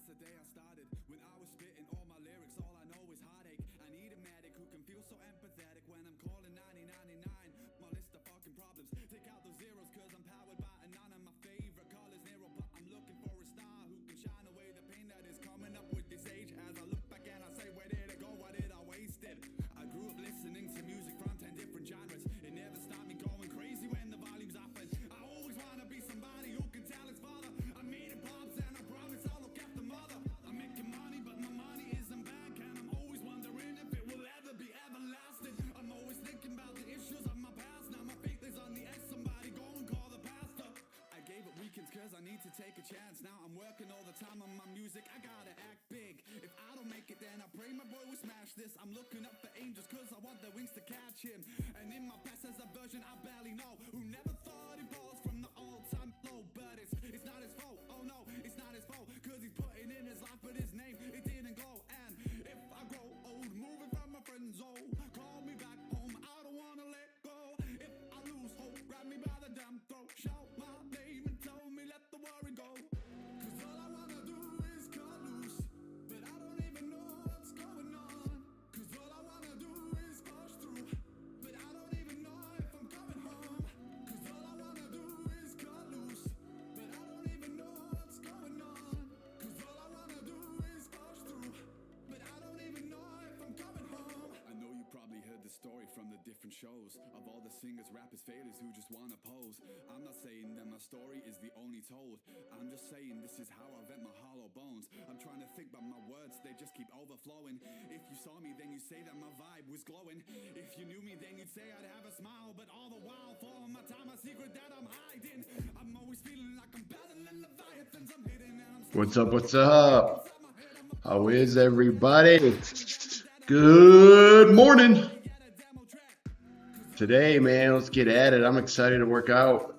since the day I started. When I was spitting all my lyrics, all I know is heartache. I need a medic who can feel so empathetic when I'm calling 9099. My list of fucking problems, take out those zeros cause I'm powered by a none of my favorite colors narrow, but I'm looking for a star who can shine away the pain that is coming up with this age. As I look back and I say, where did it go, why did I waste it? I grew up listening to music from 10 different genres. It never stopped me going crazy when the volume's up, and I always wanna be somebody who can tell his father I'm meeting pops and I promise I'll look after mother. I'm making money but my money isn't back, and I'm always wondering if it will ever be everlasting. I'm always thinking about the issues of my past. Now my faith is on the edge, somebody go and call the pastor. I gave up weekends cause I need to take a chance. Now I'm working all the time on my music, I gotta act big. If I don't make it then I pray my boy will smash this. I'm looking up for angels cause I want their wings to catch him. And in my past there's a version I barely know who never thought he falls from the all-time low. But it's not his fault, oh no, it's not his fault, cause he's putting in his life but his name, it didn't go. And if I grow old, moving from my friend zone, call me back home, I don't wanna let go. If I lose hope, grab me by the damn throat, shout my name and tell me let the worry go. Cause all I wanna do is cut loose, but I don't even know what's going on. Cause all I wanna do is push through, but I don't even know if I'm coming home. Cause all I wanna do is cut loose, but I don't even know what's going on. Cause all I wanna do is push through, but I don't even know if I'm coming home. I know you probably heard the story from the different shows of all the singers, rappers, failures who just wanna pose. I'm not saying that my story is the only told, I'm just saying this is how I vent my hollow bones. I'm trying to think but my words, they just keep overflowing. If you saw me then you'd say that my vibe was glowing. If you knew me then you'd say I'd have a smile. But all the while for my time a secret that I'm hiding. I'm always feeling like I'm battling leviathans. I'm hitting and I'm What's up? What's up? How is everybody? Good morning. Today, man, let's get at it. I'm excited to work out.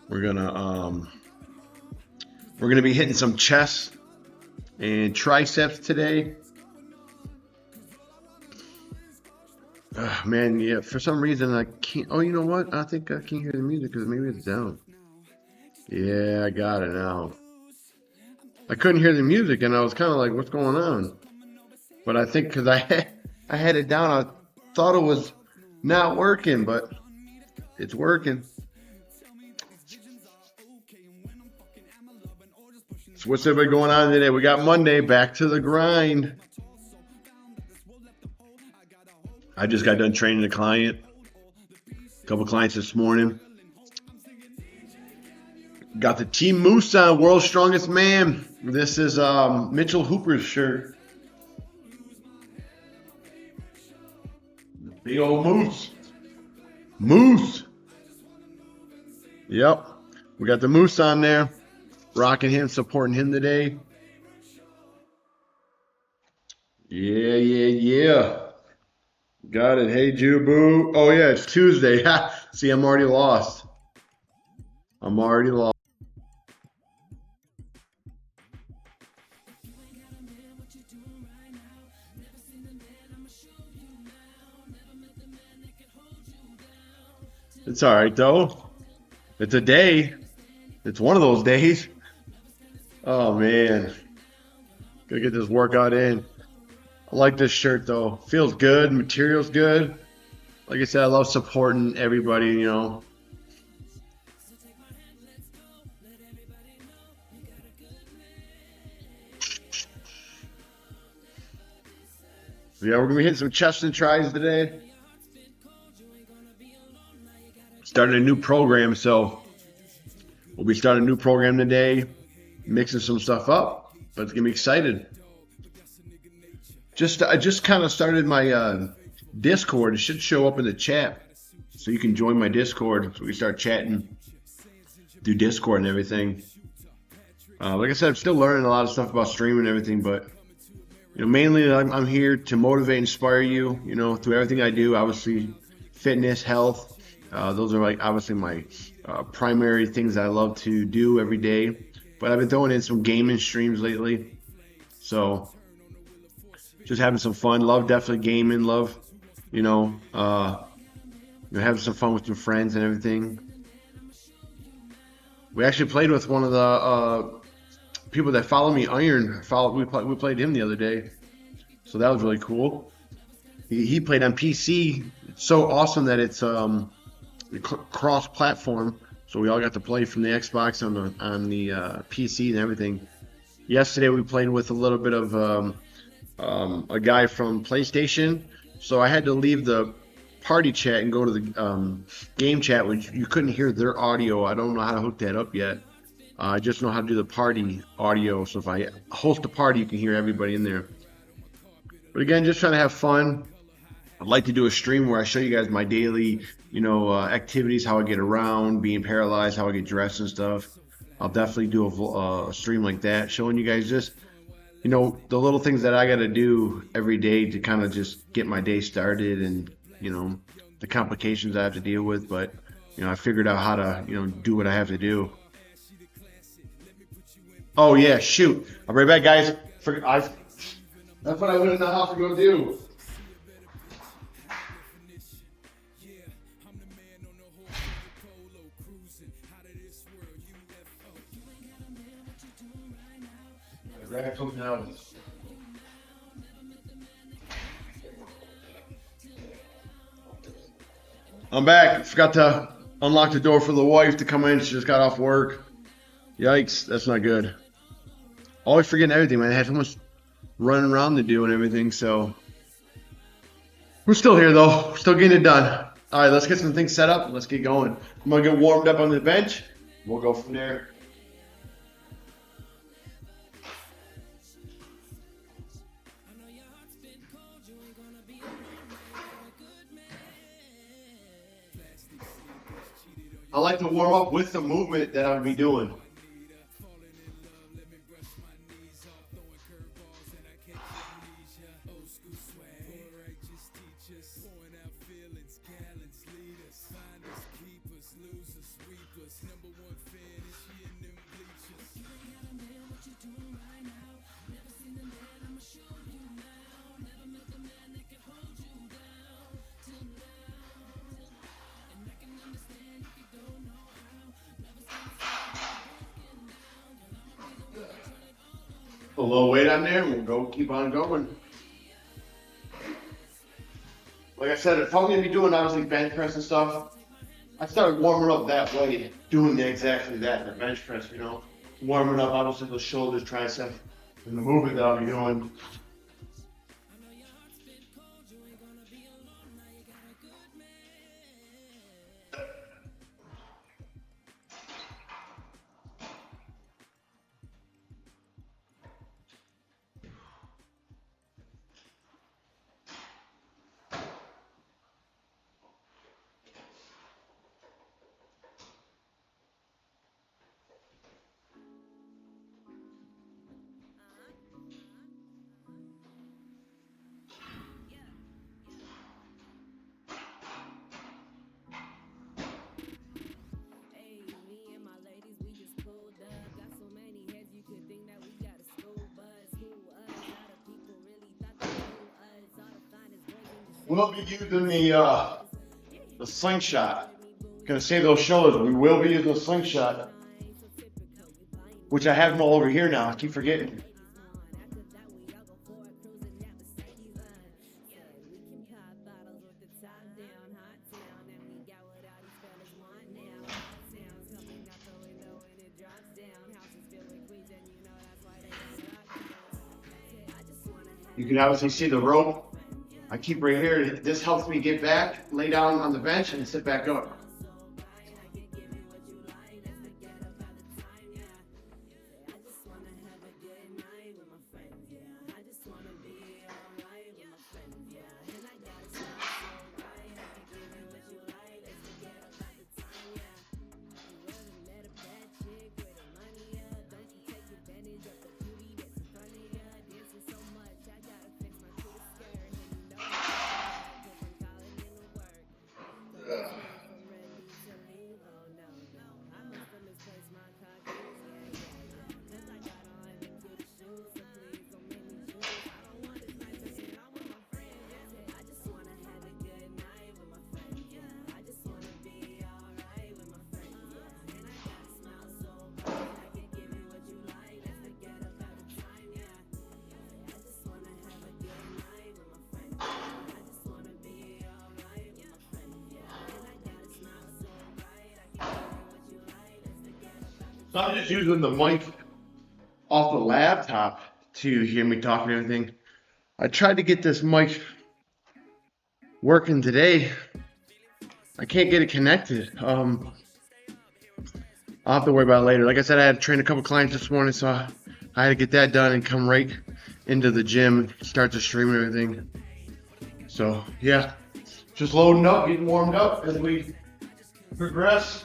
We're gonna be hitting some chest and triceps today. Man, yeah, for some reason I can't. Oh, you know what? I think I can't hear the music because maybe it's down. Yeah, I got it now. I couldn't hear the music and I was kind of like, what's going on? But I think because I had it down, I thought it was not working, but it's working. So what's everybody going on today? We got Monday, back to the grind. I just got done training a client, a couple clients this morning. Got the Team Moose on, World's Strongest Man. This is Mitchell Hooper's shirt. Big old moose. Moose. Yep. We got the moose on there. Rocking him, supporting him today. Yeah. Got it. Hey, Jubu. Oh, yeah, it's Tuesday. See, I'm already lost. It's all right, though. It's a day. It's one of those days. Oh, man. Gotta get this workout in. I like this shirt, though. Feels good. Material's good. Like I said, I love supporting everybody, you know. Yeah, we're going to be hitting some chest and tries today. Starting a new program, so we'll be starting a new program today, mixing some stuff up, but it's going to be excited. I just kind of started my Discord. It should show up in the chat, so you can join my Discord, so we can start chatting through Discord and everything. Like I said, I'm still learning a lot of stuff about streaming and everything, but mainly I'm here to motivate and inspire you, through everything I do. Obviously, fitness, health. Those are obviously my primary things I love to do every day. But I've been throwing in some gaming streams lately. So just having some fun. Love definitely gaming. Love, having some fun with your friends and everything. We actually played with one of the people that follow me, Iron. We played him the other day, so that was really cool. He played on PC. It's so awesome that it's cross-platform, so we all got to play from the Xbox on the PC and everything. Yesterday we played with a little bit of a guy from PlayStation, so I had to leave the party chat and go to the game chat, which you couldn't hear their audio. I don't know how to hook that up yet. I just know how to do the party audio, so if I host a party, you can hear everybody in there. But again, just trying to have fun. I'd like to do a stream where I show you guys my daily, activities, how I get around, being paralyzed, how I get dressed and stuff. I'll definitely do a stream like that, showing you guys just, the little things that I got to do every day to kind of just get my day started, and, the complications I have to deal with. But, I figured out how to, do what I have to do. Oh, yeah, shoot. I'll be right back, guys. That's what I went in the house to go do. I'm back. Forgot to unlock the door for the wife to come in. She just got off work. Yikes, that's not good. Always forgetting everything, man. I had so much running around to do and everything, so we're still here though. We're still getting it done. All right, let's get some things set up and let's get going. I'm gonna get warmed up on the bench. We'll go from there. I like to warm up with the movement that I'll be doing. A little weight on there, and we'll keep on going. Like I said, if I'm gonna be doing obviously bench press and stuff, I started warming up that way, doing exactly that, the bench press, warming up obviously the shoulders, triceps, and the movement that I'll be doing. We'll be using the slingshot. Gonna save those shoulders. We will be using the slingshot, which I have them all over here now. I keep forgetting. You can obviously see the rope. I keep right here. This helps me get back, lay down on the bench, and sit back up. So I'm just using the mic off the laptop to hear me talking and everything. I tried to get this mic working today. I can't get it connected. I'll have to worry about it later. Like I said, I had to train a couple clients this morning, so I had to get that done and come right into the gym, start the stream and everything. So yeah, just loading up, getting warmed up as we progress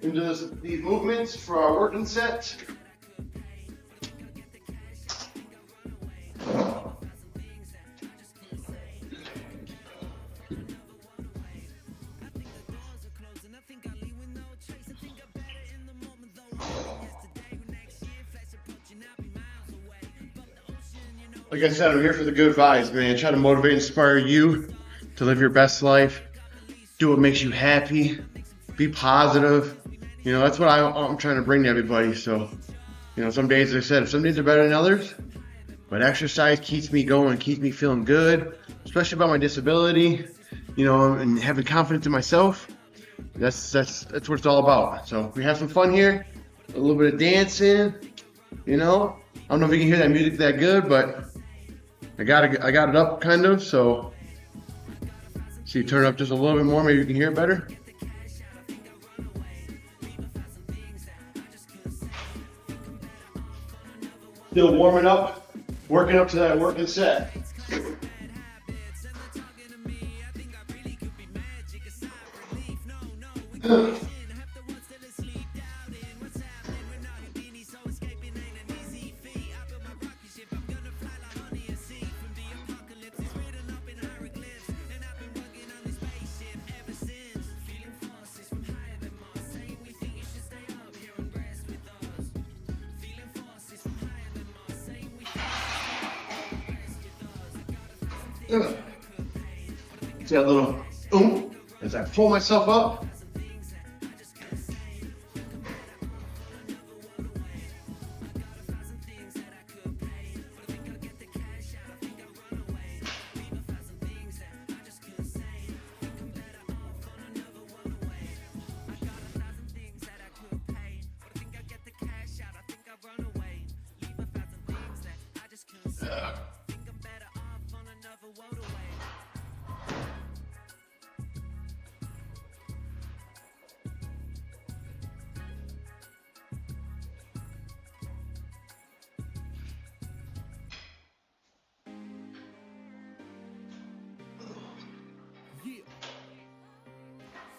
into these movements for our working sets. Like I said, I'm here for the good vibes, man. Try to motivate and inspire you to live your best life. Do what makes you happy. Be positive. You know, that's what I'm trying to bring to everybody. So, you know, some days, like I said, some days are better than others. But exercise keeps me going, keeps me feeling good, especially about my disability, you know, and having confidence in myself. That's what it's all about. So we have some fun here, a little bit of dancing, you know. I don't know if you can hear that music that good, but I got it up kind of. So see, turn it up just a little bit more, maybe you can hear it better. Still warming up, working up to that working set. See that little as I pull myself up.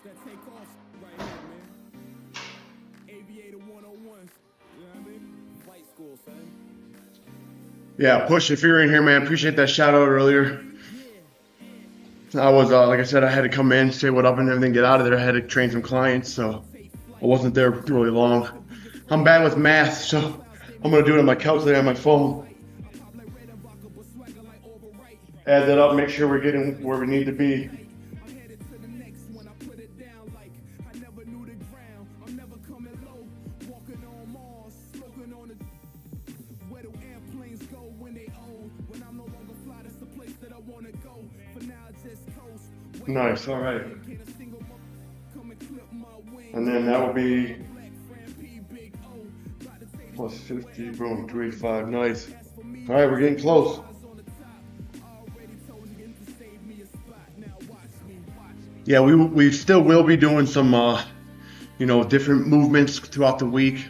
That take off right here, man. Aviator 101s. You know what I mean? Flight school, son. Yeah, Push, if you're in here, man, appreciate that shout out earlier. I was, like I said, I had to come in, say what up and everything, get out of there. I had to train some clients, so I wasn't there really long. I'm bad with math, so I'm going to do it on my calculator on my phone. Add that up, make sure we're getting where we need to be. Nice, all right. And then that will be plus 50, boom, 385, nice. All right, we're getting close. Yeah, we still will be doing some, you know, different movements throughout the week.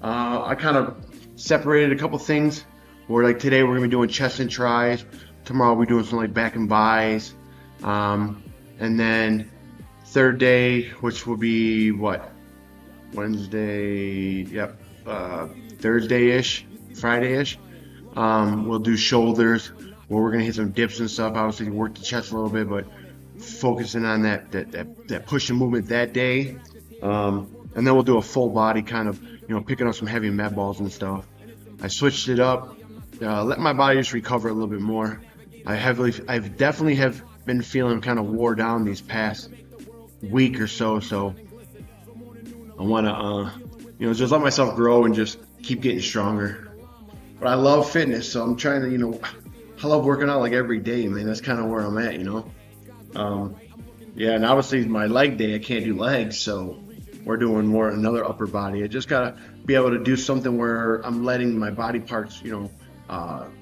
I kind of separated a couple things where like today we're gonna be doing chest and tries. Tomorrow we're doing some like back and bis. And then third day, which will be what? Wednesday, yep, Thursday-ish, Friday-ish. We'll do shoulders where we're gonna hit some dips and stuff. Obviously work the chest a little bit, but focusing on that push and movement that day. And then we'll do a full body kind of, you know, picking up some heavy med balls and stuff. I switched it up, let my body just recover a little bit more. I've definitely have been feeling kind of wore down these past week or so, so I want to you know, just let myself grow and just keep getting stronger. But I love fitness, so I'm trying to, you know, I love working out like every day, man. That's kind of where I'm at, you know. Yeah, and obviously my leg day I can't do legs, so or doing more another upper body. I just gotta be able to do something where I'm letting my body parts,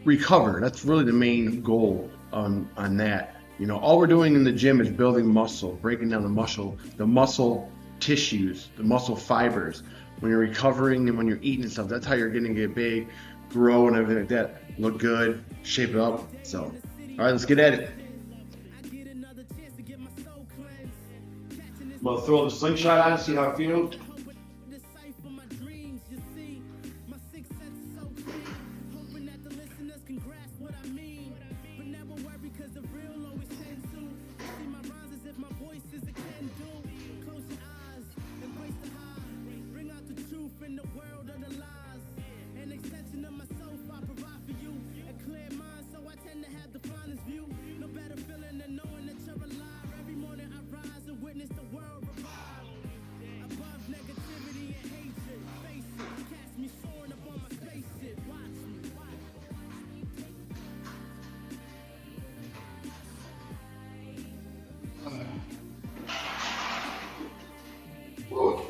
recover. That's really the main goal on that. All we're doing in the gym is building muscle, breaking down the muscle tissues, the muscle fibers. When you're recovering and when you're eating and stuff, that's how you're getting to get big, grow, and everything like that. Look good, shape it up. So, all right, let's get at it. I'm gonna throw the slingshot on, see how it feels.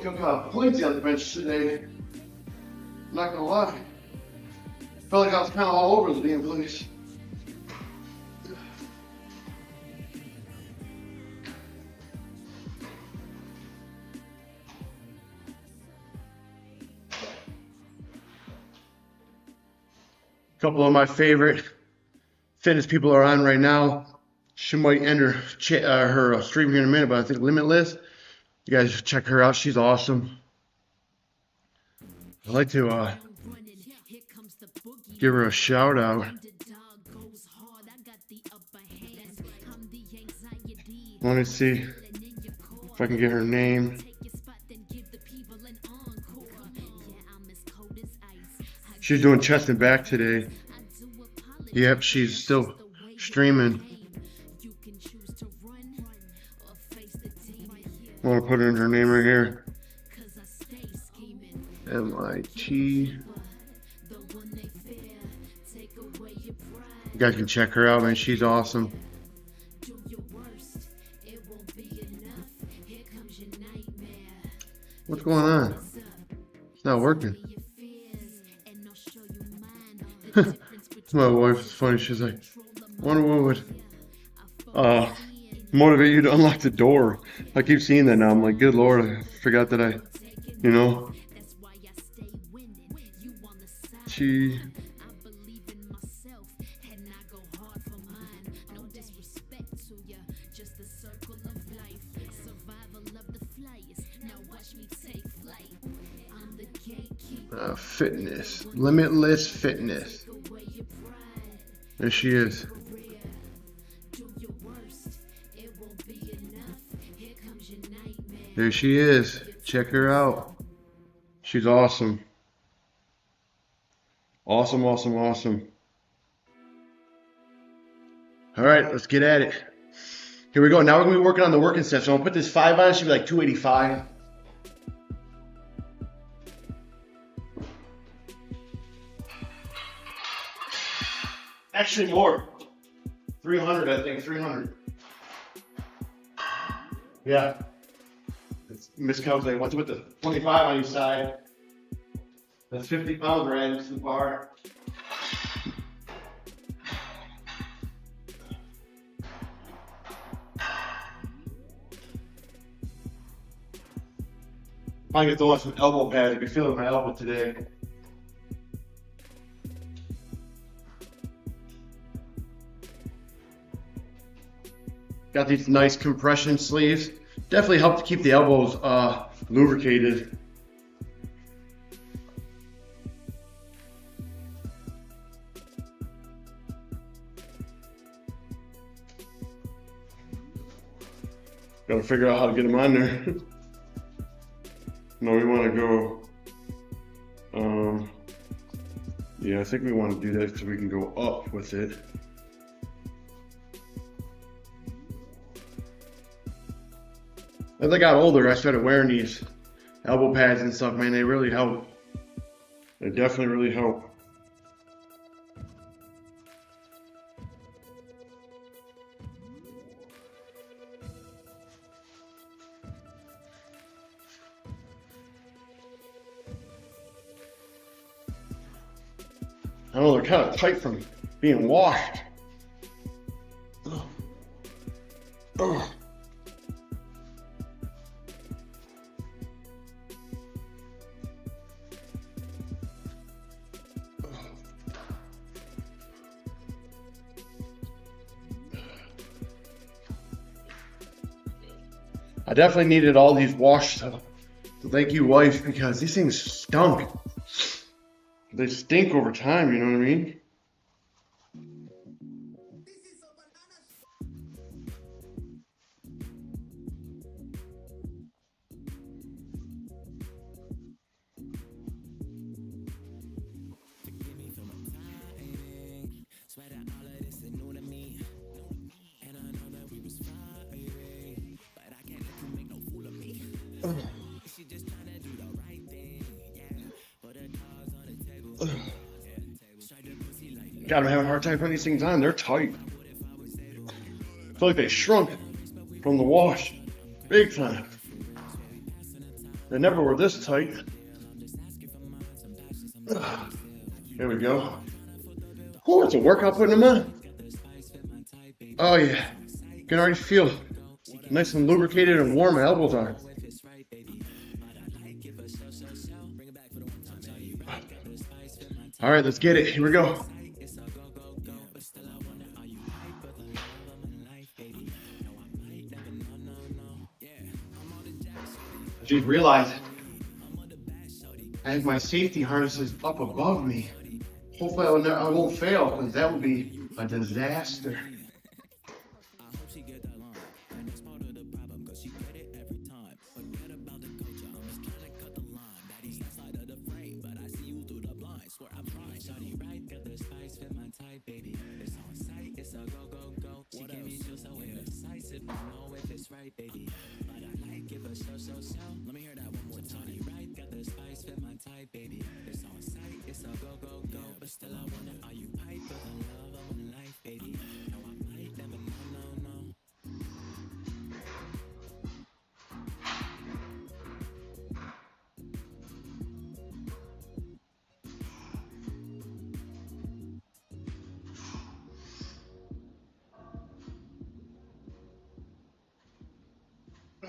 Got kind of pointy on the bench today. I'm not gonna lie. Felt like I was kind of all over the damn place. A couple of my favorite fitness people are on right now. She might end her stream here in a minute, but I think Limitless. You guys check her out. She's awesome. I'd like to give her a shout out. Want to see if I can get her name. She's doing chest and back today. Yep, she's still streaming. I want to put in her name right here. MIT. You guys can check her out, man. She's awesome. What's going on? It's not working. My wife is funny. She's like, I wonder what would motivate you to unlock the door. I keep seeing that now. I'm like, good Lord, I forgot that she. Fitness, Limitless Fitness. There she is. There she is. Check her out. She's awesome. Awesome, awesome, awesome. All right, let's get at it. Here we go. Now we're going to be working on the working set. So I'm going to put this 5 on. It should be like 285. Actually more. 300, I think. 300. Yeah. It's miscalculated. What's with the 25 on each side? That's 50 pounds right into the bar. I get to watch some elbow pads. I can feel it in my elbow today. Got these nice compression sleeves. Definitely help to keep the elbows lubricated. Gotta figure out how to get them on there. No, we want to go. Yeah, I think we want to do that so we can go up with it. As I got older, I started wearing these elbow pads and stuff, man. They really help. They definitely really help. I know they're kind of tight from being washed. Ugh. Ugh. I definitely needed all these washed, so thank you, wife, because these things stunk. They stink over time, you know what I mean? God, I'm having a hard time putting these things on. They're tight. I feel like they shrunk from the wash. Big time. They never were this tight. There we go. Oh, it's a workout putting them on. Oh yeah. You can already feel nice and lubricated and warm my elbows are. All right, let's get it. Here we go. I just realized I have my safety harnesses up above me. Hopefully I won't fail, because that would be a disaster. Let me hear that one more time. Right, got the spice, fit my type, baby. It's on sight, it's a go, go, go. But still I wonder, are you hype for the love of my life, baby? No, I might never know, no.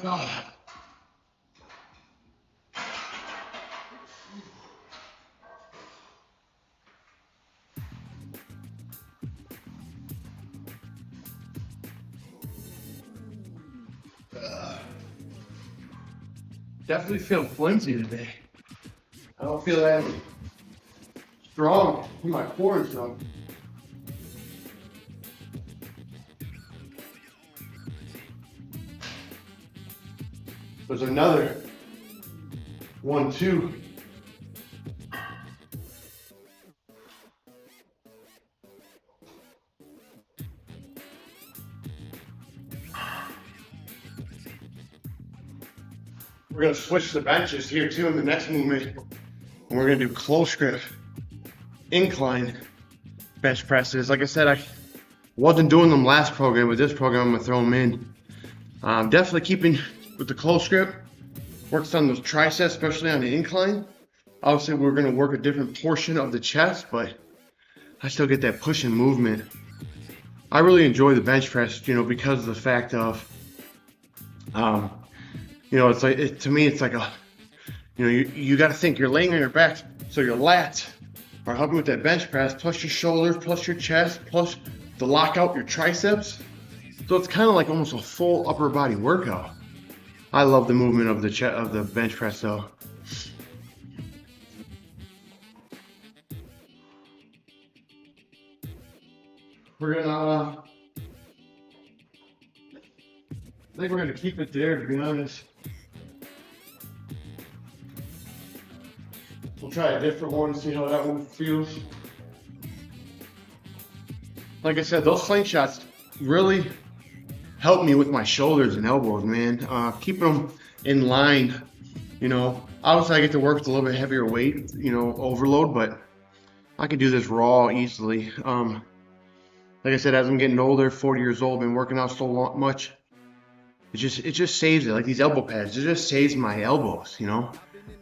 Oh. Definitely feel flimsy today. I don't feel that strong in my core and stuff. There's another 1, 2. We're gonna switch the benches here too in the next movement. And we're gonna do close grip, incline bench presses. Like I said, I wasn't doing them last program, but this program I'm gonna throw them in. Definitely keeping with the close grip. Works on those triceps, especially on the incline. Obviously, we're gonna work a different portion of the chest, but I still get that push and movement. I really enjoy the bench press, because of the fact of, it's like, to me, it's like you got to think you're laying on your back, so your lats are helping with that bench press, plus your shoulders, plus your chest, plus the lock out your triceps. So it's kind of like almost a full upper body workout. I love the movement of the bench press though. We're gonna, I think we're gonna keep it there, to be honest. We'll try a different one, see how that one feels. Like I said, those slingshots really help me with my shoulders and elbows, man. Keeping them in line, Obviously I get to work with a little bit heavier weight, overload, but I could do this raw easily. Like I said, as I'm getting older, 40 years old, been working out so much, it just saves it. Like these elbow pads, it just saves my elbows,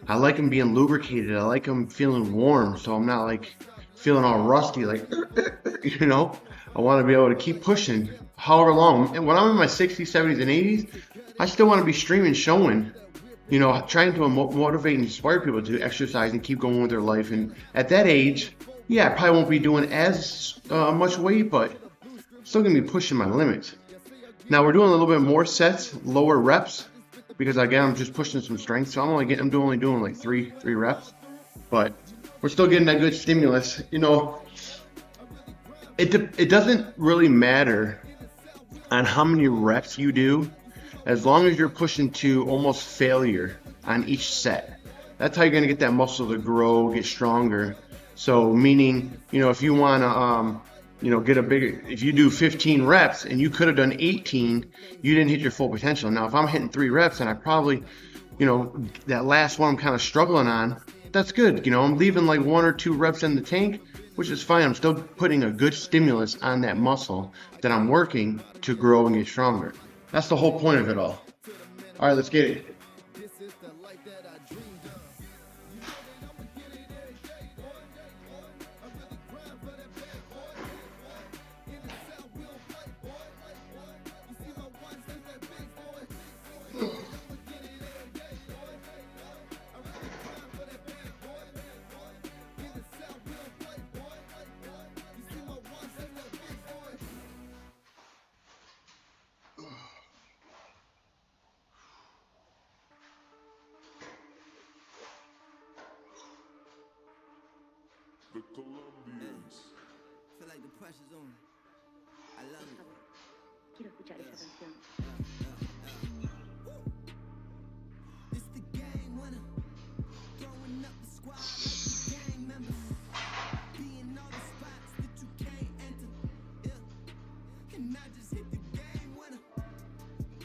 I like them being lubricated. I like them feeling warm, so I'm not like feeling all rusty, like, you know. I want to be able to keep pushing however long. And when I'm in my 60s, 70s, and 80s, I still want to be streaming, showing, you know, trying to motivate and inspire people to exercise and keep going with their life. And at that age, yeah, I probably won't be doing as much weight, but still gonna be pushing my limits. Now we're doing a little bit more sets, lower reps, because again, I'm just pushing some strength. So I'm only doing like three reps, but we're still getting that good stimulus. You know, it doesn't really matter on how many reps you do, as long as you're pushing to almost failure on each set. That's how you're gonna get that muscle to grow, get stronger. So meaning, you know, if you wanna you know, get a bigger, if you do 15 reps and you could have done 18, you didn't hit your full potential. Now, if I'm hitting 3 reps and I probably, you know, that last one I'm kind of struggling on, that's good. You know, I'm leaving like 1 or 2 reps in the tank, which is fine. I'm still putting a good stimulus on that muscle that I'm working to grow and get stronger. That's the whole point of it all. All right, let's get it. The Colombians. Feel like the pressure's on. I love it. Quiero escuchar esta canción. It's the game winner. Throwing up the squad like the gang members. Being all the spots that you can't enter. Yeah. And I just hit the game winner.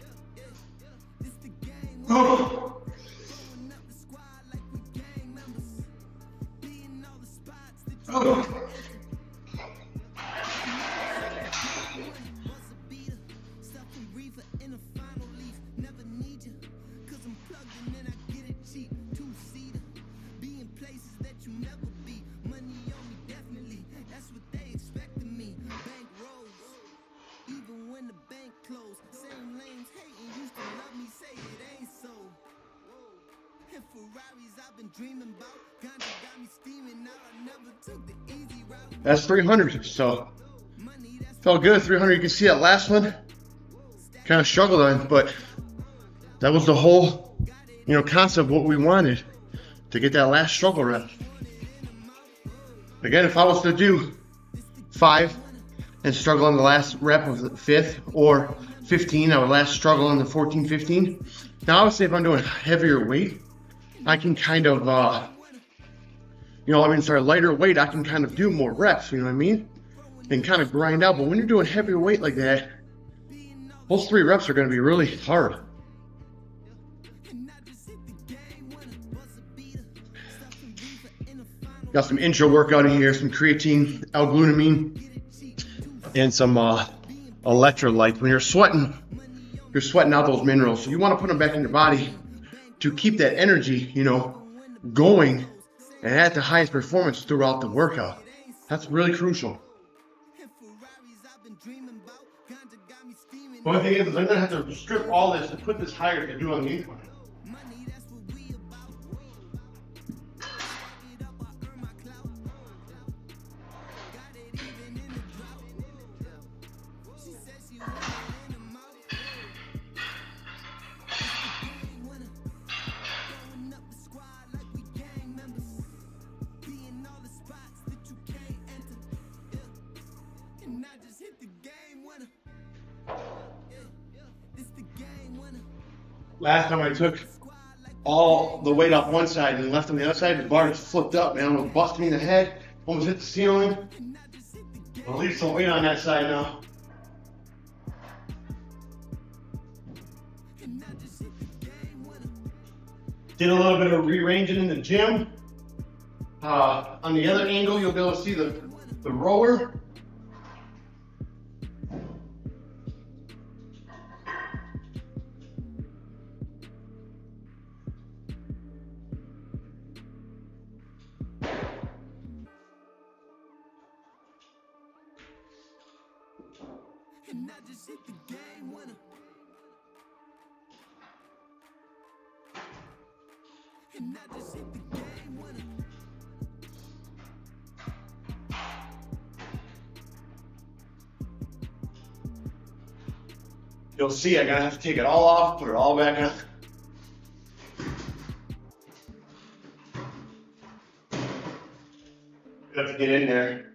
Yeah. It's the game winner. Throwing up the squad like we gang members. Being all the spots that you can't enter. That's 300, so felt good. 300. You can see that last one kind of struggled on, but that was the whole, you know, concept of what we wanted to get that last struggle rep. Again, if I was to do 5 and struggle on the last rep of the 5th, or 15, I would last struggle on the 14, 15. Now, obviously, if I'm doing heavier weight, I can kind of, you know, I mean, sorry, lighter weight, I can kind of do more reps, you know what I mean? And kind of grind out. But when you're doing heavier weight like that, those 3 reps are going to be really hard. Got some intro workout in here, some creatine, L-glutamine, and some electrolytes. When you're sweating out those minerals. So you want to put them back in your body to keep that energy, you know, going and at the highest performance throughout the workout. That's really crucial. One thing is, I'm gonna have to strip all this and put this higher to do on the incline. Last time I took all the weight off one side and left on the other side, the bar just flipped up, man. Almost busted me in the head, almost hit the ceiling. I'll leave some weight on that side now. Did a little bit of rearranging in the gym. On the other angle, you'll be able to see the rower. And I just hit the game winner. And I just hit the game winner. You'll see I'm gonna have to take it all off, put it all back on. You have to get in there.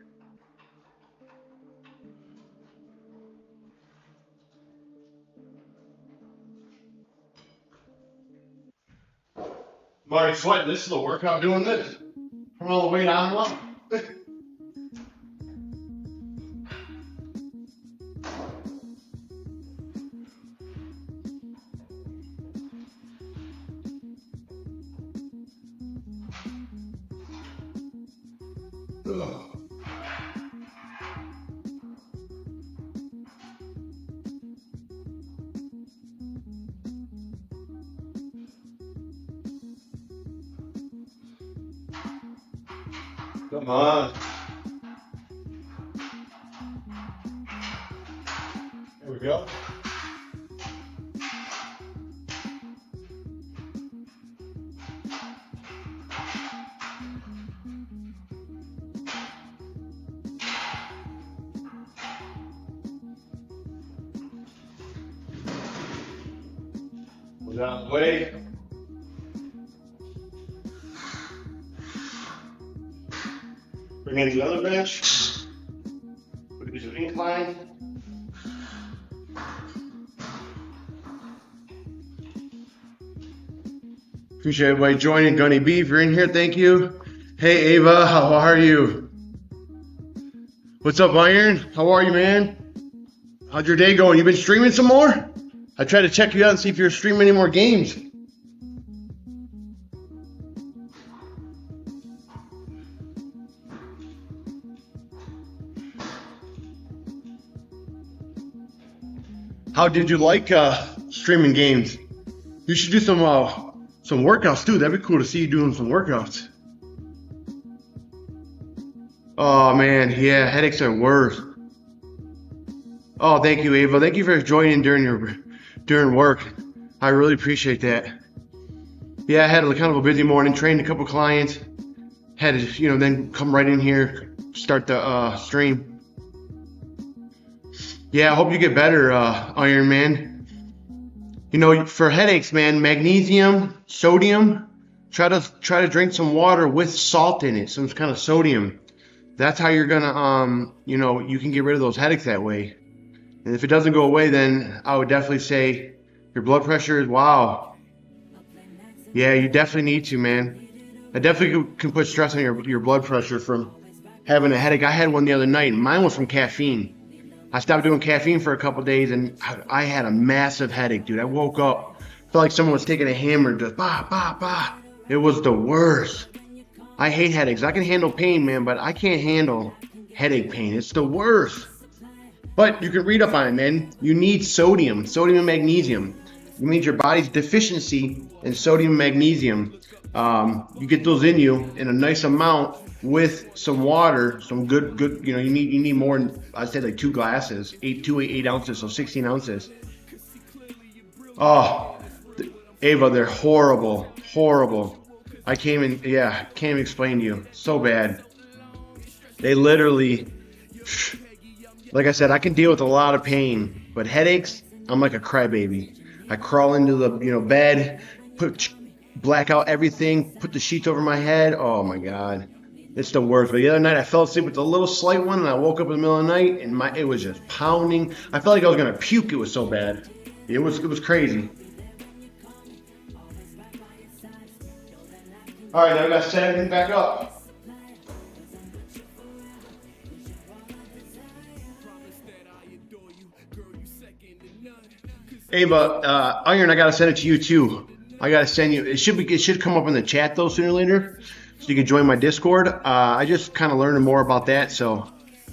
I'm already sweating. This is the workout doing this. From all the way down low. Come on. There we go. Move out of the way. Bring in the other bench. We do some incline. Appreciate everybody joining. Gunny B, if you're in here, thank you. Hey Ava, how are you? What's up, Iron? How are you, man? How's your day going? You been streaming some more? I tried to check you out and see if you're streaming any more games. How did you like streaming games? You should do some workouts too. That'd be cool to see you doing some workouts. Oh man, yeah, headaches are worse. Oh, thank you, Ava. Thank you for joining during work. I really appreciate that. Yeah, I had a kind of a busy morning, trained a couple clients. Had to, then come right in here, start the stream. Yeah, I hope you get better, Iron Man. For headaches, man, magnesium, sodium. Try to drink some water with salt in it, some kind of sodium. That's how you're gonna, you can get rid of those headaches that way. And if it doesn't go away, then I would definitely say your blood pressure is wow. Yeah, you definitely need to, man. I definitely can put stress on your blood pressure from having a headache. I had one the other night, and mine was from caffeine. I stopped doing caffeine for a couple days, and I had a massive headache, dude. I woke up, felt like someone was taking a hammer and just bah, bah, bah. It was the worst. I hate headaches. I can handle pain, man, but I can't handle headache pain. It's the worst. But you can read up on it, man. You need sodium and magnesium. It means your body's deficiency in sodium and magnesium. You get those in you in a nice amount with some water, some good. You need more than, I'd say, like 2 glasses, 8 ounces, so 16 ounces. Oh, Ava, they're horrible. I can't even explain to you. So bad. They literally, like I said, I can deal with a lot of pain, but headaches, I'm like a crybaby. I crawl into the bed, black out everything, put the sheets over my head. Oh my God, it's the worst. But the other night I fell asleep with a little slight one, and I woke up in the middle of the night, and it was just pounding. I felt like I was gonna puke. It was so bad. It was crazy. All right, now I gotta set everything back up. Ava, Iron, I gotta send it to you too. I gotta send you. It should come up in the chat though sooner or later, so you can join my Discord. I just kind of learned more about that, so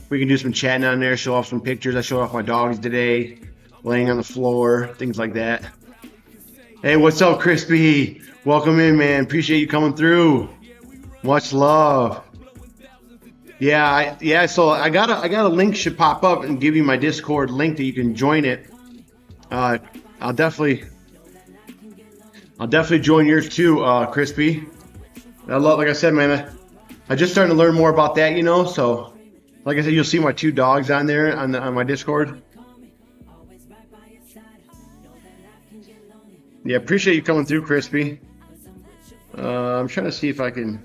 we can do some chatting on there. Show off some pictures. I showed off my dogs today, laying on the floor, things like that. Hey, what's up, Crispy? Welcome in, man. Appreciate you coming through. Much love. Yeah. So I got a link should pop up and give you my Discord link that you can join it. I'll definitely join yours too, Crispy. Like I said, man, I just starting to learn more about that, you know. So, like I said, you'll see my 2 dogs on there on my Discord. Yeah, appreciate you coming through, Crispy. I'm trying to see if I can.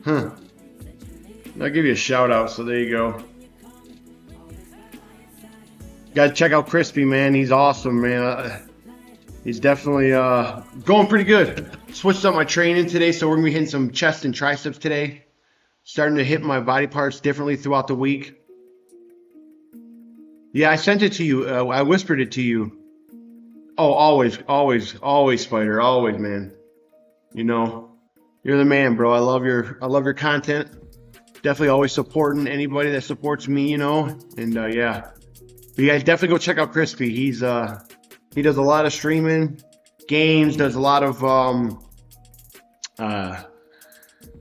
I'll give you a shout out. So there you go. Gotta check out Crispy, man. He's awesome, man. He's definitely going pretty good. Switched up my training today, so we're gonna be hitting some chest and triceps today. Starting to hit my body parts differently throughout the week. Yeah, I sent it to you. I whispered it to you. Oh, always, Spider, always, man. You know, you're the man, bro. I love your content. Definitely always supporting anybody that supports me, you know. And yeah, but you guys definitely go check out Crispy. He does a lot of streaming, games. Does a lot of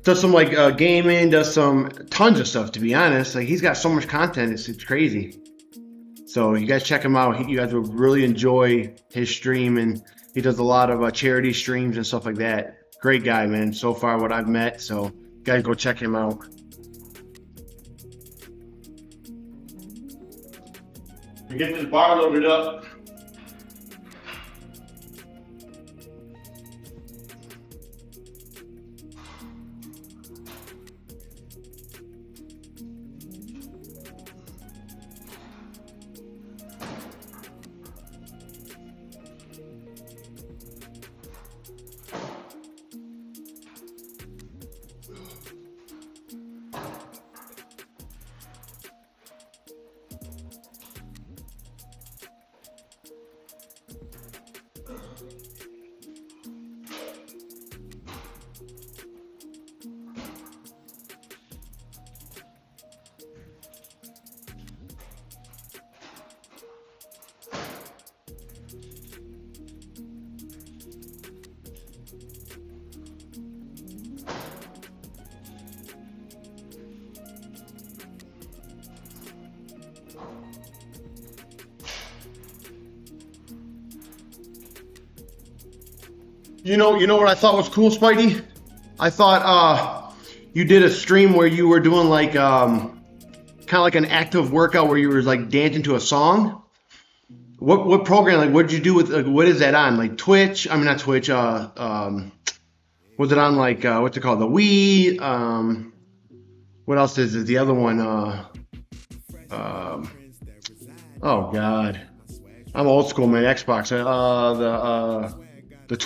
does some like gaming. Does some tons of stuff. To be honest, like he's got so much content. It's crazy. So you guys check him out. You guys will really enjoy his stream, and he does a lot of charity streams and stuff like that. Great guy, man. So far, what I've met. So guys, go check him out. Get this bar loaded up. You know what I thought was cool, Spidey? I thought you did a stream where you were doing like kind of like an active workout where you were like dancing to a song. What program? Like, what did you do with? Like, what is that on? Like Twitch? I mean, not Twitch. Was it on like what's it called? The Wii. What else is it? The other one. Oh God, I'm old school, man. Xbox. What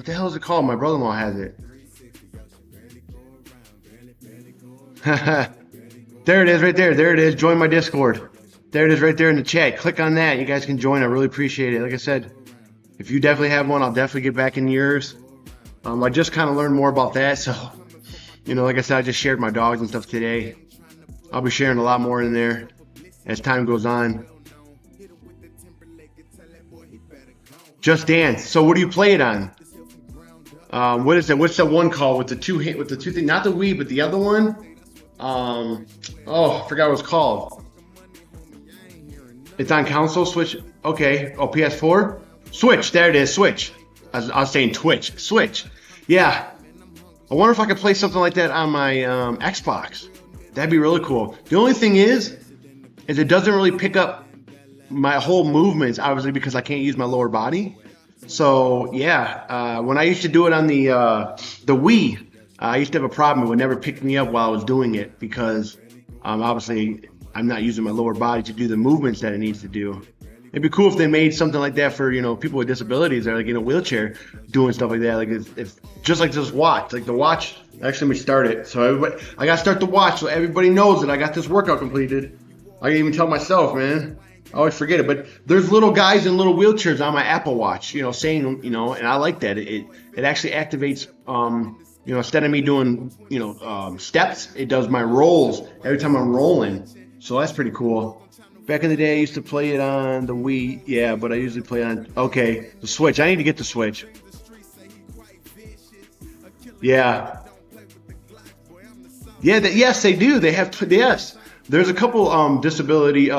the hell is it called? My brother-in-law has it. There it is, right there. There it is. Join my Discord. There it is, right there in the chat. Click on that. You guys can join. I really appreciate it. Like I said, if you definitely have one, I'll definitely get back in yours. I just kind of learned more about that, so like I said, I just shared my dogs and stuff today. I'll be sharing a lot more in there as time goes on. Just Dance. So what do you play it on? What is it? What's that one called with the two things? Not the Wii, but the other one. I forgot what it's called. It's on console, Switch. Okay. Oh, PS4. Switch. There it is. Switch. I was saying Twitch. Switch. Yeah. I wonder if I could play something like that on my Xbox. That'd be really cool. The only thing is it doesn't really pick up my whole movements, obviously, because I can't use my lower body. So yeah, when I used to do it on the Wii, I used to have a problem. It would never pick me up while I was doing it because obviously I'm not using my lower body to do the movements that it needs to do. It'd be cool if they made something like that for people with disabilities or like in a wheelchair doing stuff like that. Like if just like this watch, like the watch. Actually, let me start it. So I gotta start the watch so everybody knows that I got this workout completed. I can even tell myself, man. I always forget it, but there's little guys in little wheelchairs on my Apple Watch, saying, and I like that. It actually activates, instead of me doing, steps, it does my rolls every time I'm rolling. So that's pretty cool. Back in the day, I used to play it on the Wii. Yeah, but I usually play on, the Switch. I need to get the Switch. Yeah. Yeah, yes, they do. They have, yes. There's a couple disability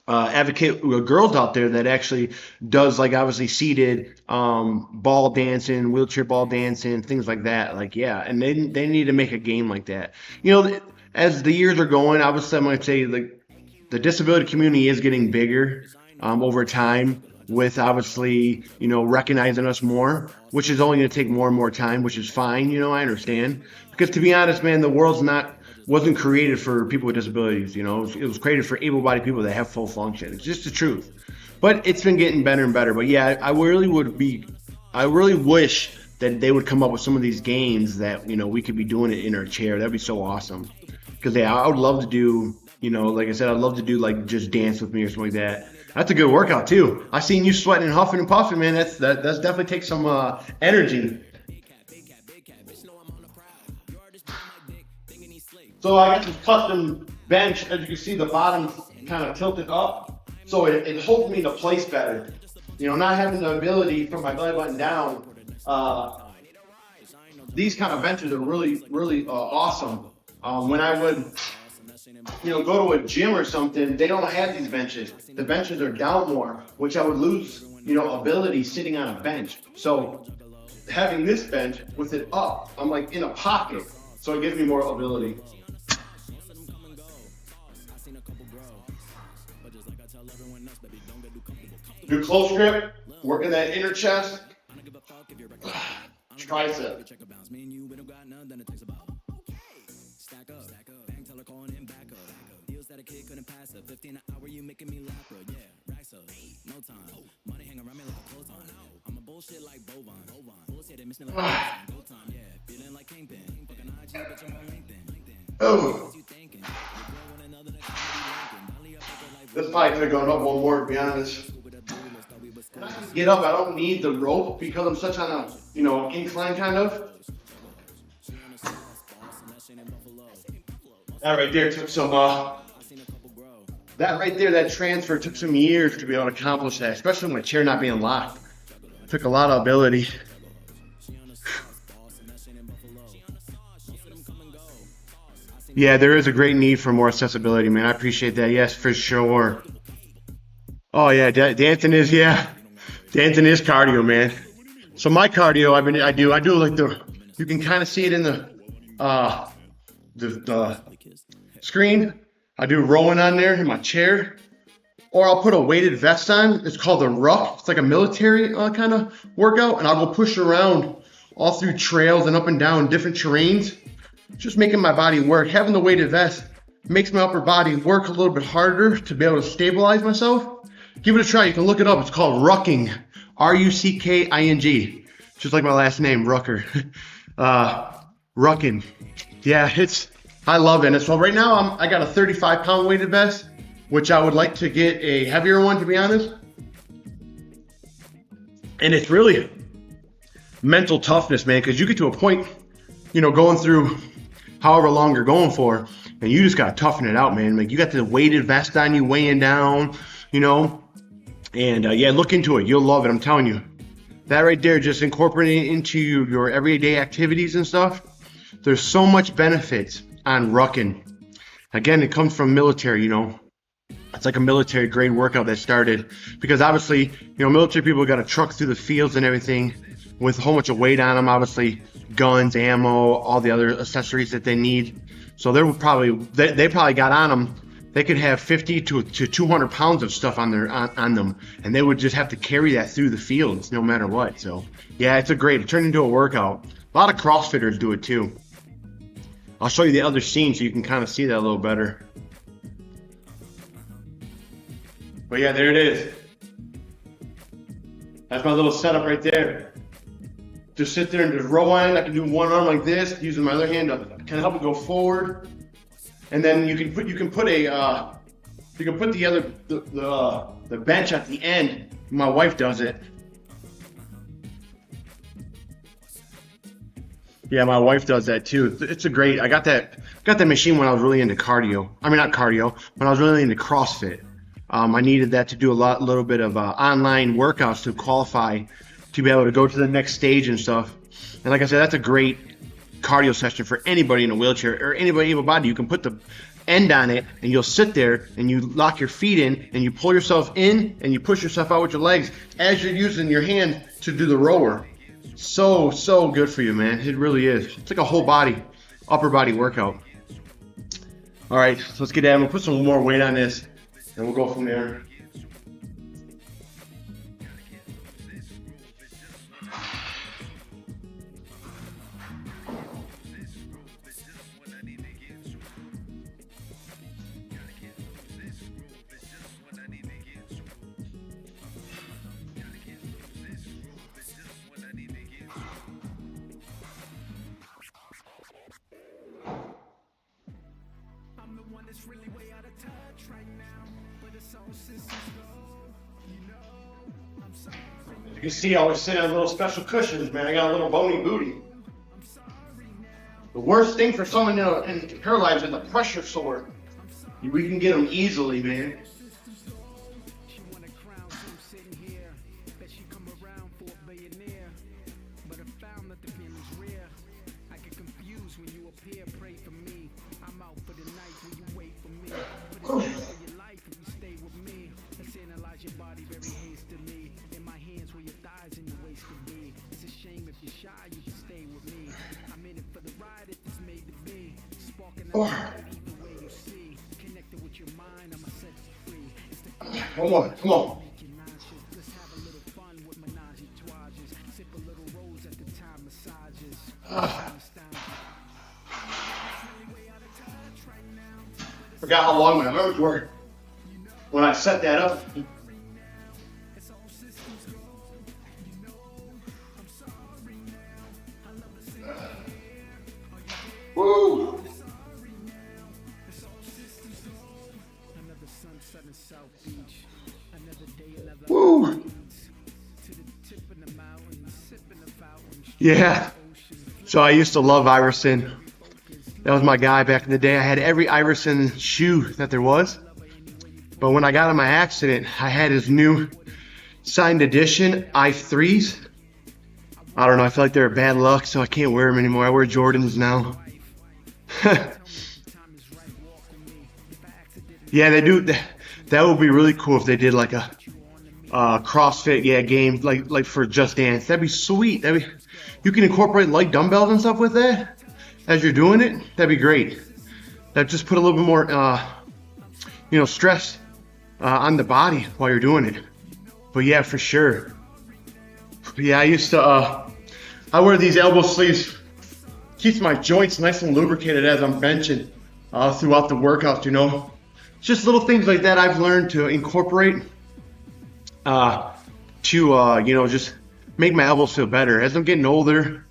advocate girls out there that actually does like obviously seated ball dancing, wheelchair ball dancing, things like that. Like yeah, and they need to make a game like that. You know, as the years are going, obviously I'm going to say like the disability community is getting bigger over time with obviously, you know, recognizing us more, which is only going to take more and more time, which is fine. You know, I understand. Because to be honest, man, the world's wasn't created for people with disabilities. You know, it was created for able-bodied people that have full function. It's just the truth. But it's been getting better and better. But yeah, I really wish that they would come up with some of these games that, you know, we could be doing it in our chair. That'd be so awesome. Because yeah, I would love to do, you know, like I said, I'd love to do like just dance with me or something like that. That's a good workout too. I seen you sweating and huffing and puffing, man. That's definitely takes some energy. So I got this custom bench. As you can see, the bottom's kind of tilted up, so it holds me into place better. You know, not having the ability from my belly button down. These kind of benches are really awesome. When I would, you know, go to a gym or something, they don't have these benches. The benches are down more, which I would lose, you know, ability sitting on a bench. So having this bench with it up, I'm like in a pocket, so it gives me more ability. Do close grip, working that inner chest, tricep. Oh. This probably could have gone up one more, to be honest. When I get up, I don't need the rope because I'm such on a, you know, incline kind of. That right there took some, that transfer took some years to be able to accomplish that, especially with my chair not being locked. It took a lot of ability. Yeah, there is a great need for more accessibility, man. I appreciate that. Yes, for sure. Oh yeah, dancing is cardio, man. So my cardio, I do like you can kind of see it in the screen. I do rowing on there in my chair, or I'll put a weighted vest on. It's called the Ruck. It's like a military kind of workout, and I'll go push around all through trails and up and down different terrains, just making my body work. Having the weighted vest makes my upper body work a little bit harder to be able to stabilize myself. Give it a try. You can look it up. It's called Rucking. Rucking. Just like my last name, Rucker. Rucking. Yeah, I love it. And so right now I got a 35-pound weighted vest, which I would like to get a heavier one, to be honest. And it's really mental toughness, man, because you get to a point, you know, going through however long you're going for, and you just got to toughen it out, man. Like you got the weighted vest on you, weighing down, you know. And yeah, look into it. You'll love it. I'm telling you. That right there, just incorporating it into your everyday activities and stuff. There's so much benefits on rucking. Again, it comes from military, you know. It's like a military grade workout that started because obviously, you know, military people got to truck through the fields and everything with a whole bunch of weight on them. Obviously, guns, ammo, all the other accessories that they need. So they probably got on them. They could have 50 to 200 pounds of stuff on them, and they would just have to carry that through the fields no matter what. So yeah, it turned into a workout. A lot of CrossFitters do it too. I'll show you the other scene so you can kind of see that a little better. But yeah, there it is. That's my little setup right there. Just sit there and just row on. I can do one arm like this, using my other hand to kind of help me go forward. And then you can put the bench at the end. My wife does it. Yeah, my wife does that too. It's a great. I got that machine when I was really into cardio. I mean, not cardio, when I was really into CrossFit. I needed that to do a little bit of online workouts to qualify to be able to go to the next stage and stuff. And like I said, that's a great cardio session for anybody in a wheelchair or anybody able-bodied. You can put the end on it, and you'll sit there and you lock your feet in and you pull yourself in and you push yourself out with your legs as you're using your hand to do the rower. So good for you, man. It really is. It's like a whole body, upper body workout. All right, so let's get at it. We'll put some more weight on this and we'll go from there. You see, I always sit on little special cushions, man. I got a little bony booty. The worst thing for someone in paralyzed is the pressure sore. We can get them easily, man. Come on. Forgot how long my arms were when I set that up. Woo! Woo! Yeah. So I used to love Iverson. That was my guy back in the day. I had every Iverson shoe that there was. But when I got in my accident, I had his new signed edition I3s. I don't know, I feel like they're bad luck, so I can't wear them anymore. I wear Jordans now. Yeah, they do. That would be really cool if they did like a CrossFit game, like for Just Dance. That'd be sweet. You can incorporate light dumbbells and stuff with that as you're doing it. That'd be great. That just put a little bit more, stress on the body while you're doing it. But yeah, for sure. Yeah, I used to. I wear these elbow sleeves. Keeps my joints nice and lubricated as I'm benching throughout the workouts. Just little things like that I've learned to incorporate to just make my elbows feel better. As I'm getting older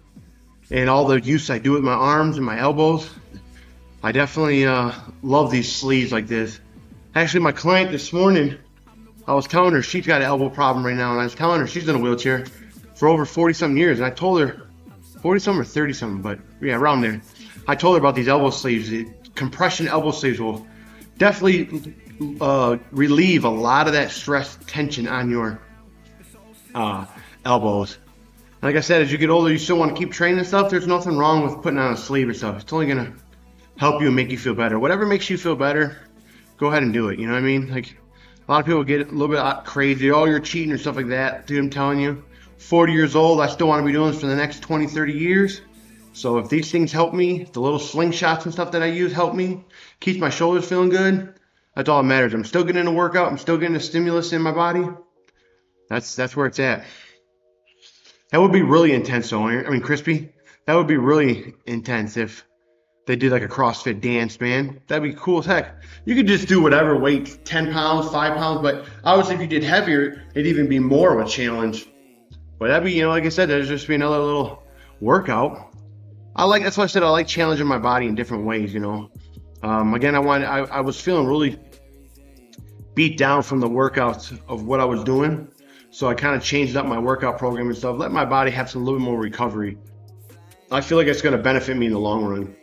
and all the use I do with my arms and my elbows, I definitely love these sleeves like this. Actually, my client this morning, I was telling her she's got an elbow problem right now, and I was telling her she's in a wheelchair for over 40-something years, and I told her 40-something or 30-something, but yeah, around there. I told her about these elbow sleeves. The compression elbow sleeves will definitely relieve a lot of that stress tension on your elbows. Like I said, as you get older, you still want to keep training and stuff. There's nothing wrong with putting on a sleeve or stuff. It's only gonna help you and make you feel better. Whatever makes you feel better, go ahead and do it. You know what I mean? Like, a lot of people get a little bit crazy. Oh, you're cheating or stuff like that. Dude, I'm telling you, 40 years old, I still want to be doing this for the next 20, 30 years. So if these things help me, the little slingshots and stuff that I use help me, keeps my shoulders feeling good, that's all that matters. I'm still getting a workout. I'm still getting a stimulus in my body. That's where it's at. That would be really intense, though. I mean, Crispy, that would be really intense if they did like a CrossFit dance, man. That'd be cool as heck. You could just do whatever weight, 10 pounds, 5 pounds, but obviously if you did heavier, it'd even be more of a challenge. But that'd be, like I said, that'd just be another little workout. That's why I said I like challenging my body in different ways, Again, I was feeling really beat down from the workouts of what I was doing. So I kind of changed up my workout program and stuff, let my body have some little bit more recovery. I feel like it's going to benefit me in the long run.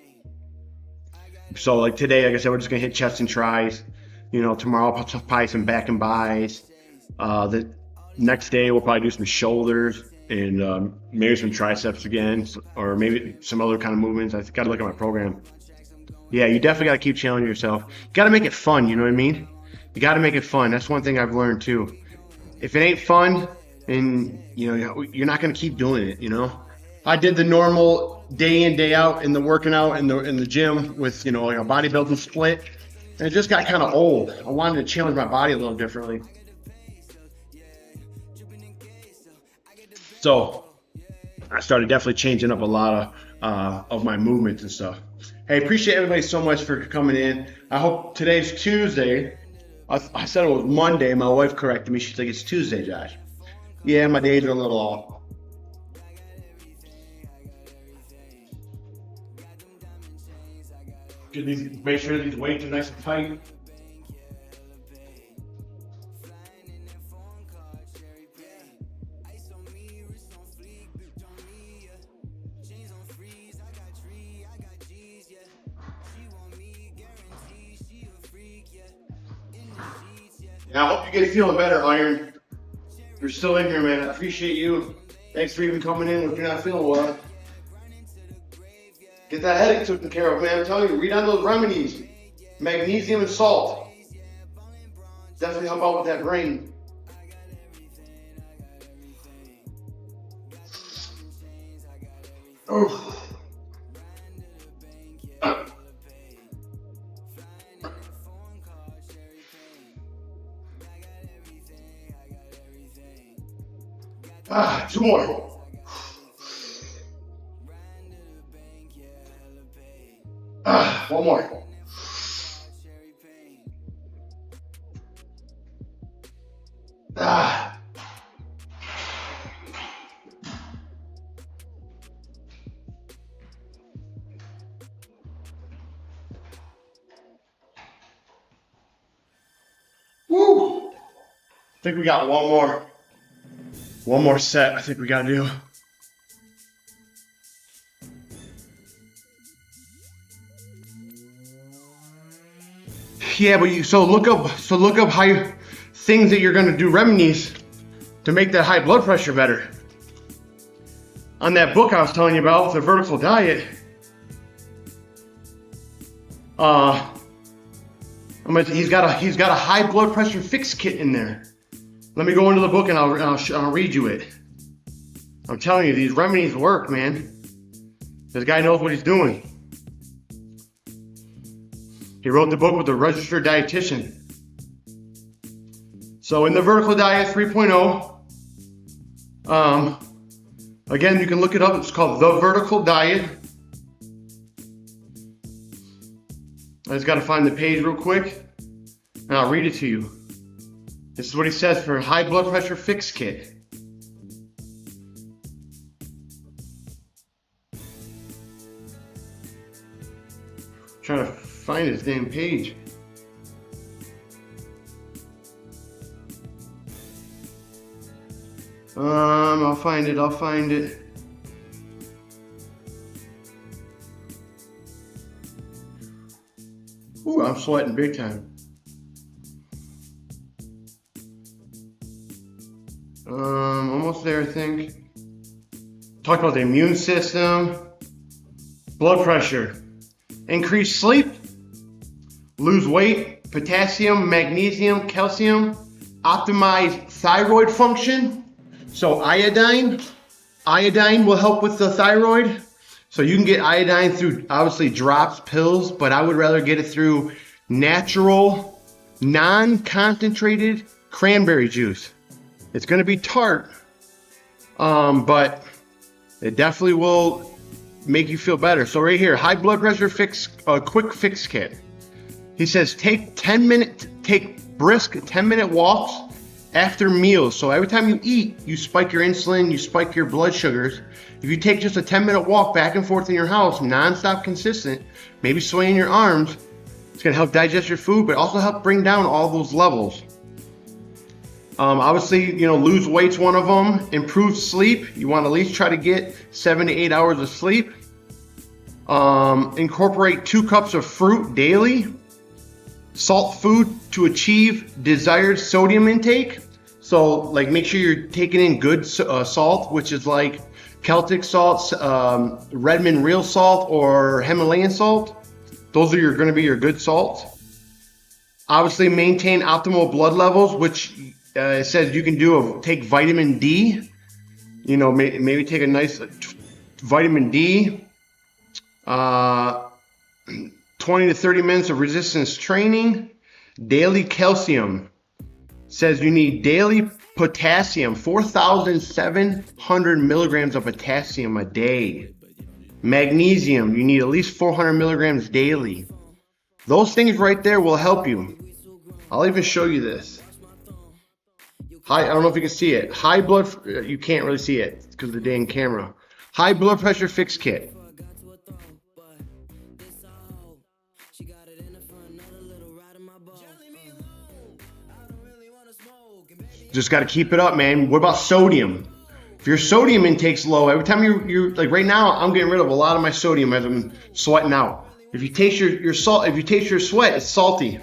So like today, like I said, we're just going to hit chest and tries. Tomorrow I'll probably some back and buys. The next day we'll probably do some shoulders. and maybe some triceps again, or maybe some other kind of movements. I got to look at my program. Yeah, you definitely got to keep challenging yourself. You got to make it fun, you know what I mean? You got to make it fun. That's one thing I've learned too. If it ain't fun, and you're not going to keep doing it, you know? I did the normal day in, day out in the working out in the gym with, like a bodybuilding split. And it just got kind of old. I wanted to challenge my body a little differently. So I started definitely changing up a lot of my movements and stuff. Hey, appreciate everybody so much for coming in. I hope today's Tuesday. I said it was Monday. My wife corrected me. She's like, it's Tuesday, Josh. Yeah, my days are a little off. Make sure these weights are nice and tight. Yeah, I hope you get feeling better, Iron. You're still in here, man. I appreciate you. Thanks for even coming in if you're not feeling well. Get that headache taken care of, man. I'm telling you, read on those remedies. Magnesium and salt. Definitely help out with that brain. Oh. Two more. One more. Woo! I think we got one more. One more set I think we gotta do. Yeah, but look up high things that you're gonna do remedies to make that high blood pressure better. On that book I was telling you about, the vertical diet, he's got a high blood pressure fix kit in there. Let me go into the book and I'll read you it. I'm telling you, these remedies work, man. This guy knows what he's doing. He wrote the book with a registered dietitian. So in the vertical diet 3.0, again, you can look it up. It's called The Vertical Diet. I just got to find the page real quick and I'll read it to you. This is what he says for high blood pressure fix kit. Trying to find his damn page. I'll find it. Ooh, I'm sweating big time. Almost there, I think. Talk about the immune system, blood pressure, increase sleep, lose weight, potassium, magnesium, calcium, optimize thyroid function. So iodine will help with the thyroid. So you can get iodine through obviously drops, pills, but I would rather get it through natural, non-concentrated cranberry juice. It's going to be tart, but it definitely will make you feel better. So right here, high blood pressure quick fix kit. He says take brisk 10-minute walks after meals. So every time you eat, you spike your insulin, you spike your blood sugars. If you take just a 10-minute walk back and forth in your house, non-stop consistent, maybe swaying your arms, it's going to help digest your food, but also help bring down all those levels. Obviously, lose weight's one of them. Improve sleep. You want to at least try to get 7 to 8 hours of sleep. Incorporate 2 cups of fruit daily. Salt food to achieve desired sodium intake. So like make sure you're taking in good salt, which is like Celtic salt, Redmond real salt, or Himalayan salt. Those are going to be your good salts. Obviously maintain optimal blood levels, which it says you can do take vitamin D. You know, maybe take a nice vitamin D. 20 to 30 minutes of resistance training. Daily calcium. Says you need daily potassium, 4,700 milligrams of potassium a day. Magnesium, you need at least 400 milligrams daily. Those things right there will help you. I'll even show you this. I don't know if you can see it. High blood, you can't really see it because of the dang camera. High blood pressure fix kit. Just got to keep it up, man. What about sodium? If your sodium intake's low, every time you're like right now, I'm getting rid of a lot of my sodium as I'm sweating out. If you taste your salt, if you taste your sweat, it's salty.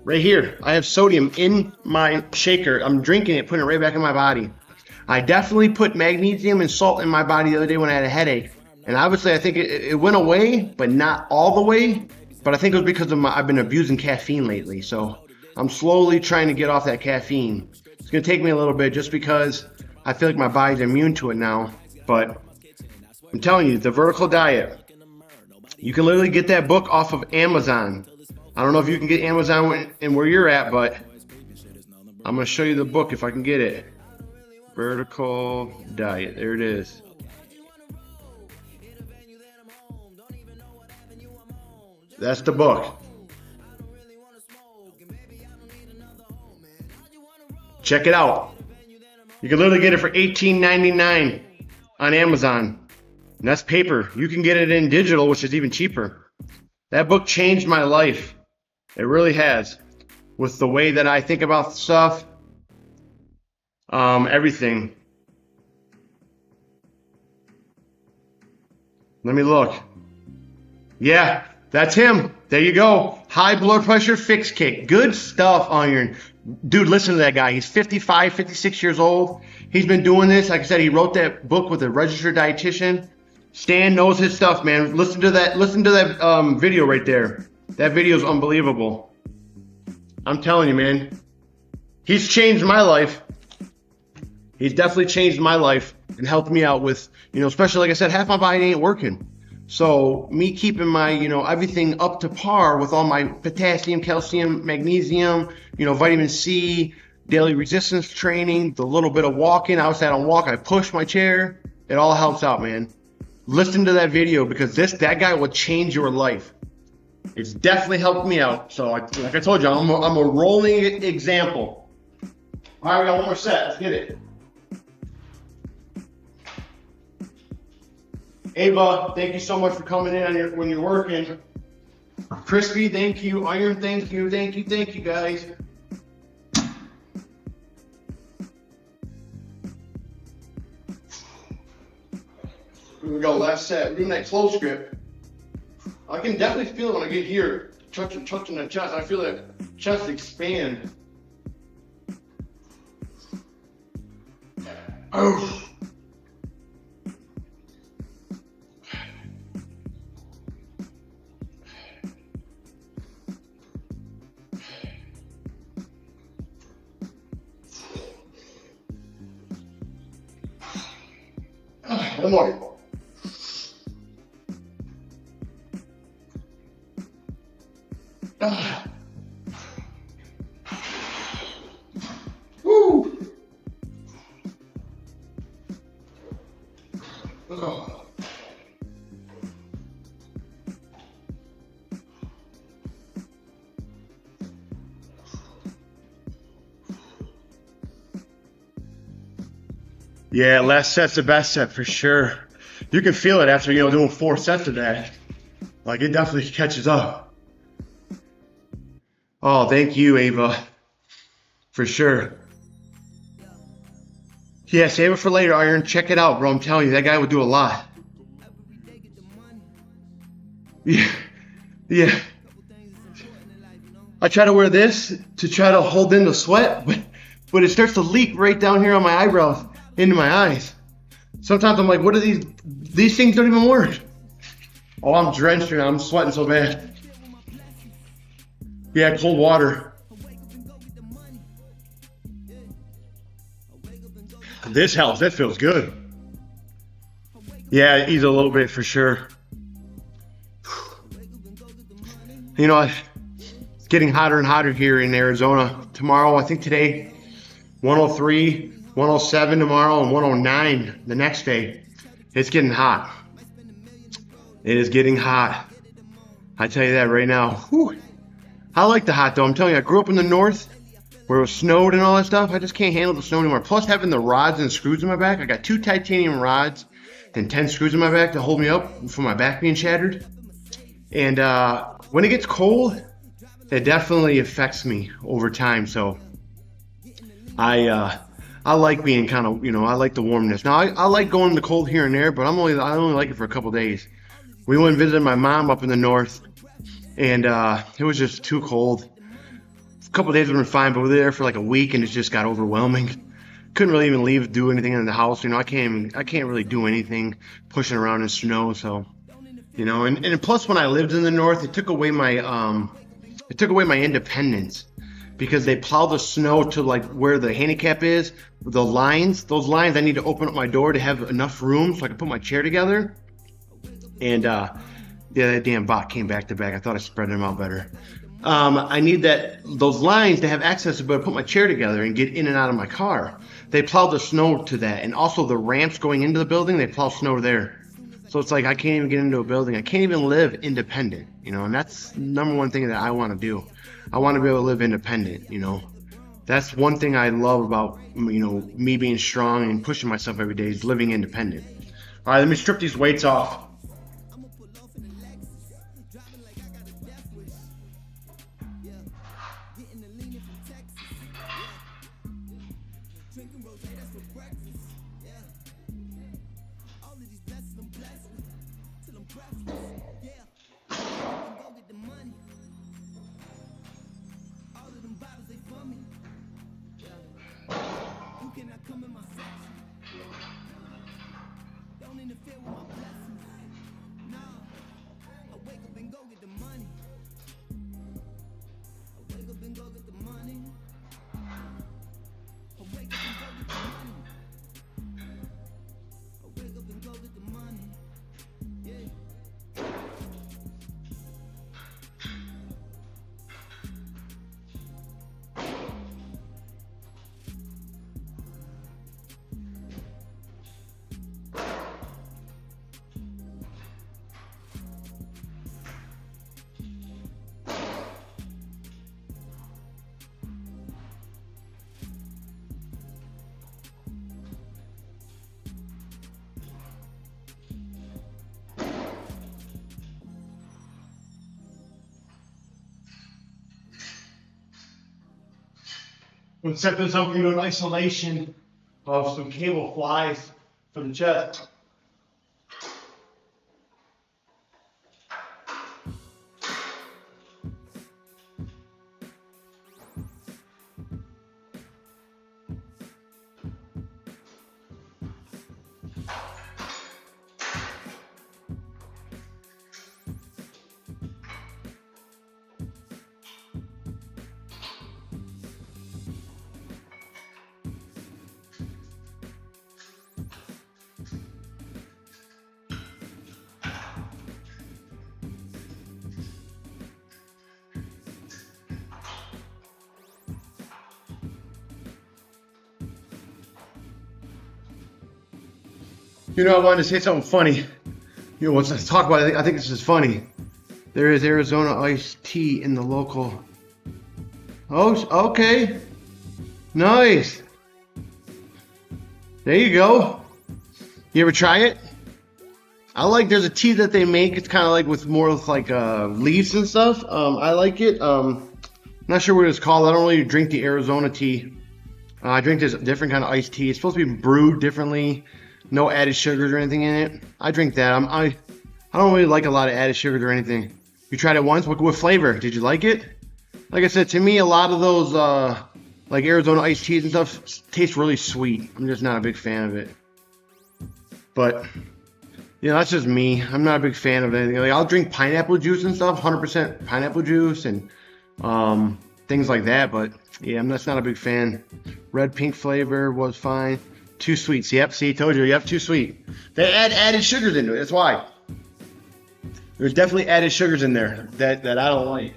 Right here, I have sodium in my shaker. I'm drinking it, putting it right back in my body. I definitely put magnesium and salt in my body the other day when I had a headache. And obviously, I think it went away, but not all the way. But I think it was because of I've been abusing caffeine lately. So I'm slowly trying to get off that caffeine. It's going to take me a little bit just because I feel like my body's immune to it now. But I'm telling you, the vertical diet, you can literally get that book off of Amazon. I don't know if you can get Amazon and where you're at, but I'm going to show you the book if I can get it. Vertical diet. There it is. That's the book. Check it out. You can literally get it for $18.99 on Amazon. And that's paper. You can get it in digital, which is even cheaper. That book changed my life. It really has. With the way that I think about stuff. Everything. Let me look. Yeah, that's him. There you go. High blood pressure fix kit. Good stuff, Iron. Dude, listen to that guy. He's 55, 56 years old. He's been doing this. Like I said, he wrote that book with a registered dietitian. Stan knows his stuff, man. Listen to that video right there. That video is unbelievable. I'm telling you, man. He's changed my life. He's definitely changed my life and helped me out with, especially like I said, half my body ain't working. So me keeping my, everything up to par with all my potassium, calcium, magnesium, vitamin C, daily resistance training, the little bit of walking. Outside on walk, I push my chair. It all helps out, man. Listen to that video because that guy will change your life. It's definitely helped me out. So like I told you, I'm a rolling example. All right, we got one more set. Let's get it. Ava, thank you so much for coming in when you're working. Crispy, thank you. Iron, thank you, guys. Here we go, last set. We're doing that close grip. I can definitely feel it when I get here, touching the chest. I feel that chest expand. Oh. One more. Woo. Oh. Yeah, last set's the best set for sure. You can feel it after doing 4 sets of that. Like it definitely catches up. Oh, thank you, Ava. For sure. Yeah, save it for later, Iron. Check it out, bro. I'm telling you, that guy would do a lot. Yeah. I try to wear this to try to hold in the sweat, but but it starts to leak right down here on my eyebrows into my eyes. Sometimes I'm like, what are these things don't even work. Oh, I'm drenched here. I'm sweating so bad. Yeah, cold water. This helps. That feels good. Yeah, ease a little bit for sure. You know, it's getting hotter and hotter here in Arizona. Tomorrow, I think today, 103, 107 tomorrow, and 109 the next day. It's getting hot. It is getting hot. I tell you that right now. Whew. I like the hot though. I'm telling you, I grew up in the north where it was snowed and all that stuff. I just can't handle the snow anymore. Plus having the rods and screws in my back. I got 2 titanium rods and 10 screws in my back to hold me up from my back being shattered. And when it gets cold, it definitely affects me over time. So I like being kind of, you know, I like the warmness. Now I like going in the cold here and there, but I only like it for a couple days. We went and visited my mom up in the north, and it was just too cold. A couple days we were fine, but we were there for like a week, and it just got overwhelming. Couldn't really even leave, do anything in the house. You know, I can't really do anything pushing around in snow. So, you know, and plus when I lived in the north, it took away my independence, because they plow the snow to like where the handicap is, those lines, I need to open up my door to have enough room so I can put my chair together. And yeah, that damn bot came back to back. I thought I spread them out better. I need those lines to have access to be able to put my chair together and get in and out of my car. They plow the snow to that, and also the ramps going into the building, they plow snow there. So it's like I can't even get into a building. I can't even live independent, you know, and that's the number one thing that I want to do. I want to be able to live independent, you know. That's one thing I love about, you know, me being strong and pushing myself every day is living independent. All right, let me strip these weights off. We'll set this up into an isolation of some cable flies for the chest. You know, I wanted to say something funny. You know, let's talk about it. I think this is funny. There is Arizona iced tea in the local. Oh, okay. Nice. There you go. You ever try it? I like, there's a tea that they make. It's kind of like with more of like leaves and stuff. I like it. Not sure what it's called. I don't really drink the Arizona tea. I drink this different kind of iced tea. It's supposed to be brewed differently. No added sugars or anything in it. I drink that. I don't really like a lot of added sugars or anything. You tried it once? What flavor? Did you like it? Like I said, to me, a lot of those like Arizona iced teas and stuff, tastes really sweet. I'm just not a big fan of it. But that's just me. I'm not a big fan of anything. Like I'll drink pineapple juice and stuff, 100% pineapple juice and things like that. But yeah, I'm just not a big fan. Red pink flavor was fine. Too sweet. Yep. See, told you. Yep. Too sweet. They added sugars into it. That's why. There's definitely added sugars in there that I don't like.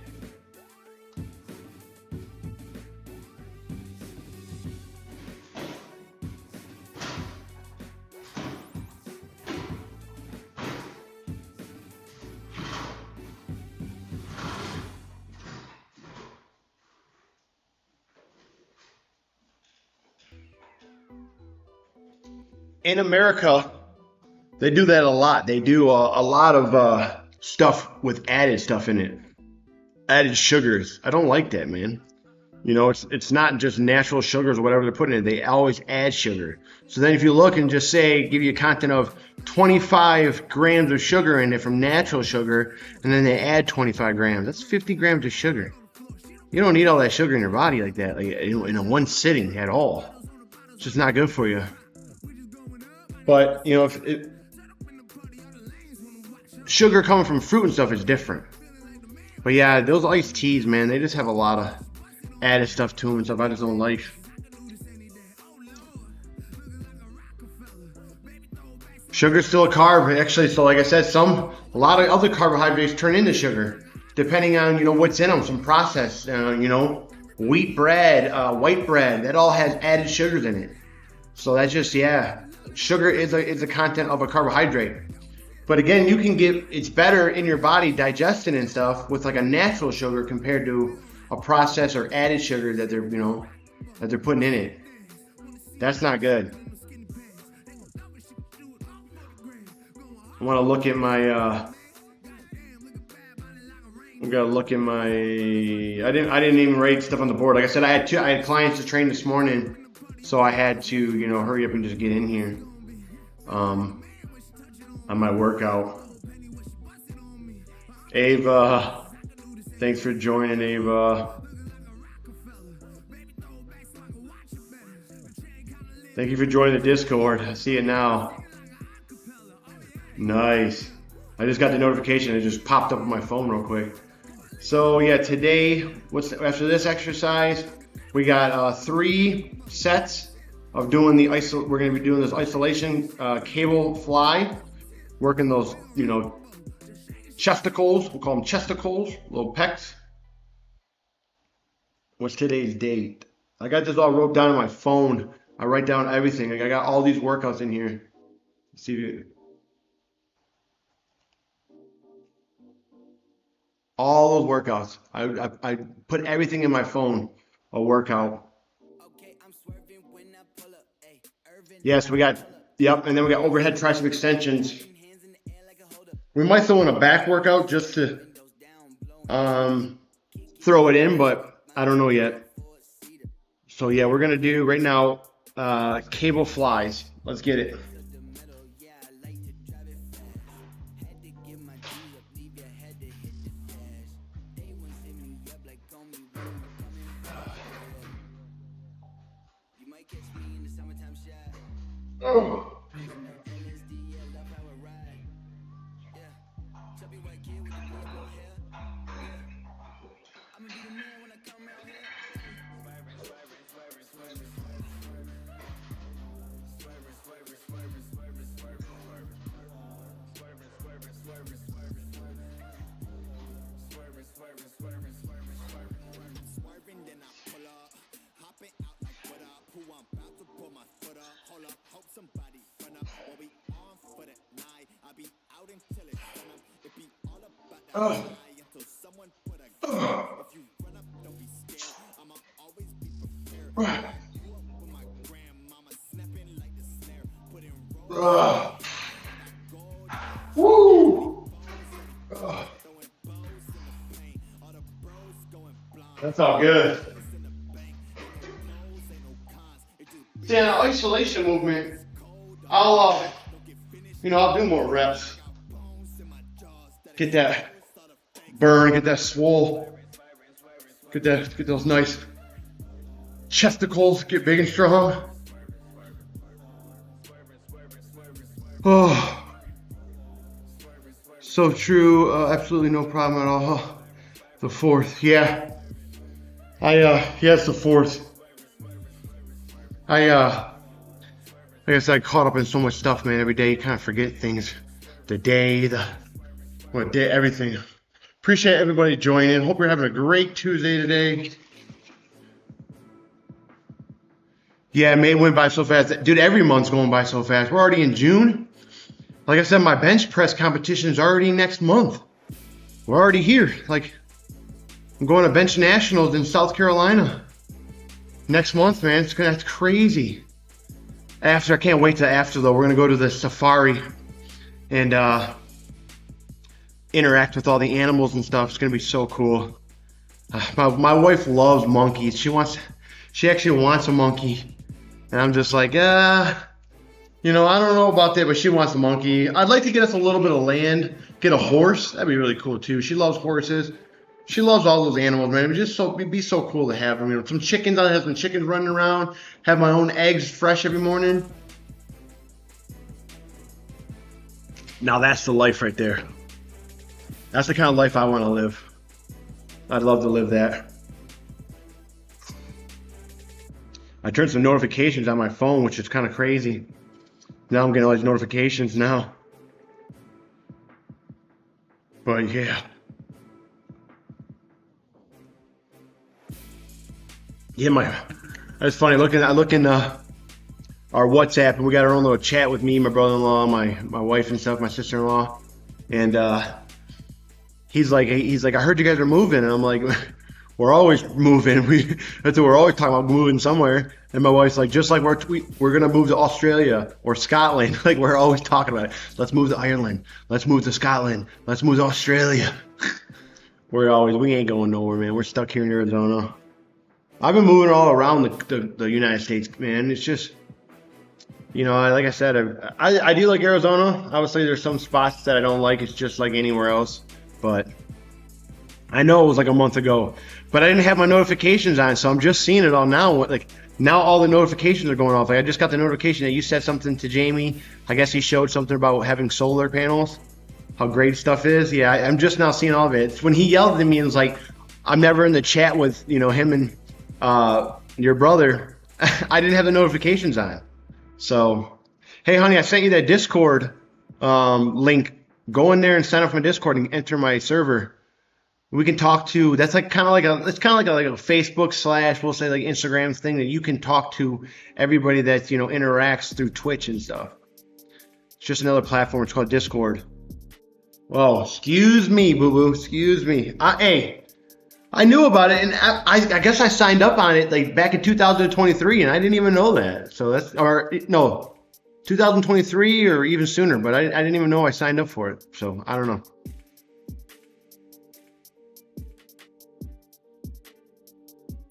In America, they do that a lot. They do a lot of stuff with added stuff in it, added sugars. I don't like that, man. It's not just natural sugars or whatever they're putting in it. They always add sugar. So then if you look and just say, give you a content of 25 grams of sugar in it from natural sugar, and then they add 25 grams, that's 50 grams of sugar. You don't need all that sugar in your body like that, like in a one sitting at all. It's just not good for you. But, sugar coming from fruit and stuff is different. But yeah, those iced teas, man, they just have a lot of added stuff to them and stuff I just don't like. Sugar's still a carb, actually. So like I said, a lot of other carbohydrates turn into sugar, depending on, what's in them, some processed, wheat bread, white bread, that all has added sugars in it. So that's just, sugar is a content of a carbohydrate. But again, it's better in your body digesting and stuff with like a natural sugar compared to a processed or added sugar that they're putting in it. That's not good. I want to look at my I didn't even write stuff on the board. Like I said, I had clients to train this morning. So I had to, hurry up and just get in here on my workout. Ava, thanks for joining, Ava. Thank you for joining the Discord. I see it now. Nice. I just got the notification. It just popped up on my phone real quick. So yeah, today, after this exercise, we got 3 sets of doing we're going to be doing this isolation cable fly, working those, chesticles. We'll call them chesticles, little pecs. What's today's date? I got this all wrote down on my phone. I write down everything. Like I got all these workouts in here. Let's see. All those workouts. I put everything in my phone, a workout. Yes, we got, and then we got overhead tricep extensions. We might throw in a back workout just to throw it in, but I don't know yet. So yeah, we're gonna do right now cable flies. Let's get it. Oh. Woo! That's all good. See, an isolation movement, I'll do more reps. Get that burn, get that swole, get those nice chesticles get big and strong. Oh, so true. Absolutely no problem at all. The 4th, yeah. Yeah, it's the 4th. Like I said, I caught up in so much stuff, man. Every day you kind of forget things. The day, everything. Appreciate everybody joining. Hope you're having a great Tuesday today. Yeah, May went by so fast. Dude, every month's going by so fast. We're already in June. Like I said, my bench press competition is already next month. We're already here. Like, I'm going to bench nationals in South Carolina next month, man. That's crazy. I can't wait till after though. We're gonna go to the safari and interact with all the animals and stuff. It's gonna be so cool. My wife loves monkeys. She actually wants a monkey, and I'm just like, I don't know about that, but she wants a monkey. I'd like to get us a little bit of land, get a horse. That'd be really cool too. She loves horses. She loves all those animals, man. It'd be so cool to have them. Some chickens. I have some chickens running around. Have my own eggs fresh every morning. Now that's the life right there. That's the kind of life I want to live. I'd love to live that. I turned some notifications on my phone, which is kind of crazy. Now I'm getting all these notifications now. But yeah. Yeah, that's funny. I look in our WhatsApp, and we got our own little chat with me, my brother-in-law, my wife and stuff, my sister-in-law, and he's like, I heard you guys are moving, and I'm like, we're always moving. We're always talking about moving somewhere. And my wife's like, just like we're gonna move to Australia or Scotland. Like we're always talking about it. Let's move to Ireland. Let's move to Scotland. Let's move to Australia. We ain't going nowhere, man. We're stuck here in Arizona. I've been moving all around the United States, man. It's just, like I said, I do like Arizona. Obviously, there's some spots that I don't like. It's just like anywhere else. But I know it was like a month ago. But I didn't have my notifications on, so I'm just seeing it all now. Like now all the notifications are going off. Like I just got the notification that you said something to Jamie. I guess he showed something about having solar panels, how great stuff is. Yeah, I'm just now seeing all of it. It's when he yelled at me and was like, I'm never in the chat with, him and your brother. I didn't have the notifications on. So, hey, honey, I sent you that Discord link. Go in there and sign up for my Discord and enter my server. We can talk to. That's like kind of like a Facebook / we'll say like Instagram thing that you can talk to everybody that interacts through Twitch and stuff. It's just another platform. It's called Discord. Whoa, excuse me, boo boo. Excuse me. Hey. I knew about it, and I guess I signed up on it like back in 2023, and I didn't even know that. So 2023 or even sooner, but I didn't even know I signed up for it. So I don't know.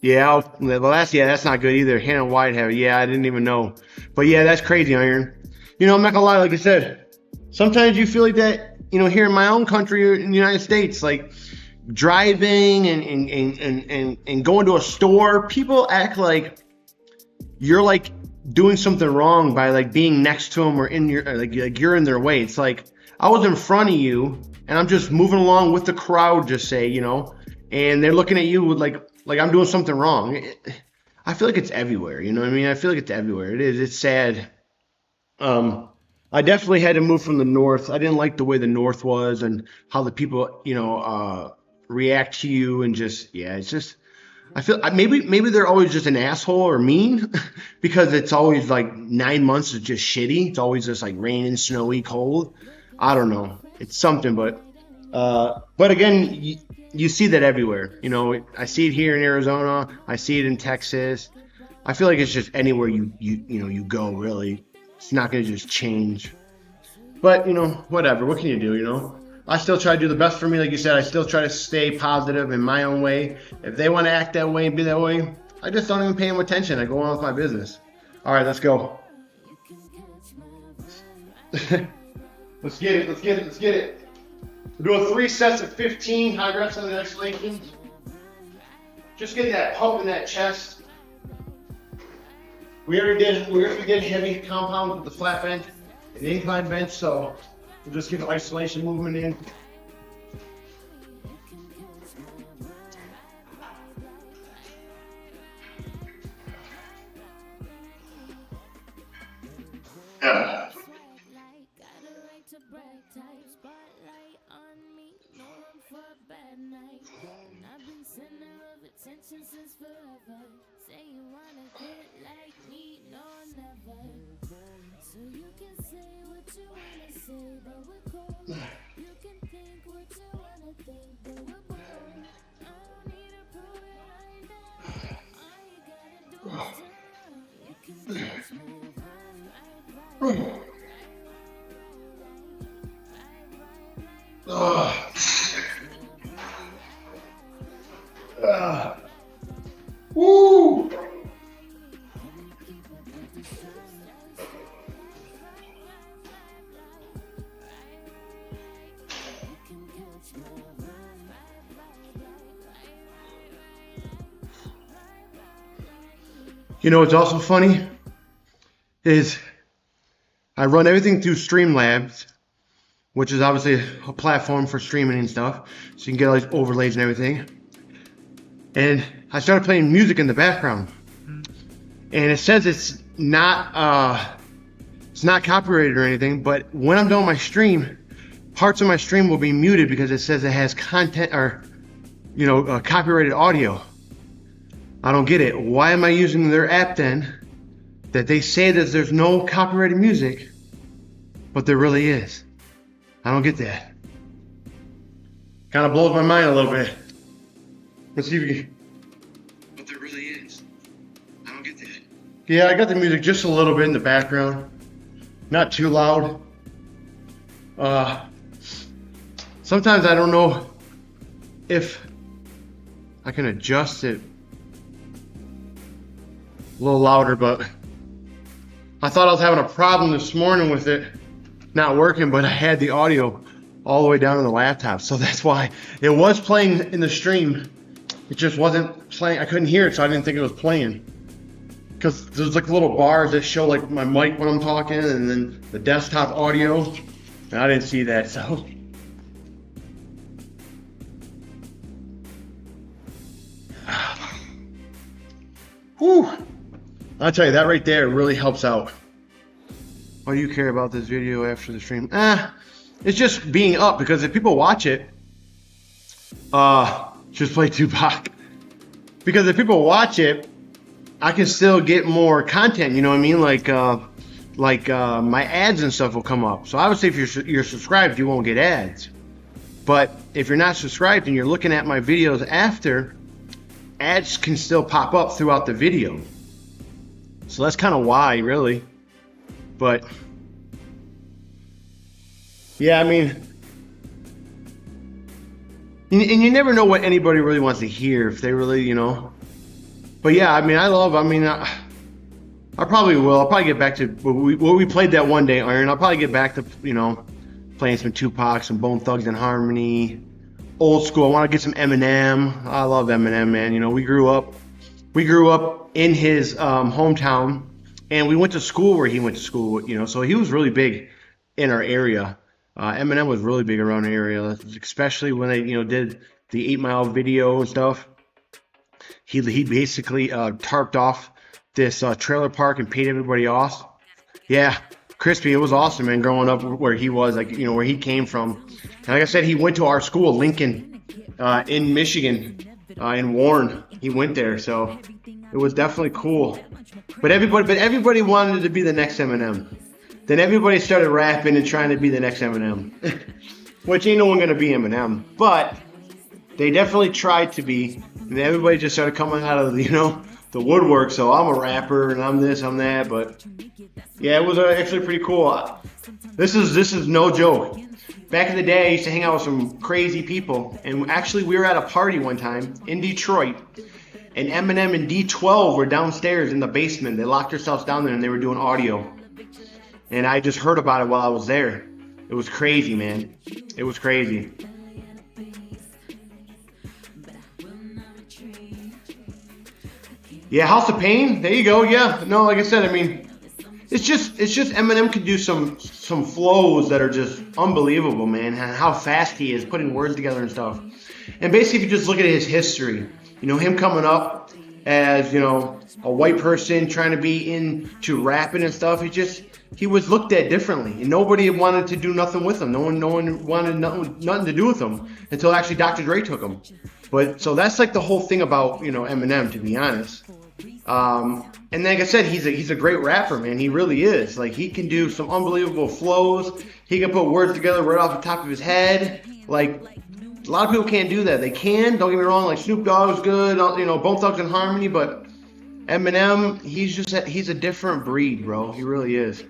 Yeah, that's not good either. Hannah Whitehead. Yeah, I didn't even know. But yeah, that's crazy, Iron. I'm not gonna lie. Like I said, sometimes you feel like that. Here in my own country, in the United States, like. Driving and going to a store, people act like you're like doing something wrong by like being next to them or in your like you're in their way. It's like I was in front of you and I'm just moving along with the crowd, just say, and they're looking at you with like I'm doing something wrong. I feel like it's everywhere. You know what I mean? I feel like it's everywhere. It is. It's sad. I definitely had to move from the north. I didn't like the way the north was and how the people, react to you and it's just I feel maybe they're always just an asshole or mean because it's always like 9 months is just shitty. It's always just like raining, snowy, cold. I don't know. It's something, but again, you see that everywhere. I see it here in Arizona. I see it in Texas. I feel like it's just anywhere you go. Really, it's not going to just change. But whatever. What can you do? I still try to do the best for me. Like you said, I still try to stay positive in my own way. If they want to act that way and be that way, I just don't even pay them attention. I go on with my business. All right, let's go. Let's get it. We're doing 3 sets of 15 high reps on the exhalations. Just get that pump in that chest. We already did heavy compound with the flat bench and incline bench, so we'll just get the isolation movement in. Since forever, say you wanna get like me, no never. So you can say what you wanna say, but we're cool. You can think what you wanna think, but we're cool. I don't need to prove it right now. All you gotta do is turn around. You can catch my vibe, Woo! You know what's also funny is I run everything through Streamlabs, which is obviously a platform for streaming and stuff, so you can get all these overlays and everything. And I started playing music in the background, and it says it's not copyrighted or anything. But when I'm done with my stream, parts of my stream will be muted because it says it has content or, you know, copyrighted audio. I don't get it. Why am I using their app then? That they say that there's no copyrighted music, but there really is. I don't get that. Kind of blows my mind a little bit. Let's see if we can. But there really is. I don't get that. Yeah, I got the music just a little bit in the background. Not too loud. Sometimes I don't know if I can adjust it a little louder, but I thought I was having a problem this morning with it not working, but I had the audio all the way down on the laptop, so that's why it was playing in the stream. It just wasn't playing. I couldn't hear it, so I didn't think it was playing. Because there's like little bars that show like my mic when I'm talking, and then the desktop audio. And I didn't see that, so. Whew. I'll tell you, that right there really helps out. Why do you care about this video after the stream? It's just being up, because if people watch it, just play Tupac. Because if people watch it, I can still get more content, you know what I mean? Like my ads and stuff will come up. So obviously if you're subscribed, you won't get ads. But if you're not subscribed and you're looking at my videos after, ads can still pop up throughout the video. So that's kind of why, really. But yeah, I mean, and you never know what anybody really wants to hear, if they really, you know. But yeah, I mean, I probably will. I'll probably get back to what we played that one day, Iron. I'll probably get back to, you know, playing some Tupac, some Bone Thugs and Harmony, old school. I want to get some Eminem. I love Eminem, man. You know, we grew up in his hometown, and we went to school where he went to school. You know, so he was really big in our area. Eminem was really big around the area, especially when they, you know, did the 8 Mile video and stuff. He basically tarped off this trailer park and paid everybody off. Yeah, Crispy, it was awesome, man, growing up where he was, like, you know, where he came from. And like I said, he went to our school, Lincoln, in Michigan, in Warren. He went there, so it was definitely cool. But everybody wanted to be the next Eminem. Then everybody started rapping and trying to be the next Eminem, which ain't no one gonna be Eminem, but they definitely tried to be, and everybody just started coming out of, you know, the woodwork. So I'm a rapper and I'm this, I'm that, but yeah, it was actually pretty cool. This is no joke. Back in the day, I used to hang out with some crazy people, and actually we were at a party one time in Detroit, and Eminem and D12 were downstairs in the basement. They locked themselves down there and they were doing audio. And I just heard about it while I was there. It was crazy, man. It was crazy. Yeah, House of Pain. There you go. Yeah. No, like I said, I mean, it's just Eminem can do some flows that are just unbelievable, man. And how fast he is putting words together and stuff. And basically, if you just look at his history, you know, him coming up as, you know, a white person trying to be into rapping and stuff, he was looked at differently, and nobody wanted to do nothing with him. No one wanted nothing to do with him until actually Dr. Dre took him. But so that's like the whole thing about, you know, Eminem, to be honest. And like I said, he's a great rapper, man. He really is. Like, he can do some unbelievable flows. He can put words together right off the top of his head. Like, a lot of people can't do that. They can, don't get me wrong. Like, Snoop Dogg's good, you know, Bone Thugs and Harmony, but Eminem, he's a different breed, bro. He really is.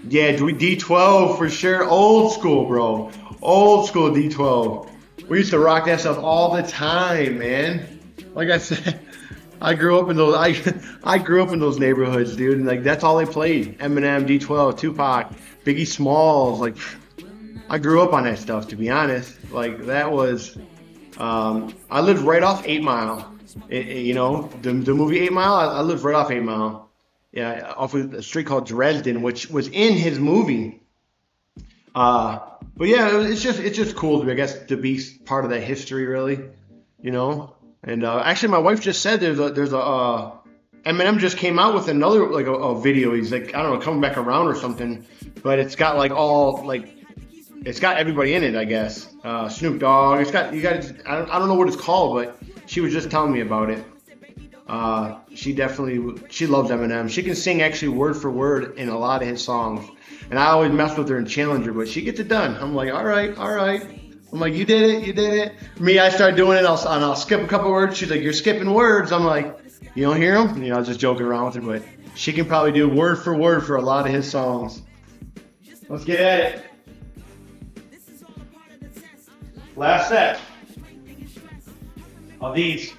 Yeah, D12 for sure. Old school, bro. Old school D12. We used to rock that stuff all the time, man. Like I said, I grew up in those. I grew up in those neighborhoods, dude, and like that's all they played. Eminem, D12, Tupac, Biggie Smalls. Like, I grew up on that stuff, to be honest. Like, that was. I lived right off 8 Mile. You know, the movie 8 Mile. I lived right off 8 Mile. Yeah, off of a street called Dresden, which was in his movie. But yeah, it's just cool to be, I guess, to be part of that history, really. You know. And actually, my wife just said there's a Eminem just came out with another like a video. He's like, I don't know, coming back around or something. But it's got like it's got everybody in it, I guess. Snoop Dogg. I don't know what it's called, but she was just telling me about it. She loves Eminem. She can sing actually word for word in a lot of his songs. And I always mess with her in Challenger, but she gets it done. I'm like, all right. I'm like, you did it. Me, I start doing it, I'll skip a couple words. She's like, you're skipping words. I'm like, you don't hear them? You know, I was just joking around with her, but she can probably do word for word for a lot of his songs. Let's get at it. Last set of these.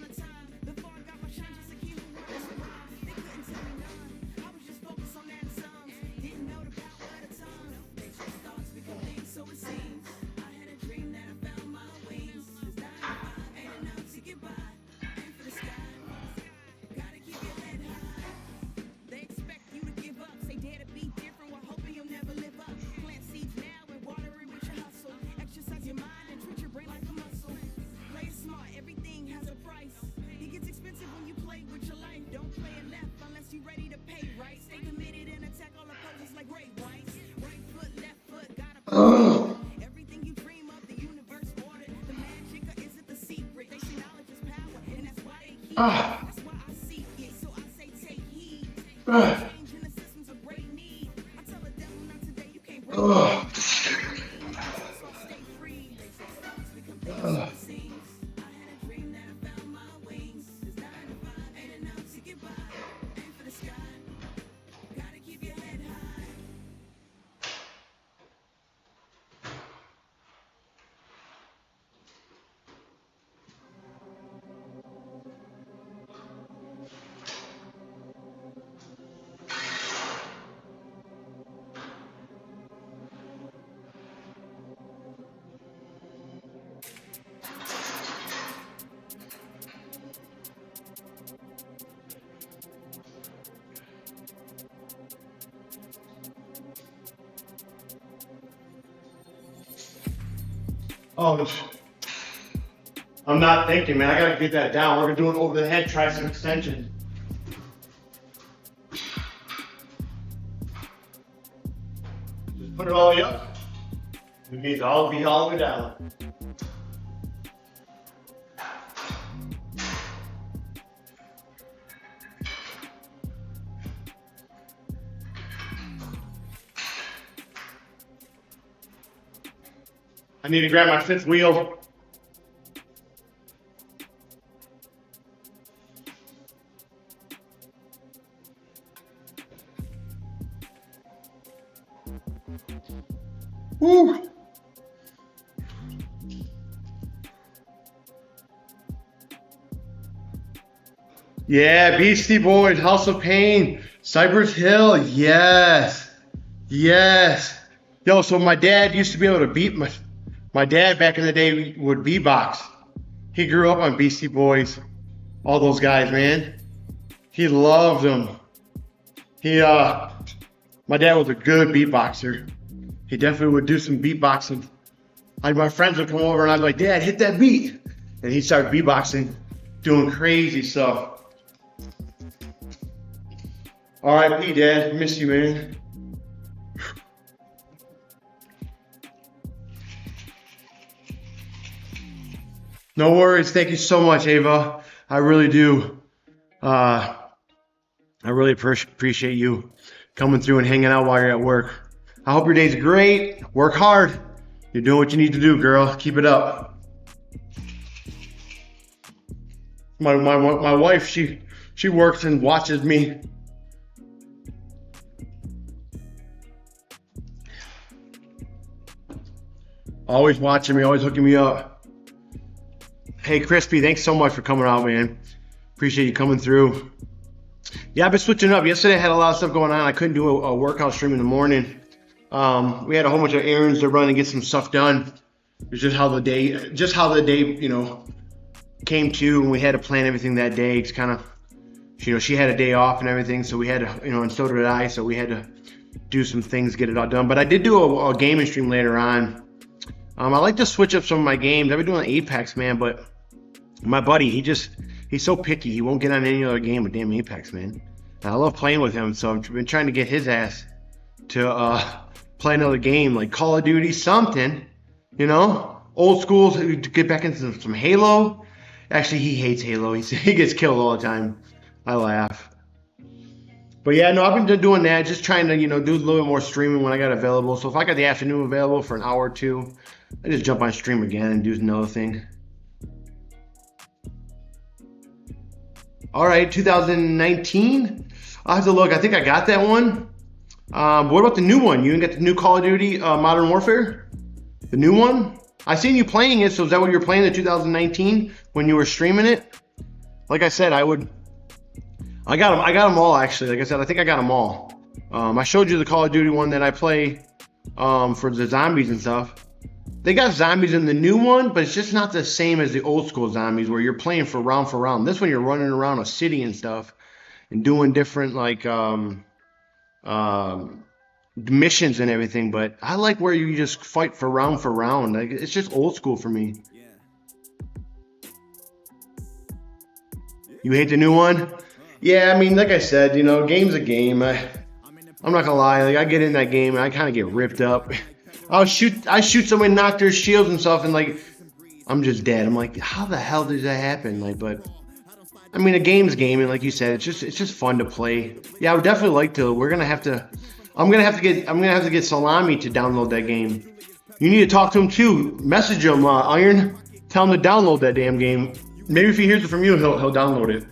Oh, I'm not thinking, man. I gotta get that down. We're gonna do an over the head tricep extension. Just put it all the way up. It needs to all be all the way down. I need to grab my fifth wheel. Woo! Yeah, Beastie Boys, House of Pain, Cypress Hill, yes. Yo, so my dad used to be able to beat my dad back in the day would beatbox. He grew up on Beastie Boys. all those guys, man. He loved them. My dad was a good beatboxer. He definitely would do some beatboxing. My friends would come over and I'd be like, Dad, hit that beat. And he'd start beatboxing, doing crazy stuff. R.I.P. Dad, miss you, man. No worries. Thank you so much, Ava. I really do. I really appreciate you coming through and hanging out while you're at work. I hope your day's great. Work hard. You're doing what you need to do, girl. Keep it up. My wife, she works and watches me. Always watching me, always hooking me up. Hey, Crispy, thanks so much for coming out, man. Appreciate you coming through. Yeah, I've been switching up. Yesterday I had a lot of stuff going on. I couldn't do a workout stream in the morning. We had a whole bunch of errands to run and get some stuff done. It's just how the day, came to, and we had to plan everything that day. It's kind of, she had a day off and everything, so we had to, and so did I, so we had to do some things, get it all done. But I did do a gaming stream later on. I like to switch up some of my games. I've been doing Apex, man, but my buddy, he's so picky. He won't get on any other game but damn Apex, man. And I love playing with him, so I've been trying to get his ass to play another game like Call of Duty, something, old school, to get back into some Halo. Actually, he hates Halo. He gets killed all the time. I laugh. But yeah, no, I've been doing that, just trying to, do a little bit more streaming when I got available. So if I got the afternoon available for an hour or two, I just jump on stream again and do another thing. All right, 2019. I'll have to look. I think I got that one. What about the new one? You didn't get the new Call of Duty Modern Warfare? The new one? I seen you playing it, so is that what you were playing in 2019 when you were streaming it? Like I said, I got them all, actually. Like I said, I think I got them all. I showed you the Call of Duty one that I play for the zombies and stuff. They got zombies in the new one, but it's just not the same as the old school zombies where you're playing for round. This one you're running around a city and stuff and doing different missions and everything. But I like where you just fight for round. Like, it's just old school for me. You hate the new one? Yeah, I mean, like I said, game's a game. I'm not gonna lie, like I get in that game and I kind of get ripped up. I shoot someone, knock their shields and stuff, and like I'm just dead. I'm like, how the hell did that happen? Like, but I mean, a game's game, and like you said, it's just fun to play. Yeah, I would definitely like to. I'm gonna have to get Salami to download that game. You need to talk to him too. Message him, Iron. Tell him to download that damn game. Maybe if he hears it from you, he'll download it.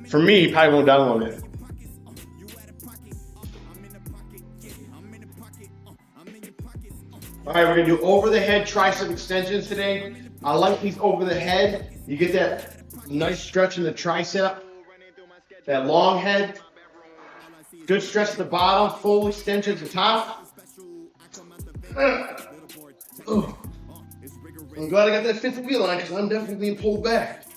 For me, he probably won't download it. All right, we're gonna do over the head tricep extensions today. I like these over the head. You get that nice stretch in the tricep, that long head. Good stretch at the bottom, full extension at the top. I'm glad I got that fifth wheel on because I'm definitely being pulled back.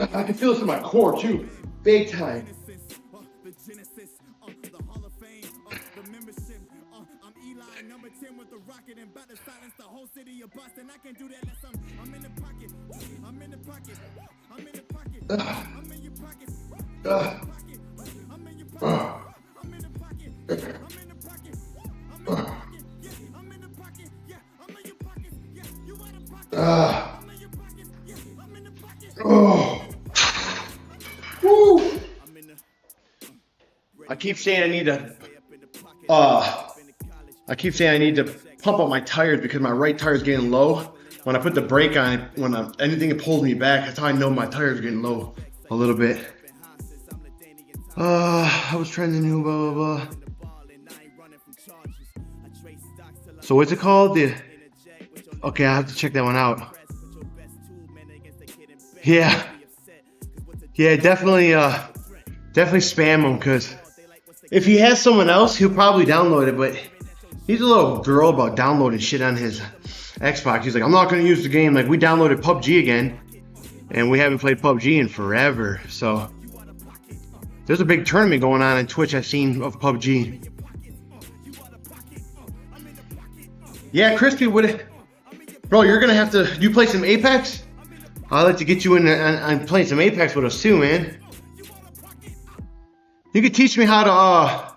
I can feel this in my core too, big time. Woo. I keep saying I need to pump up my tires because my right tire is getting low. When I put the brake on it, anything that pulls me back, that's how I know my tires are getting low a little bit. I was trying to do blah blah blah. So what's it called? Okay, I have to check that one out. Yeah, definitely spam him because if he has someone else, he'll probably download it. But he's a little girl about downloading shit on his Xbox. He's like, I'm not going to use the game. Like, we downloaded PUBG again, and we haven't played PUBG in forever. So there's a big tournament going on Twitch I've seen of PUBG. Yeah, Crispy, bro, you're going to have to, you play some Apex? I'd like to get you in and playing some Apex with us too, man. You could teach me how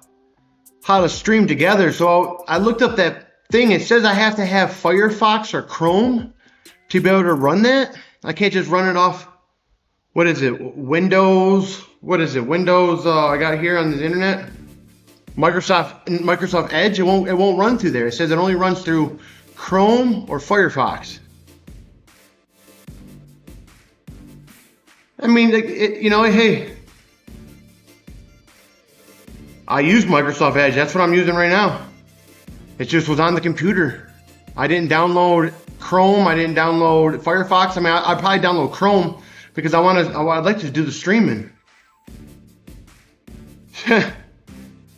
to stream together. So I looked up that thing. It says I have to have Firefox or Chrome to be able to run that. I can't just run it off. What is it? Windows. What is it? Windows. I got it here on the internet. Microsoft Edge. It won't run through there. It says it only runs through Chrome or Firefox. I mean, you know, hey, I use Microsoft Edge. That's what I'm using right now. It just was on the computer. I didn't download Chrome. I didn't download Firefox. I mean, I'd probably download Chrome because I'd like to do the streaming.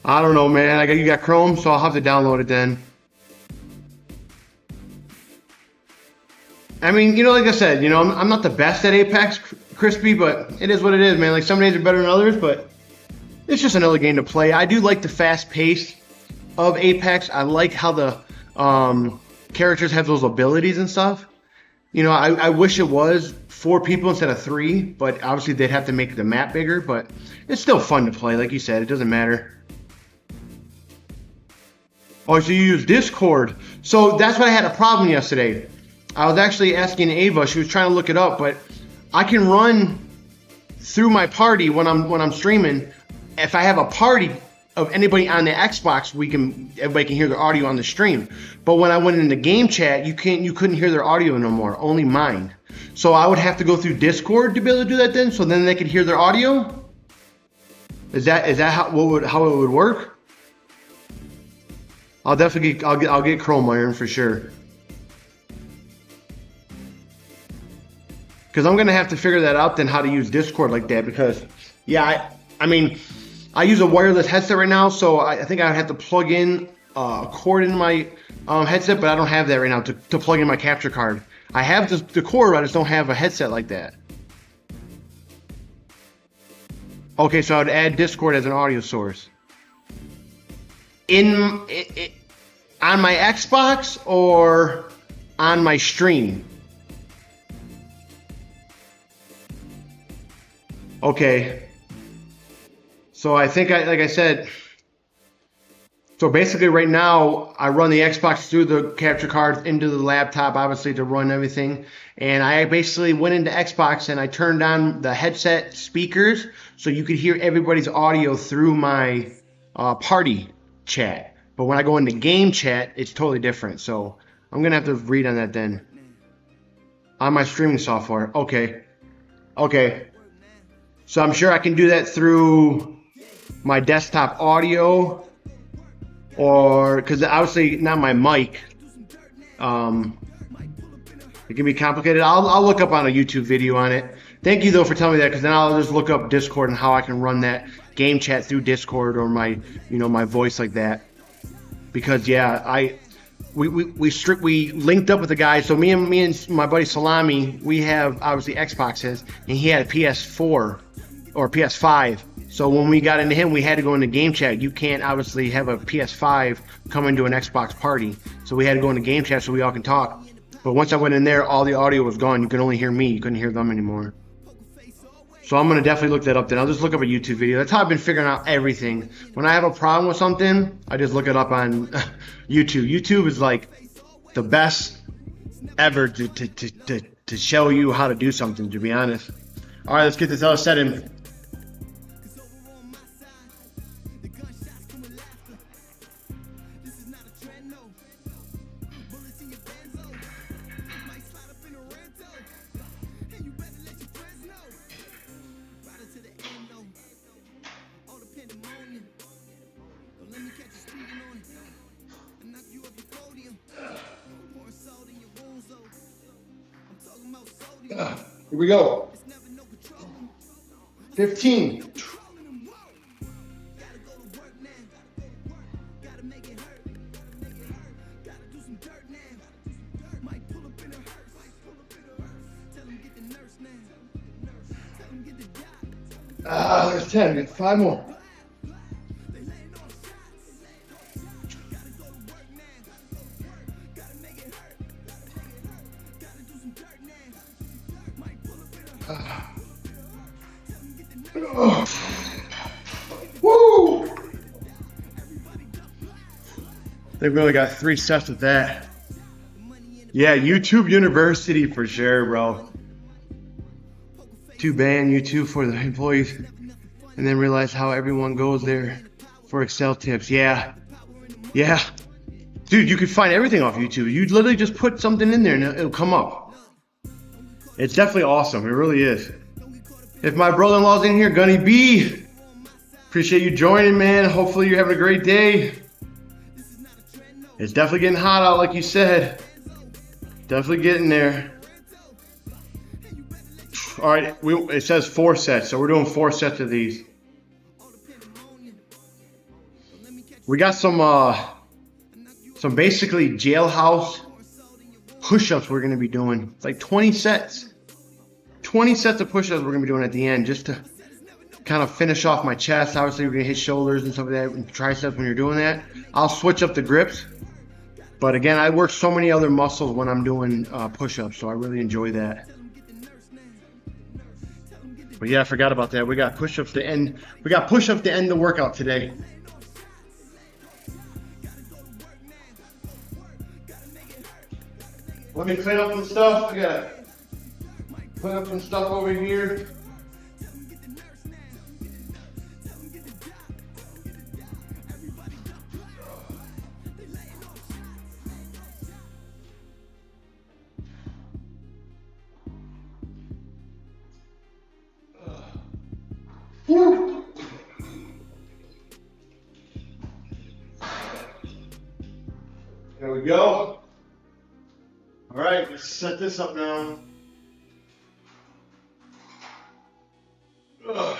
I don't know, man. You got Chrome, so I'll have to download it then. I mean, you know, like I said, you know, I'm not the best at Apex, Crispy, but it is what it is, man. Like, some days are better than others, but it's just another game to play. I do like the fast pace of Apex. I like how the characters have those abilities and stuff. You know, I wish it was 4 people instead of 3, but obviously they'd have to make the map bigger, but it's still fun to play. Like you said, it doesn't matter. Oh, so you use Discord. So that's what I had a problem yesterday. I was actually asking Ava. She was trying to look it up, but I can run through my party when I'm streaming. If I have a party of anybody on the Xbox, everybody can hear their audio on the stream. But when I went into game chat, you couldn't hear their audio no more, only mine. So I would have to go through Discord to be able to do that then, so then they could hear their audio. Is that how it would work? I'll get Chrome Iron for sure. Because I'm gonna have to figure that out then, how to use Discord like that. Because yeah, I mean, I use a wireless headset right now, so I think I would have to plug in a cord in my headset, but I don't have that right now to plug in my capture card. I have the cord, I just don't have a headset like that. Okay, so I would add Discord as an audio source. On my Xbox or on my stream? Okay. So I think like I said, so basically right now I run the Xbox through the capture card into the laptop, obviously, to run everything. And I basically went into Xbox and I turned on the headset speakers so you could hear everybody's audio through my party chat. But when I go into game chat, it's totally different. So I'm going to have to read on that then. On my streaming software. Okay. Okay. So I'm sure I can do that through my desktop audio, or because obviously not my mic. It can be complicated. I'll look up on a YouTube video on it. Thank you though for telling me that, because then I'll just look up Discord and how I can run that game chat through Discord or my my voice like that. Because yeah, we linked up with the guy. So me and my buddy Salami, we have obviously Xboxes, and he had a PS4 or PS5. So when we got into him, we had to go into game chat. You can't obviously have a PS5 come into an Xbox party. So we had to go into game chat so we all can talk. But once I went in there, all the audio was gone. You could only hear me. You couldn't hear them anymore. So I'm going to definitely look that up then. I'll just look up a YouTube video. That's how I've been figuring out everything. When I have a problem with something, I just look it up on YouTube. YouTube is like the best ever to show you how to do something, to be honest. All right, let's get this other set in. Here we go. 15. There's 10. Get 5 more. Woo! They've really got 3 sets of that. Yeah, YouTube University for sure, bro. To ban YouTube for the employees, and then realize how everyone goes there for Excel tips. Yeah, dude, you can find everything off YouTube. You literally just put something in there and it'll come up. It's definitely awesome. It really is. If my brother-in-law's in here, Gunny B, appreciate you joining, man. Hopefully you're having a great day. It's definitely getting hot out, like you said. Definitely getting there. All right, it says 4 sets, so we're doing 4 sets of these. We got some basically jailhouse push-ups we're gonna be doing. It's like 20 sets. 20 sets of push-ups we're gonna be doing at the end, just to kind of finish off my chest. Obviously, we're gonna hit shoulders and stuff like that, and triceps when you're doing that. I'll switch up the grips. But again, I work so many other muscles when I'm doing push-ups, so I really enjoy that. But yeah, I forgot about that. We got push-ups to end. We got push-ups to end the workout today. Let me clean up some stuff. I gotta clean up some stuff over here. Woo. There we go. All right, let's set this up now. Ugh.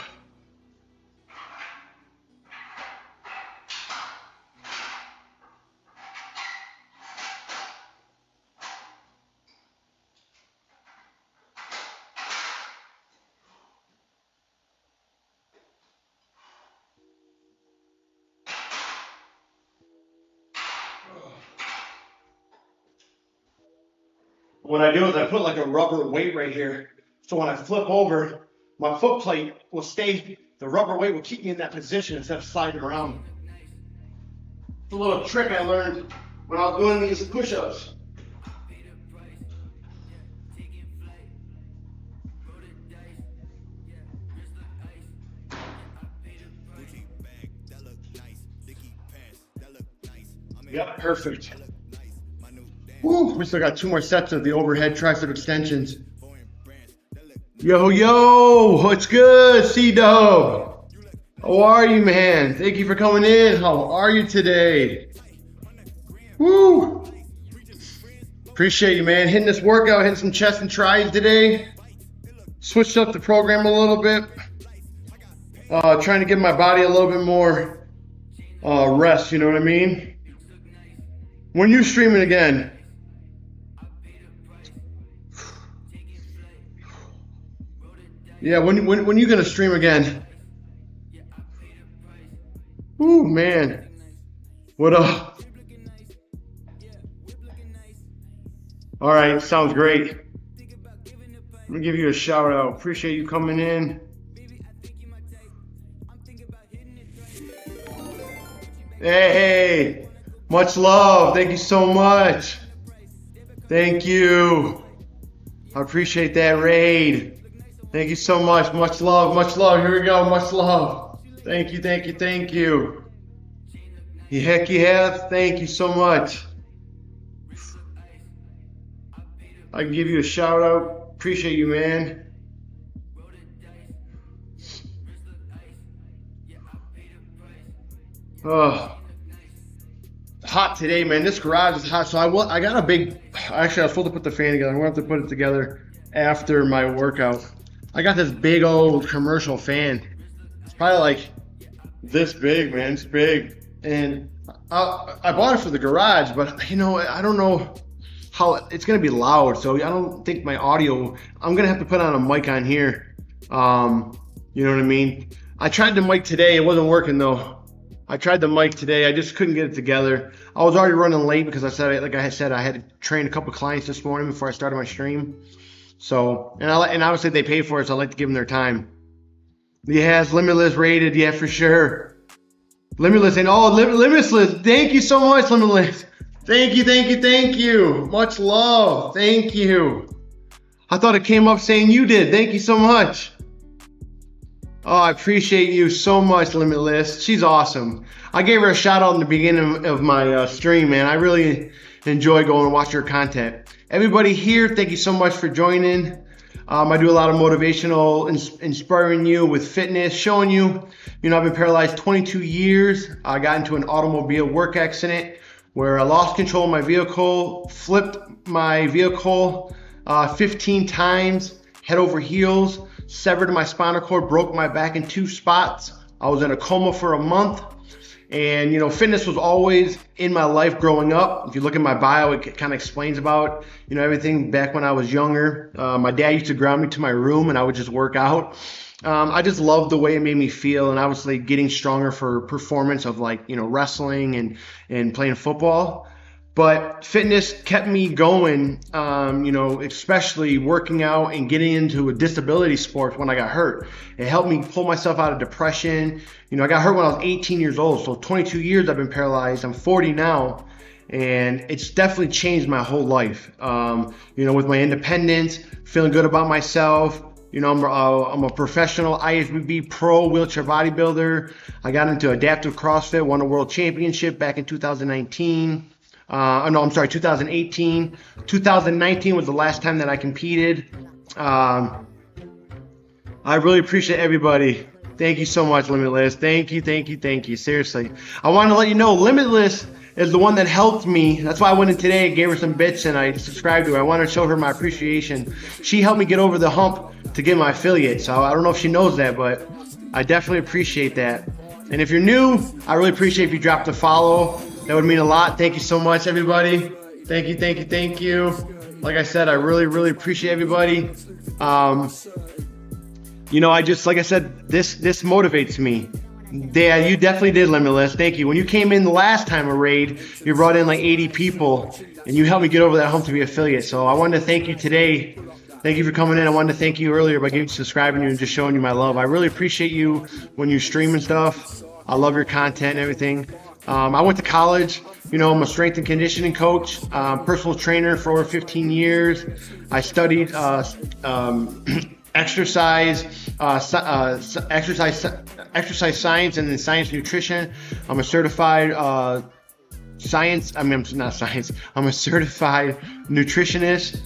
What I do is I put like a rubber weight right here. So when I flip over, my foot plate will stay, the rubber weight will keep me in that position instead of sliding around. It's a little trick I learned when I was doing these push-ups. Yep, perfect. Woo, we still got 2 more sets of the overhead tricep extensions. Yo, what's good, C-Dub? How are you, man? Thank you for coming in. How are you today? Woo! Appreciate you, man. Hitting this workout, hitting some chest and tries today. Switched up the program a little bit. Trying to give my body a little bit more rest, you know what I mean? When you streaming again? Yeah, when you gonna stream again? Ooh, man. What up? All right, sounds great. Let me give you a shout out. Appreciate you coming in. Hey, much love. Thank you so much. Thank you. I appreciate that raid. Thank you so much. Much love. Much love. Here we go. Much love. Thank you. Thank you. Thank you. Heck yeah. Thank you so much. I can give you a shout out. Appreciate you, man. Oh, hot today, man. This garage is hot. So I got a big, actually I was supposed to put the fan together. I'm gonna have to put it together after my workout. I got this big old commercial fan. It's probably like this big, man. It's big. And I bought it for the garage, but you know, I don't know how it's gonna be loud. So I don't think my audio, I'm gonna have to put on a mic on here. You know what I mean? I tried the mic today. It wasn't working though. I tried the mic today. I just couldn't get it together. I was already running late because like I said, I had to train a couple clients this morning before I started my stream. So, and obviously they pay for it, so I like to give them their time. Yes, Limitless rated. Yeah, for sure. Limitless and Limitless. Thank you so much, Limitless. Thank you. Much love. Thank you. I thought it came up saying you did. Thank you so much. Oh, I appreciate you so much, Limitless. She's awesome. I gave her a shout out in the beginning of my stream, man. I really enjoy going and watch her content. Everybody here, thank you so much for joining. I do a lot of motivational, inspiring you with fitness, showing you, I've been paralyzed 22 years. I got into an automobile work accident where I lost control of my vehicle, flipped my vehicle 15 times, head over heels, severed my spinal cord, broke my back in 2 spots. I was in a coma for a month. And, fitness was always in my life growing up. If you look at my bio, it kind of explains about, everything back when I was younger. My dad used to ground me to my room and I would just work out. I just loved the way it made me feel, and obviously getting stronger for performance of wrestling and playing football. But fitness kept me going, especially working out and getting into a disability sport when I got hurt. It helped me pull myself out of depression. I got hurt when I was 18 years old. So 22 years I've been paralyzed. I'm 40 now. And it's definitely changed my whole life. With my independence, feeling good about myself. I'm a professional IFBB pro wheelchair bodybuilder. I got into adaptive CrossFit, won a world championship back in 2019. 2018. 2019 was the last time that I competed. I really appreciate everybody. Thank you so much, Limitless. Thank you. Seriously. I want to let you know, Limitless is the one that helped me. That's why I went in today and gave her some bits and I subscribed to her. I want to show her my appreciation. She helped me get over the hump to get my affiliate. So I don't know if she knows that, but I definitely appreciate that. And if you're new, I really appreciate if you dropped a follow. That would mean a lot. Thank you so much, everybody. Thank you. Like I said, I really appreciate everybody. Like I said, this motivates me. Yeah, you definitely did, Limitless. Thank you. When you came in the last time a raid, you brought in like 80 people, and you helped me get over that hump to be affiliate. So I wanted to thank you today. Thank you for coming in. I wanted to thank you earlier by subscribing you and just showing you my love. I really appreciate you when you stream and stuff. I love your content and everything. I went to college. I'm a strength and conditioning coach, personal trainer for over 15 years. I studied exercise science and then science nutrition. I'm a certified I'm a certified nutritionist.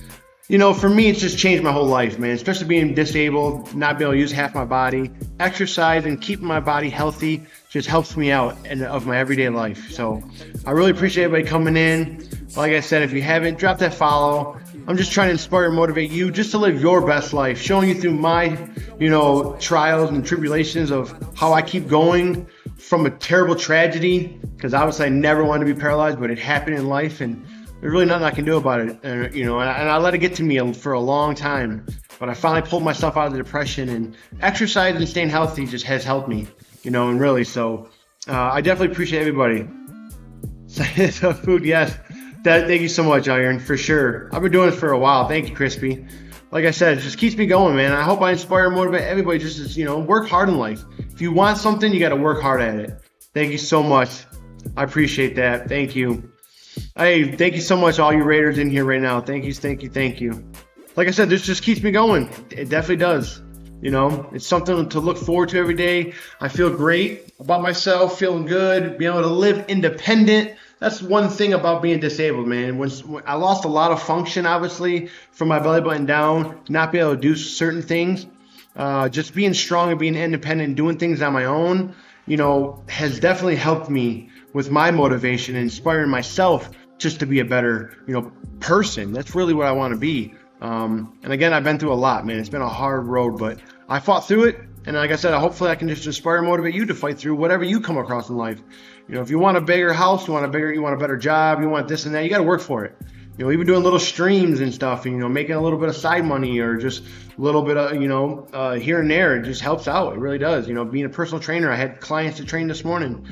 For me, it's just changed my whole life, man, especially being disabled, not being able to use half my body. Exercise and keeping my body healthy just helps me out of my everyday life. So I really appreciate everybody coming in. Like I said, if you haven't, drop that follow. I'm just trying to inspire and motivate you just to live your best life, showing you through my, trials and tribulations of how I keep going from a terrible tragedy, because obviously I never wanted to be paralyzed, but it happened in life, and there's really nothing I can do about it. And I let it get to me for a long time, but I finally pulled myself out of the depression, and exercise and staying healthy just has helped me, and really, so I definitely appreciate everybody. So food, yes. Thank you so much, Iron, for sure. I've been doing this for a while. Thank you, Crispy. Like I said, it just keeps me going, man. I hope I inspire and motivate everybody just to, work hard in life. If you want something, you got to work hard at it. Thank you so much. I appreciate that. Thank you. Hey, thank you so much, all you Raiders in here right now. Thank you. Like I said, this just keeps me going. It definitely does. It's something to look forward to every day. I feel great about myself, feeling good, being able to live independent. That's one thing about being disabled, man. When I lost a lot of function, obviously, from my belly button down, not being able to do certain things. Just being strong and being independent and doing things on my own, has definitely helped me with my motivation and inspiring myself just to be a better, person. That's really what I want to be. And again, I've been through a lot, man. It's been a hard road, but I fought through it. And like I said, hopefully I can just inspire and motivate you to fight through whatever you come across in life. If you want a bigger house, you want a better job, you want this and that, you got to work for it. You know, even doing little streams and stuff, and, you know, making a little bit of side money or just a little bit of, you know, here and there, it just helps out. It really does. You know, being a personal trainer, I had clients to train this morning.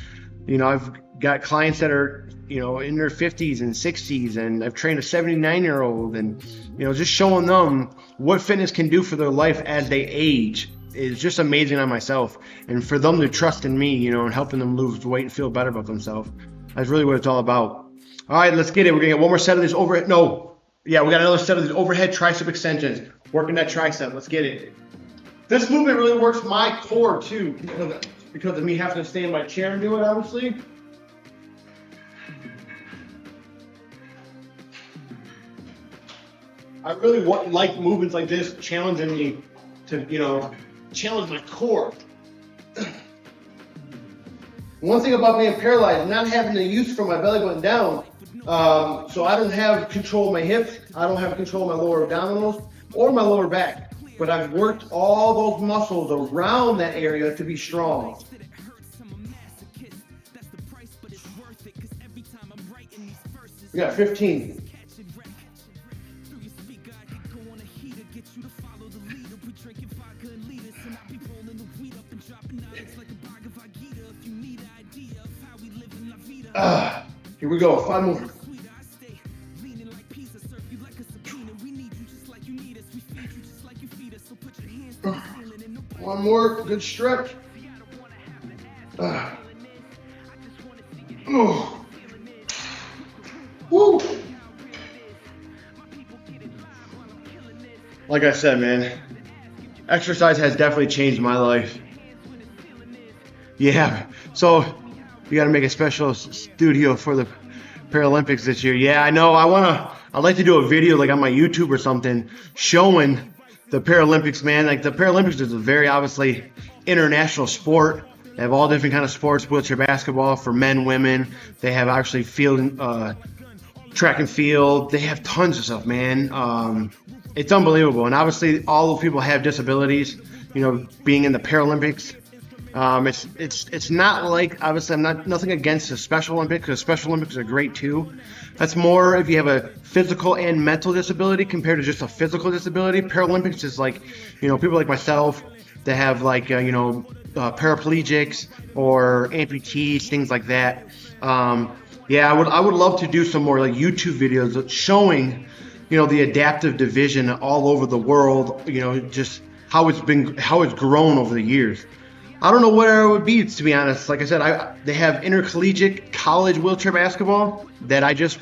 You know, I've got clients that are, you know, in their 50s and 60s, and I've trained a 79-year-old, and, you know, just showing them what fitness can do for their life as they age is just amazing on myself. And for them to trust in me, you know, and helping them lose weight and feel better about themselves, that's really what it's all about. All right, let's get it. We're going to get one more set of these overhead. No. Yeah, we got another set of these overhead tricep extensions. Working that tricep. Let's get it. This movement really works my core, too, because of me having to stay in my chair and do it, obviously. I really like movements like this, challenging me to, you know, challenge my core. One thing about being paralyzed, not having the use from my belly button down, so I don't have control of my hips, I don't have control of my lower abdominals or my lower back, but I've worked all those muscles around that area to be strong. We got 15. Here we go, 5 more. One more, good stretch. Woo. Like I said, man, exercise has definitely changed my life. Yeah, so you got to make a special studio for the Paralympics this year. Yeah, I know. I'd like to do a video like on my YouTube or something showing the Paralympics, man. Like the Paralympics is a very obviously international sport. They have all different kind of sports, wheelchair basketball for men, women. They have actually field, track and field. They have tons of stuff, man. It's unbelievable. And obviously all those people have disabilities, you know, being in the Paralympics. It's not like, obviously I'm nothing against the Special Olympics, because Special Olympics are great too. That's more if you have a physical and mental disability compared to just a physical disability. Paralympics is like, you know, people like myself that have like, you know, paraplegics or amputees, things like that. Yeah, I would love to do some more like YouTube videos showing, you know, the adaptive division all over the world, you know, just how it's grown over the years. I don't know where it would be, to be honest. Like I said, they have intercollegiate college wheelchair basketball that I just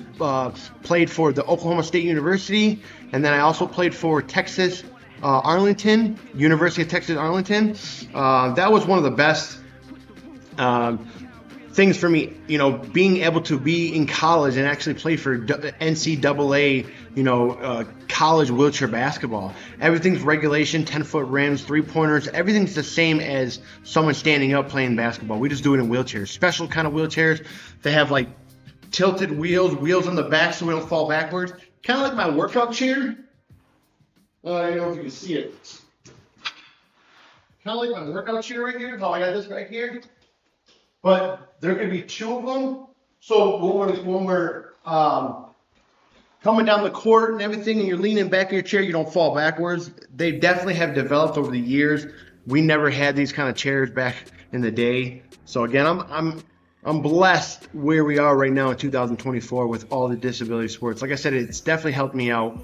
played for the Oklahoma State University, and then I also played for Texas Arlington, University of Texas Arlington. That was one of the best things for me, you know, being able to be in college and actually play for NCAA, you know, college wheelchair basketball. Everything's regulation, 10-foot rims, 3-pointers. Everything's the same as someone standing up playing basketball. We just do it in wheelchairs, special kind of wheelchairs. They have like tilted wheels on the back so we don't fall backwards. Kind of like my workout chair. I don't know if you can see it. Kind of like my workout chair right here. Oh, I got this right here. But there could be 2 of them. So when we're coming down the court and everything, and you're leaning back in your chair, you don't fall backwards. They definitely have developed over the years. We never had these kind of chairs back in the day. So again, I'm blessed where we are right now in 2024 with all the disability sports. Like I said, it's definitely helped me out.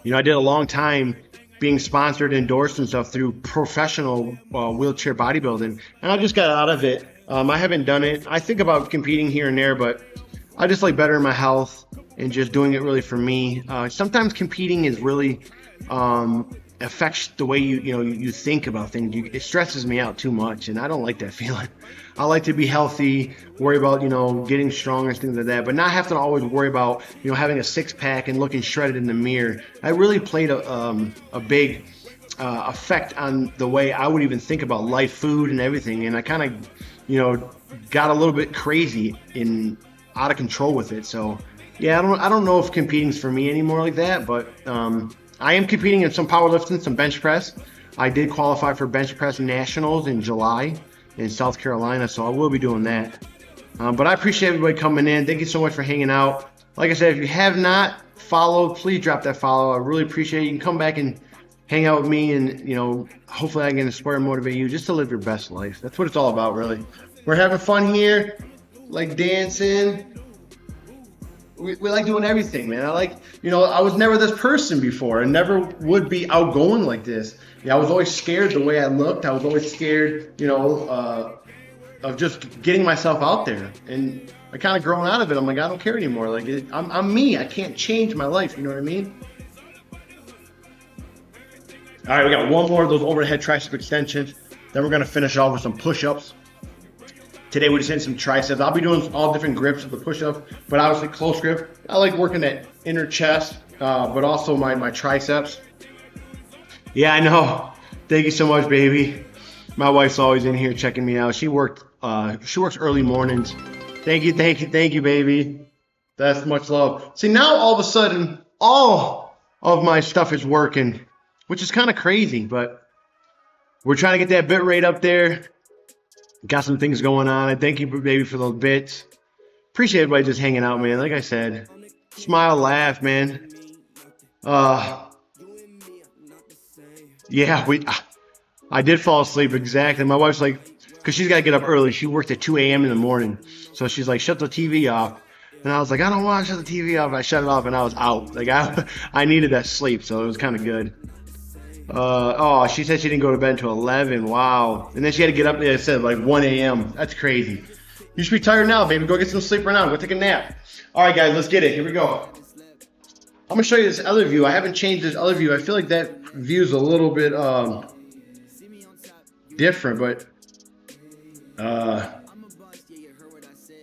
You know, I did a long time being sponsored, endorsed and stuff through professional wheelchair bodybuilding, and I just got out of it. I haven't done it. I think about competing here and there, but I just like bettering my health and just doing it really for me. Sometimes competing is really affects the way you think about things. It stresses me out too much, and I don't like that feeling. I like to be healthy, worry about, you know, getting stronger and things like that, but not have to always worry about, you know, having a six-pack and looking shredded in the mirror. I really played a big effect on the way I would even think about life, food, and everything, and I kind of, you know, got a little bit crazy and out of control with it. So yeah, I don't know if competing's for me anymore like that, but I am competing in some powerlifting, some bench press. I did qualify for bench press nationals in July in South Carolina, so I will be doing that. But I appreciate everybody coming in. Thank you so much for hanging out. Like I said, if you have not followed, please drop that follow. I really appreciate it. You can come back and hang out with me, and hopefully I can inspire and motivate you just to live your best life. That's what it's all about, really. We're having fun here, like dancing. We like doing everything, man. I like, I was never this person before. I never would be outgoing like this. I was always scared the way I looked. I was always scared, of just getting myself out there. And I kind of grown out of it. I'm like, I don't care anymore. Like, I'm me. I can't change my life. You know what I mean? All right, we got one more of those overhead tricep extensions. Then we're going to finish off with some push-ups. Today we just hit some triceps. I'll be doing all different grips of the push-up, but obviously close grip. I like working that inner chest, but also my triceps. Yeah, I know. Thank you so much, baby. My wife's always in here checking me out. She works early mornings. Thank you, baby. That's much love. See, now all of a sudden, all of my stuff is working, which is kind of crazy, but we're trying to get that bit rate up there. Got some things going on. I thank you, baby, for those bits. Appreciate everybody just hanging out, man. Like I said, smile, laugh, man. Yeah, I did fall asleep, exactly. My wife's like, because she's got to get up early. She worked at 2 a.m. in the morning. So she's like, shut the TV off. And I was like, I don't want to shut the TV off. I shut it off and I was out. Like, I needed that sleep, so it was kind of good. She said she didn't go to bed until 11. Wow. And then she had to get up, like I said, like 1 a.m. That's crazy. You should be tired now, baby. Go get some sleep right now. Go take a nap. All right, guys, let's get it. Here we go. I'm going to show you this other view. I haven't changed this other view. I feel like that view is a little bit different, but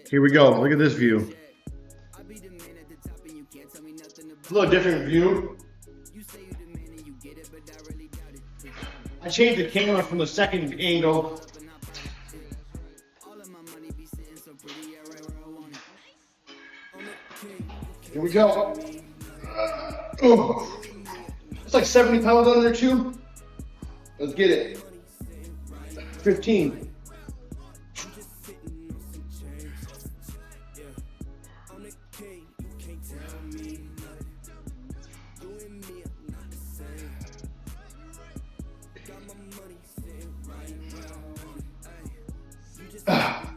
here we go. Look at this view. A little different view. I changed the camera from the second angle. Here we go. Oh, it's like 70 pounds on there too. Let's get it. 15.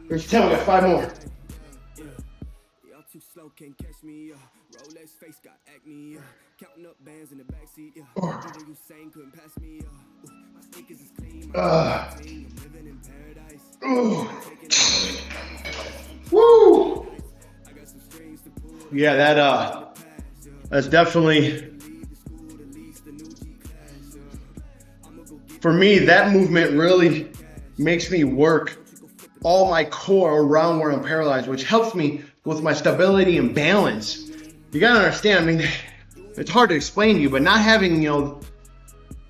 There's 10, we got 5 more. Woo! Yeah, that's definitely, for me, that movement really makes me work all my core around where I'm paralyzed, which helps me with my stability and balance. You gotta understand, I mean, it's hard to explain to you, but not having,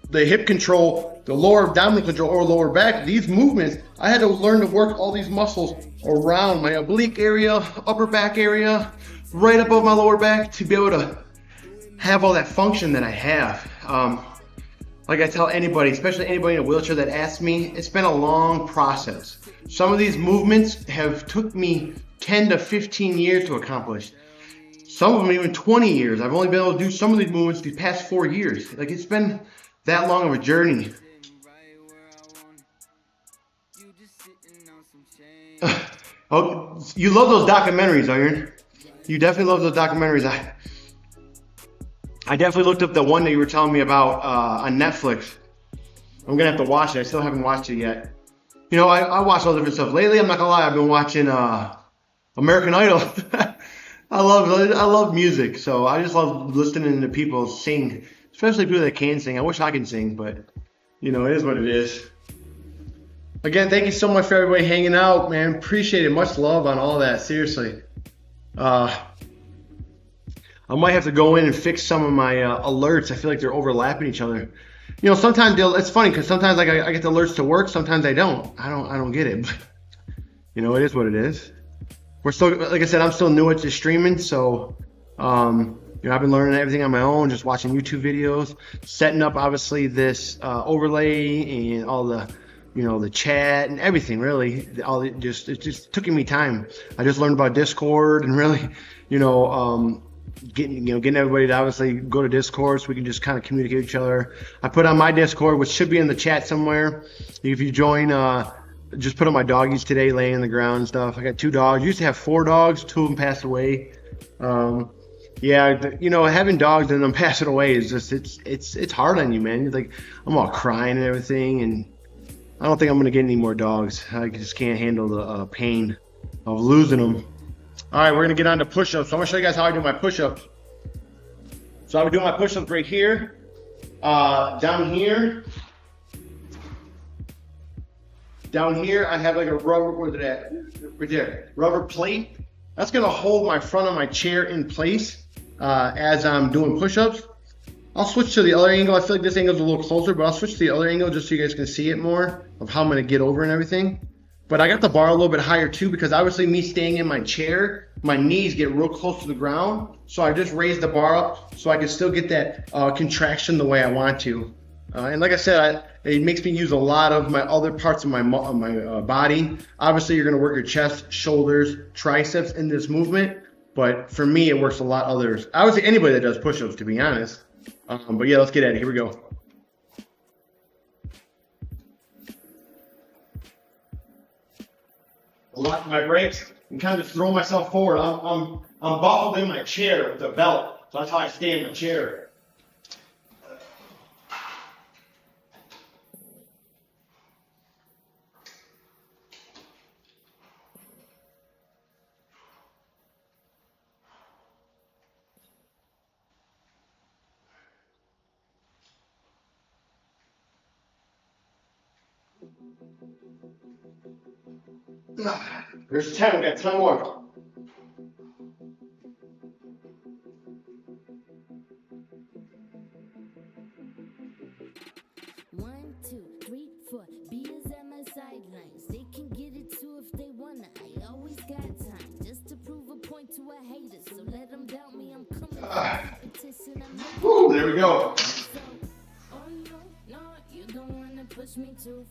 the hip control, the lower abdominal control or lower back, these movements, I had to learn to work all these muscles around my oblique area, upper back area, right above my lower back to be able to have all that function that I have. Like I tell anybody, especially anybody in a wheelchair that asks me, it's been a long process. Some of these movements have took me 10 to 15 years to accomplish. Some of them even 20 years. I've only been able to do some of these movements these past 4 years. Like, it's been that long of a journey. Oh, you love those documentaries, Iron. You definitely love those documentaries. I definitely looked up the one that you were telling me about on Netflix. I'm gonna have to watch it. I still haven't watched it yet. I watch all different stuff. Lately, I'm not gonna lie, I've been watching American Idol. I love music, so I just love listening to people sing, especially people that can sing. I wish I could sing, but it is what it is. Again, thank you so much for everybody hanging out, man. Appreciate it. Much love on all that. Seriously. I might have to go in and fix some of my alerts. I feel like they're overlapping each other. Sometimes it's funny because sometimes I get the alerts to work, sometimes I don't. I don't get it, but it is what it is. We're still, like I said, I'm still new at this streaming, so I've been learning everything on my own, just watching YouTube videos, setting up obviously this overlay and all the you know, the chat and everything. Really, it just took me time. I just learned about Discord and really, you know, getting everybody to obviously go to Discord so we can just kind of communicate with each other. I put on my Discord, which should be in the chat somewhere. If you join, just put on my doggies today, laying on the ground and stuff. I got 2 dogs. I used to have 4 dogs. 2 of them passed away. Yeah, you know, having dogs and them passing away is just it's hard on you, man. Like, I'm all crying and everything, and I don't think I'm gonna get any more dogs. I just can't handle the pain of losing them. All right, we're gonna get on to push-ups. So I'm gonna show you guys how I do my push-ups. So I would do my push-ups right here, down here. Down here, I have like a rubber, where's it at? Right there, rubber plate. That's gonna hold my front of my chair in place as I'm doing push-ups. I'll switch to the other angle. I feel like this angle is a little closer, but I'll switch to the other angle just so you guys can see it more of how I'm gonna get over and everything. But I got the bar a little bit higher too, because obviously me staying in my chair, my knees get real close to the ground. So I just raised the bar up so I can still get that contraction the way I want to. And like I said, it makes me use a lot of my other parts of my body. Obviously, you're gonna work your chest, shoulders, triceps in this movement. But for me, it works a lot others. I would say anybody that does push-ups, to be honest. But yeah, let's get at it. Here we go. A lot of my breaks and kind of just throw myself forward. I'm buckled in my chair with a belt, so that's how I stay in my chair. There's 10, we got 10 more. One, two, three, four. Beers at my sidelines. They can get it too if they wanna. I always got time just to prove a point to a hater. So let them doubt me. I'm coming. Competition. Woo, there we go.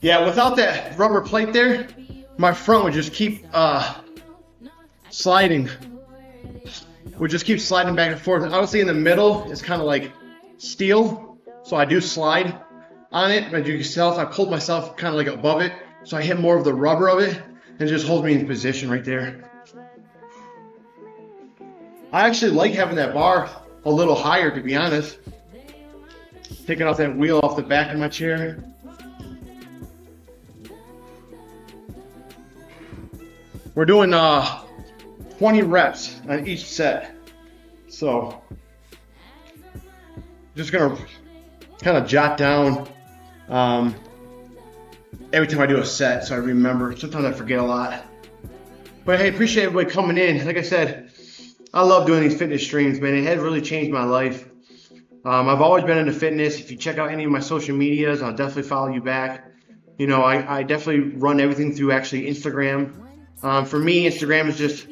Yeah, without that rubber plate there, my front would just keep sliding. Would just keep sliding back and forth. And obviously in the middle is kind of like steel, so I do slide on it. But you can tell if I pulled myself kind of like above it, so I hit more of the rubber of it, and it just holds me in position right there. I actually like having that bar a little higher, to be honest. Taking off that wheel off the back of my chair. We're doing 20 reps on each set. So just gonna kind of jot down every time I do a set so I remember. Sometimes I forget a lot. But hey, appreciate everybody coming in. Like I said, I love doing these fitness streams, man. It has really changed my life. I've always been into fitness. If you check out any of my social medias, I'll definitely follow you back. You know, I definitely run everything through actually Instagram. For me, Instagram is just,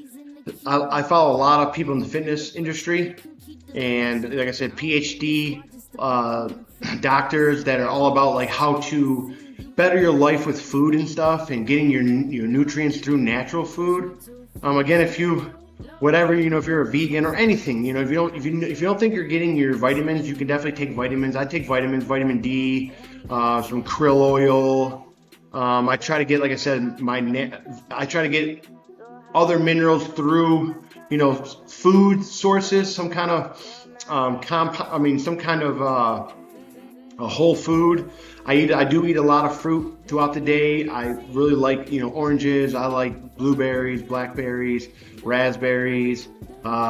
I follow a lot of people in the fitness industry. And like I said, PhD doctors that are all about like how to better your life with food and stuff and getting your nutrients through natural food. Again, if you if you're a vegan or anything, if you don't think you're getting your vitamins, you can definitely take vitamins. I take vitamins, vitamin D, some krill oil. I try to get, like I said, I try to get other minerals through, food sources, some kind of a whole food. I do eat a lot of fruit throughout the day. I really like, oranges. I like blueberries, blackberries, raspberries,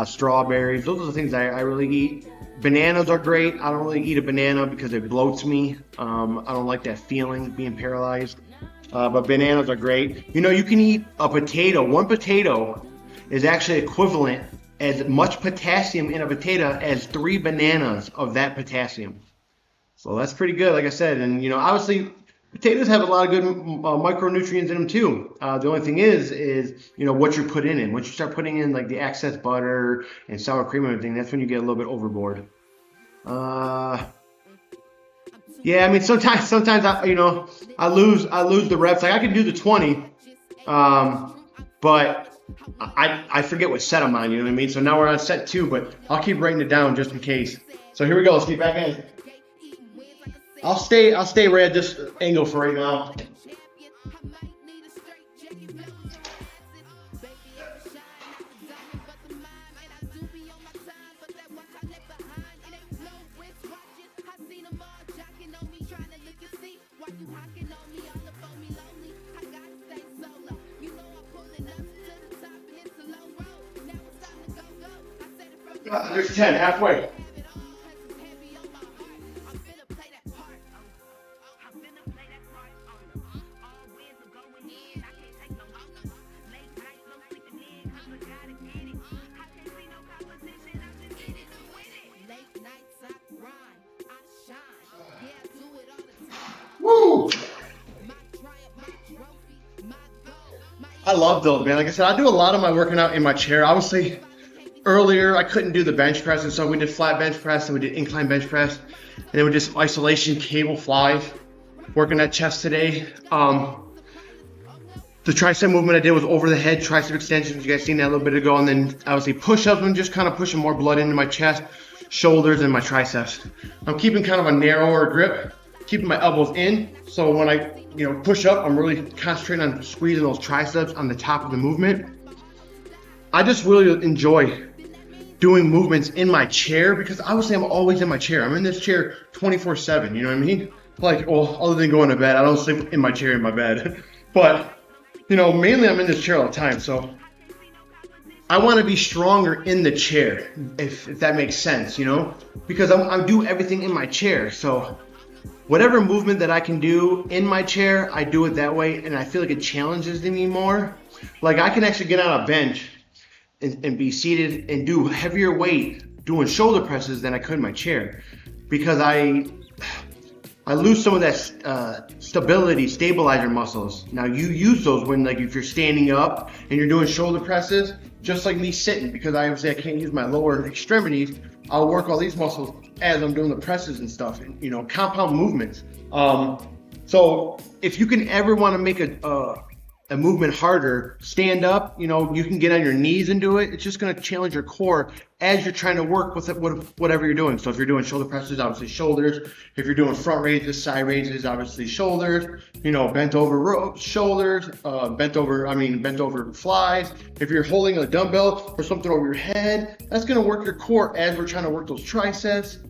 strawberries. Those are the things I really eat. Bananas are great. I don't really eat a banana because it bloats me. I don't like that feeling of being paralyzed. But bananas are great. You can eat a potato. One potato is actually equivalent as much potassium in a potato as 3 bananas of that potassium. So that's pretty good, like I said. And, obviously, potatoes have a lot of good micronutrients in them, too. The only thing is what you're putting in. Once you start putting in, like, the excess butter and sour cream and everything, that's when you get a little bit overboard. Yeah, I mean, sometimes I, I lose the reps. Like I can do the 20, but I forget what set I'm on. You know what I mean? So now we're on set 2, but I'll keep writing it down just in case. So here we go. Let's get back in. I'll stay right at this angle for right now. There's 10, halfway. Woo! I love those, man. Like I said, I do a lot of my working out in my chair. Obviously, earlier I couldn't do the bench press, and so we did flat bench press and we did incline bench press, and then we did some isolation cable flies. Working that chest today. The tricep movement I did was over the head tricep extensions. You guys seen that a little bit ago, and then obviously push-ups and just kind of pushing more blood into my chest, shoulders, and my triceps. I'm keeping kind of a narrower grip, keeping my elbows in, so when I push up, I'm really concentrating on squeezing those triceps on the top of the movement. I just really enjoy doing movements in my chair because obviously I'm always in my chair. I'm in this chair 24/7, you know what I mean? Like, well, other than going to bed, I don't sleep in my chair in my bed. But, mainly I'm in this chair all the time. So I want to be stronger in the chair, if that makes sense, because I do everything in my chair. So whatever movement that I can do in my chair, I do it that way. And I feel like it challenges me more. Like I can actually get on a bench and be seated and do heavier weight doing shoulder presses than I could in my chair, because I lose some of that stabilizer muscles. Now you use those when, like, if you're standing up and you're doing shoulder presses, just like me sitting, because I can't use my lower extremities. I'll work all these muscles as I'm doing the presses and stuff, and compound movements. So if you can ever want to make a movement harder, stand up, you can get on your knees and do it. It's just going to challenge your core as you're trying to work with whatever you're doing. So if you're doing shoulder presses, obviously shoulders. If you're doing front raises, side raises, obviously shoulders. Bent over shoulders, bent over flies. If you're holding a dumbbell or something over your head, that's going to work your core as we're trying to work those triceps.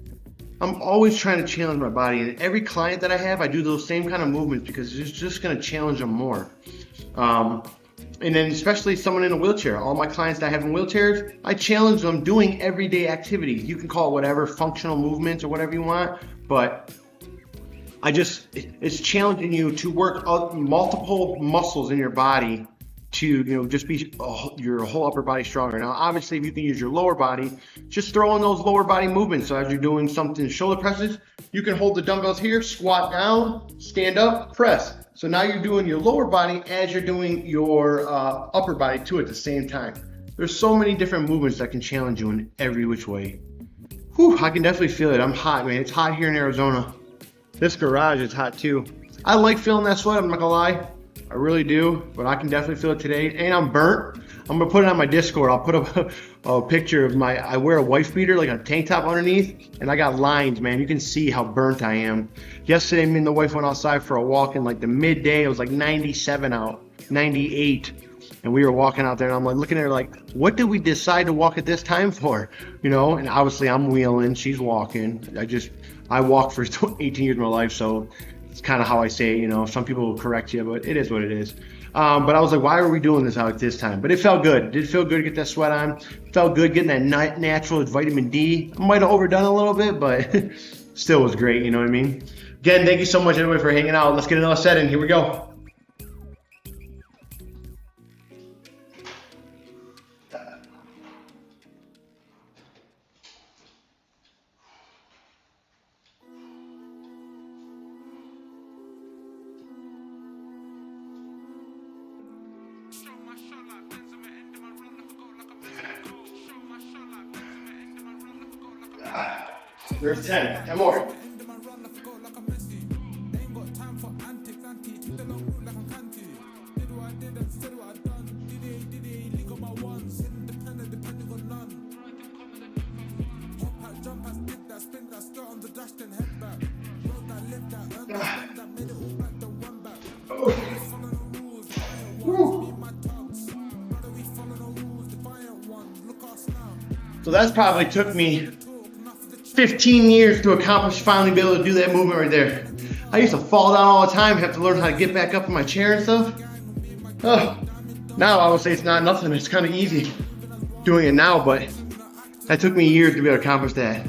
I'm always trying to challenge my body, and every client that I have, I do those same kind of movements because it's just going to challenge them more. And then especially someone in a wheelchair. All my clients that I have in wheelchairs, I challenge them doing everyday activities. You can call it whatever, functional movements or whatever you want, but it's challenging you to work multiple muscles in your body to just be your whole upper body stronger. Now obviously if you can use your lower body, just throw in those lower body movements. So as you're doing something, shoulder presses, you can hold the dumbbells here, squat down, stand up, press. So now you're doing your lower body as you're doing your upper body too at the same time. There's so many different movements that can challenge you in every which way. Whew, I can definitely feel it. I'm hot, man. It's hot here in Arizona. This garage is hot too. I like feeling that sweat, I'm not gonna lie. I really do, but I can definitely feel it today. And I'm burnt. I'm gonna put it on my Discord. I'll put up a picture of I wear a wife beater, like a tank top underneath, and I got lines, man. You can see how burnt I am. Yesterday, me and the wife went outside for a walk in like the midday. It was like 97 out, 98. And we were walking out there, and I'm like looking at her like, what did we decide to walk at this time for? And obviously I'm wheeling, she's walking. I walked for 18 years of my life, so it's kind of how I say it. Some people will correct you, but it is what it is. But I was like, why are we doing this out at this time? But it felt good. It did feel good to get that sweat on. It felt good getting that natural vitamin D. I might have overdone a little bit, but still was great. You know what I mean? Again, thank you so much anyway for hanging out. Let's get another set in. Here we go. There's 10 more. So that's probably took me 15 years to accomplish finally be able to do that movement right there. I used to fall down all the time, have to learn how to get back up in my chair and stuff. Oh, now I would say it's not nothing. It's kind of easy doing it now, but that took me years to be able to accomplish that.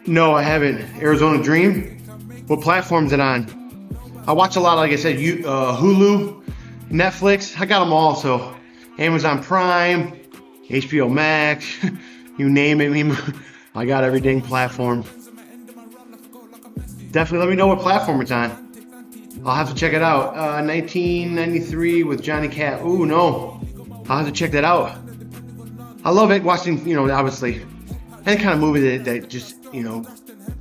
No, I haven't. Arizona Dream? What platform's it on? I watch a lot, like I said, Hulu, Netflix. I got them all, so Amazon Prime, HBO Max, you name it. I got every dang platform. Definitely let me know what platform it's on. I'll have to check it out. 1993 with Johnny Cat. Ooh, no. I'll have to check that out. I love it watching, obviously, any kind of movie that just,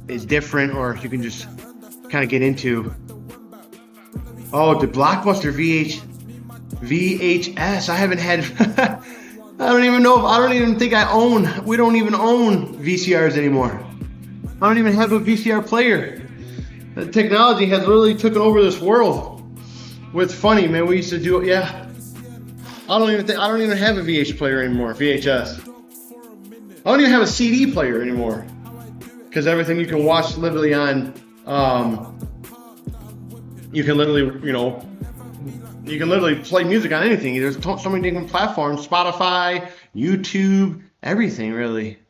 is different or you can just kind of get into. Oh, the Blockbuster VHS. I haven't had, I don't even think we don't even own VCRs anymore. I don't even have a VCR player. The technology has really taken over this world. What's funny, man, we used to do it, yeah. I don't even have a VH player anymore, VHS. I don't even have a CD player anymore. Because everything you can watch literally on, you can literally play music on anything. There's so many different platforms, Spotify, YouTube, everything really.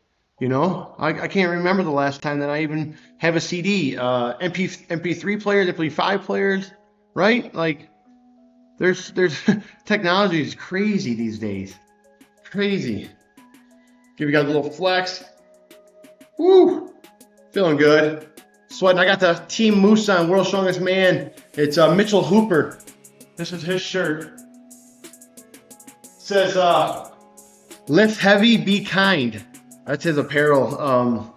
I can't remember the last time that I even have a CD, MP3 players, MP5 players, right? Like, there's technology is crazy these days, crazy. Give you guys a little flex. Woo, feeling good, sweating. I got the Team Moose on, World's Strongest Man. It's Mitchell Hooper. This is his shirt. It says, lift heavy, be kind. That's his apparel.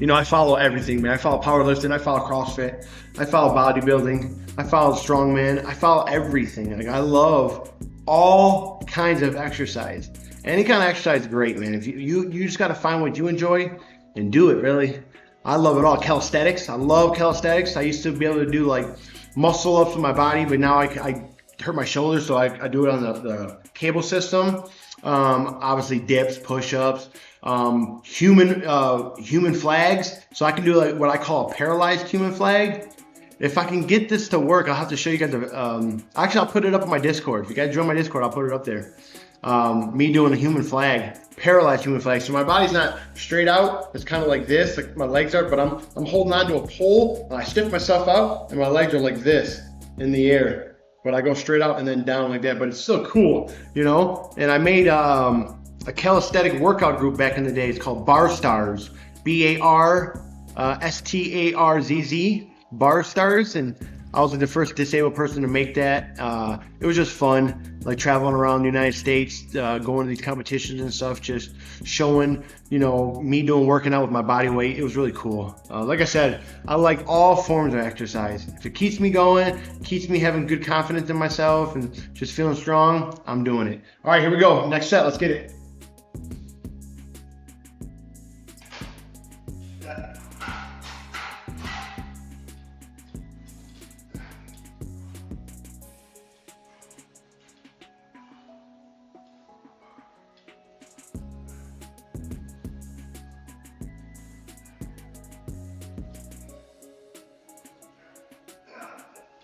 I follow everything, man. I follow powerlifting. I follow CrossFit. I follow bodybuilding. I follow strongman. I follow everything. Like, I love all kinds of exercise. Any kind of exercise is great, man. If you just got to find what you enjoy and do it, really. I love it all. Calisthenics. I love calisthenics. I used to be able to do like muscle ups with my body, but now I hurt my shoulders, so I do it on the cable system. Obviously dips, push-ups, human flags. So I can do like what I call a paralyzed human flag. If I can get this to work, I'll have to show you guys actually I'll put it up on my Discord. If you guys join my Discord, I'll put it up there. Me doing a human flag, paralyzed human flag. So my body's not straight out. It's kind of like this, like my legs are, but I'm holding on to a pole and I stiff myself out and my legs are like this in the air. But I go straight out and then down like that. But it's still cool, And I made a calisthenic workout group back in the day. It's called Bar Stars, BARSTARZZ, Bar Stars. And I was the first disabled person to make that. It was just fun, like traveling around the United States, going to these competitions and stuff, just showing, me working out with my body weight. It was really cool. Like I said, I like all forms of exercise. If it keeps me going, keeps me having good confidence in myself and just feeling strong, I'm doing it. All right, here we go. Next set, let's get it.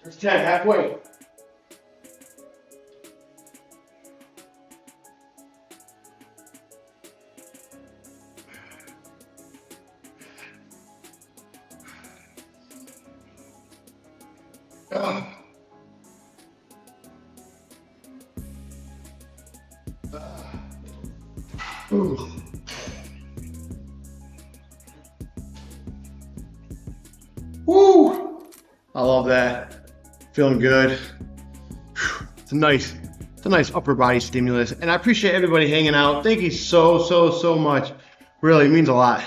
There's 10, halfway. Ooh. Woo! I love that. Feeling good. It's a nice upper body stimulus, and I appreciate everybody hanging out. Thank you so much. Really, it means a lot.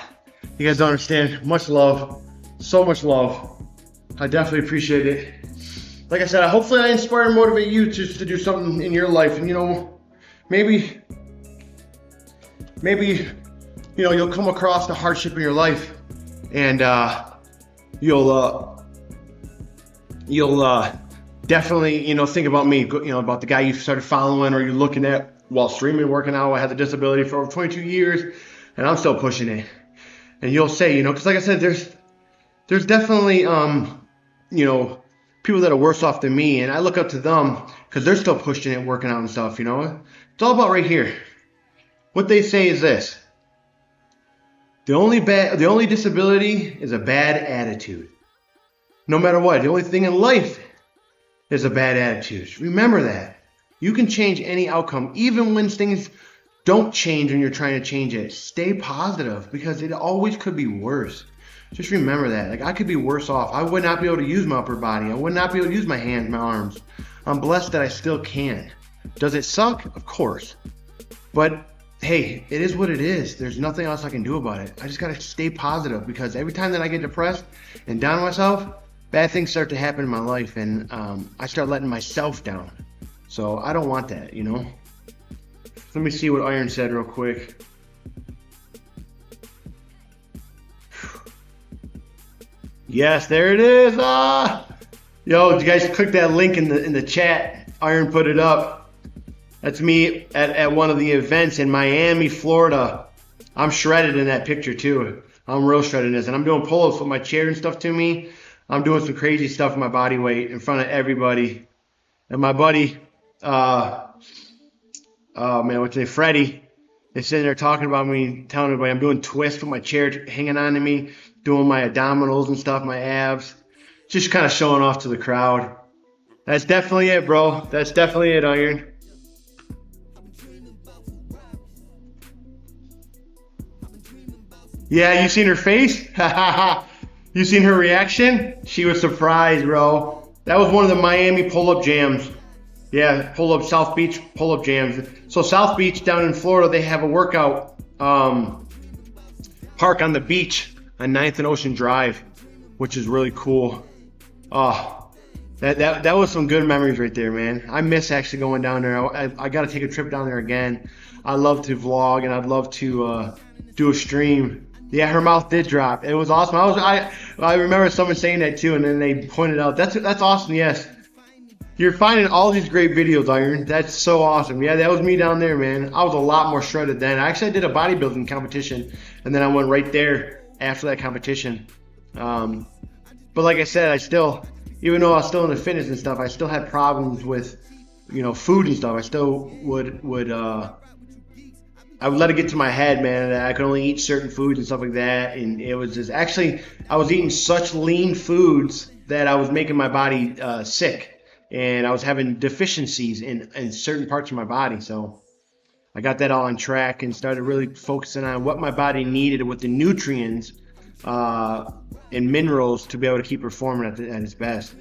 You guys don't understand. Much love, so much love. I definitely appreciate it. Like I said, hopefully I inspire and motivate you just to do something in your life, and maybe you'll come across the hardship in your life, and you'll definitely, think about me, about the guy you started following or you're looking at while streaming, working out. I had the disability for over 22 years, and I'm still pushing it. And you'll say, you know, because like I said, there's definitely, you know, people that are worse off than me, and I look up to them because they're still pushing it, working out and stuff, you know. It's all about right here. What they say is this: the only disability is a bad attitude. No matter what, the only thing in life is a bad attitude. Remember that. You can change any outcome, even when things don't change when you're trying to change it. Stay positive, because it always could be worse. Just remember that. Like, I could be worse off. I would not be able to use my upper body. I would not be able to use my hands, my arms. I'm blessed that I still can. Does it suck? Of course. But hey, it is what it is. There's nothing else I can do about it. I just gotta stay positive, because every time that I get depressed and down on myself, bad things start to happen in my life, and I start letting myself down. So I don't want that, you know. Let me see what Iron said real quick. Yes, there it is. Yo, you guys click that link in the chat. Iron put it up. That's me at one of the events in Miami, Florida. I'm shredded in that picture too. I'm real shredded in this, and I'm doing pull-ups with my chair and stuff to me. I'm doing some crazy stuff with my body weight in front of everybody. And my buddy, oh man, what's his name? Freddie is sitting there talking about me, telling everybody I'm doing twists with my chair hanging on to me, doing my abdominals and stuff, my abs. Just kind of showing off to the crowd. That's definitely it, bro. That's definitely it, Iron. Yeah, you seen her face? You seen her reaction? She was surprised, bro. That was one of the Miami pull-up jams. Yeah, pull-up, South Beach pull-up jams. So South Beach down in Florida, they have a workout park on the beach on 9th and Ocean Drive, which is really cool. Oh, that was some good memories right there, man. I miss actually going down there. I got to take a trip down there again. I love to vlog, and I'd love to do a stream. Yeah, her mouth did drop. It was awesome. I remember someone saying that too, and then they pointed out that's awesome. Yes, you're finding all these great videos, Iron. That's so awesome. Yeah, that was me down there, man. I was a lot more shredded then. I did a bodybuilding competition, and then I went right there after that competition. But like I said, I still, even though I was still in the fitness and stuff, I still had problems with, you know, food and stuff. I still would I would let it get to my head, man, that I could only eat certain foods and stuff like that. And it was just, actually, I was eating such lean foods that I was making my body sick. And I was having deficiencies in certain parts of my body. So I got that all on track and started really focusing on what my body needed with the nutrients and minerals to be able to keep performing at its best.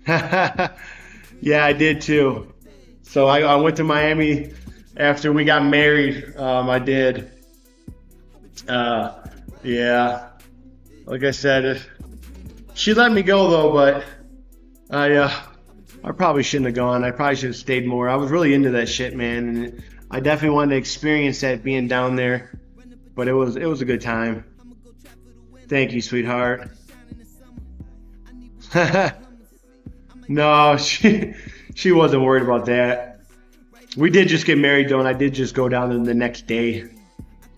Yeah, I did too. So I went to Miami after we got married. I did. Yeah. Like I said, she let me go though, but I probably shouldn't have gone. I probably should have stayed more. I was really into that shit, man, and I definitely wanted to experience that being down there. But it was a good time. Thank you, sweetheart. No, she wasn't worried about that. We did just get married though, and I did just go down there the next day.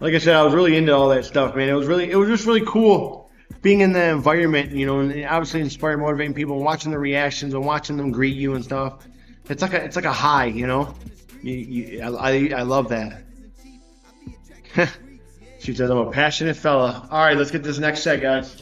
Like I said, I was really into all that stuff, man. It was just really cool being in that environment, you know, and obviously inspiring, motivating people, and watching the reactions and watching them greet you and stuff. It's like a high, you know. I love that. She says I'm a passionate fella. All right, let's get this next set, guys.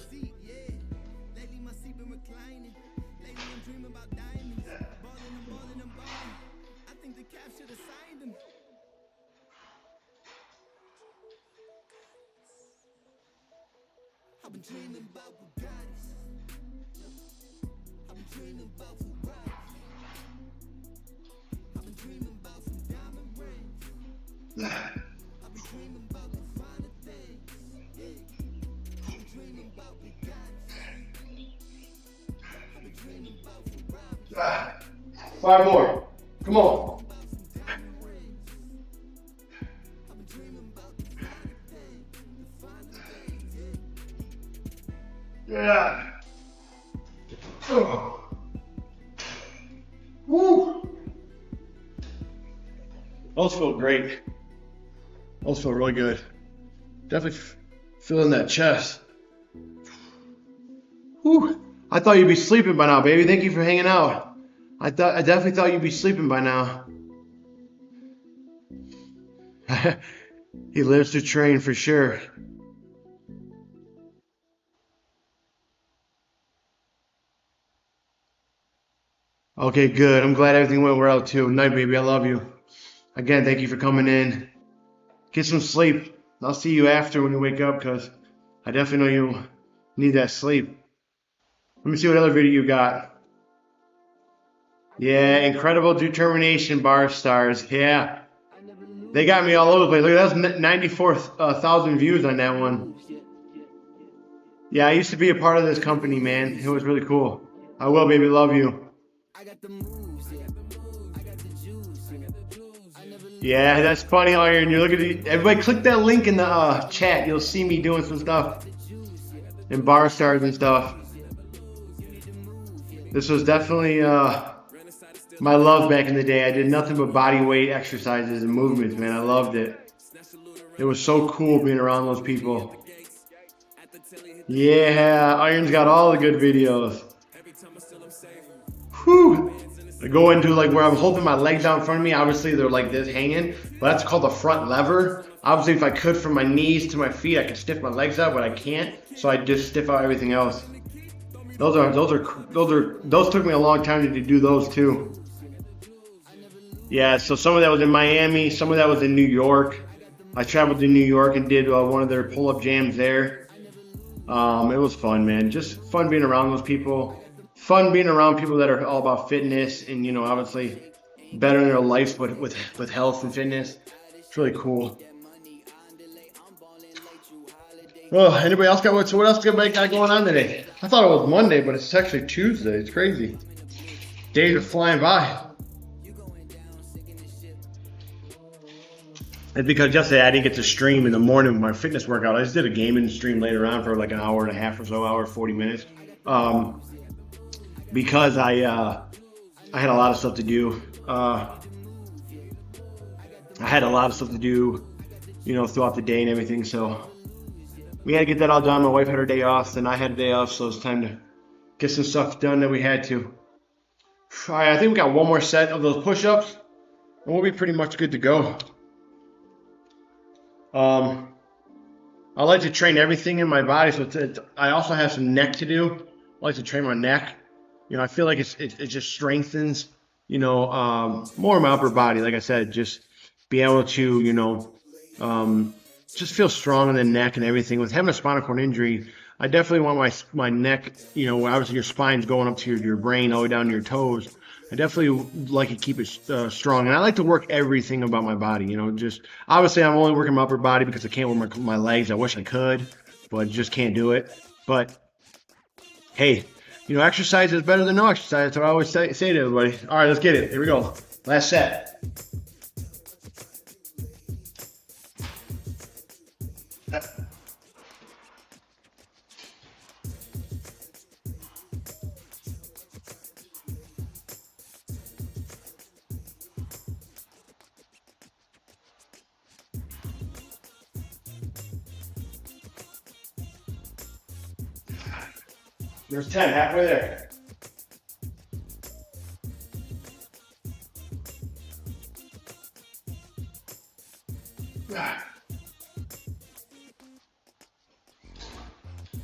Five more. Come on. Yeah. Oh. Woo. Those feel great. Those feel really good. Definitely feeling that chest. Whew. I thought you'd be sleeping by now, baby. Thank you for hanging out. I definitely thought you'd be sleeping by now. He lives to train for sure. Okay, good. I'm glad everything went well too. Night, baby. I love you. Again, thank you for coming in. Get some sleep. I'll see you after when you wake up, because I definitely know you need that sleep. Let me see what other video you got. Yeah, incredible determination bar stars. Yeah. They got me all over the place. Look, that's 94,000 views on that one. Yeah, I used to be a part of this company, man. It was really cool. I will, baby. Love you. Yeah, that's funny, Iron. You're looking at everybody. Click that link in the chat. You'll see me doing some stuff and bar stars and stuff. This was definitely my love back in the day. I did nothing but body weight exercises and movements, man. I loved it. It was so cool being around those people. Yeah, Iron's got all the good videos. Whew. I go into like where I'm holding my legs out in front of me. Obviously they're like this hanging, but that's called the front lever. Obviously if I could from my knees to my feet, I could stiff my legs out, but I can't. So I just stiff out everything else. Those took me a long time to do those too. Yeah, so some of that was in Miami, some of that was in New York. I traveled to New York and did one of their pull-up jams there. It was fun, man. Just fun being around those people. Fun being around people that are all about fitness and, you know, obviously bettering their life with health and fitness. It's really cool. Well, anybody else got what else got going on today? I thought it was Monday, but it's actually Tuesday. It's crazy. Days are flying by. It's because yesterday I didn't get to stream in the morning with my fitness workout. I just did a gaming stream later on for like an hour and a half or so, hour 40 minutes. Because I had a lot of stuff to do. You know, throughout the day and everything. So we had to get that all done. My wife had her day off, then I had a day off, so it's time to get some stuff done that we had to. All right, I think we got one more set of those push-ups, and we'll be pretty much good to go. I like to train everything in my body, so I also have some neck to do. I like to train my neck. You know, I feel like it just strengthens, you know, more of my upper body. Like I said, just be able to, you know, just feel strong in the neck and everything. With having a spinal cord injury, I definitely want my neck, you know, obviously your spine's going up to your brain all the way down to your toes. I definitely like to keep it strong. And I like to work everything about my body, you know, just obviously I'm only working my upper body because I can't work my legs. I wish I could, but I just can't do it. But hey, you know, exercise is better than no exercise. That's what I always say to everybody. All right, let's get it. Here we go. Last set. There's 10, halfway there.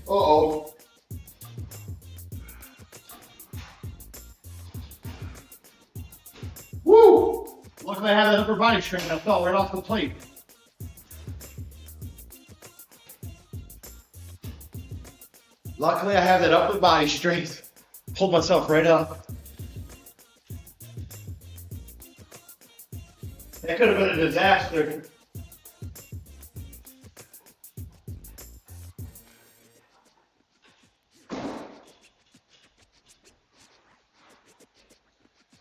Uh-oh. Woo! Luckily I have that upper body strength. I fell right off the plate. Luckily, I have that upper body strength. Pulled myself right up. That could have been a disaster.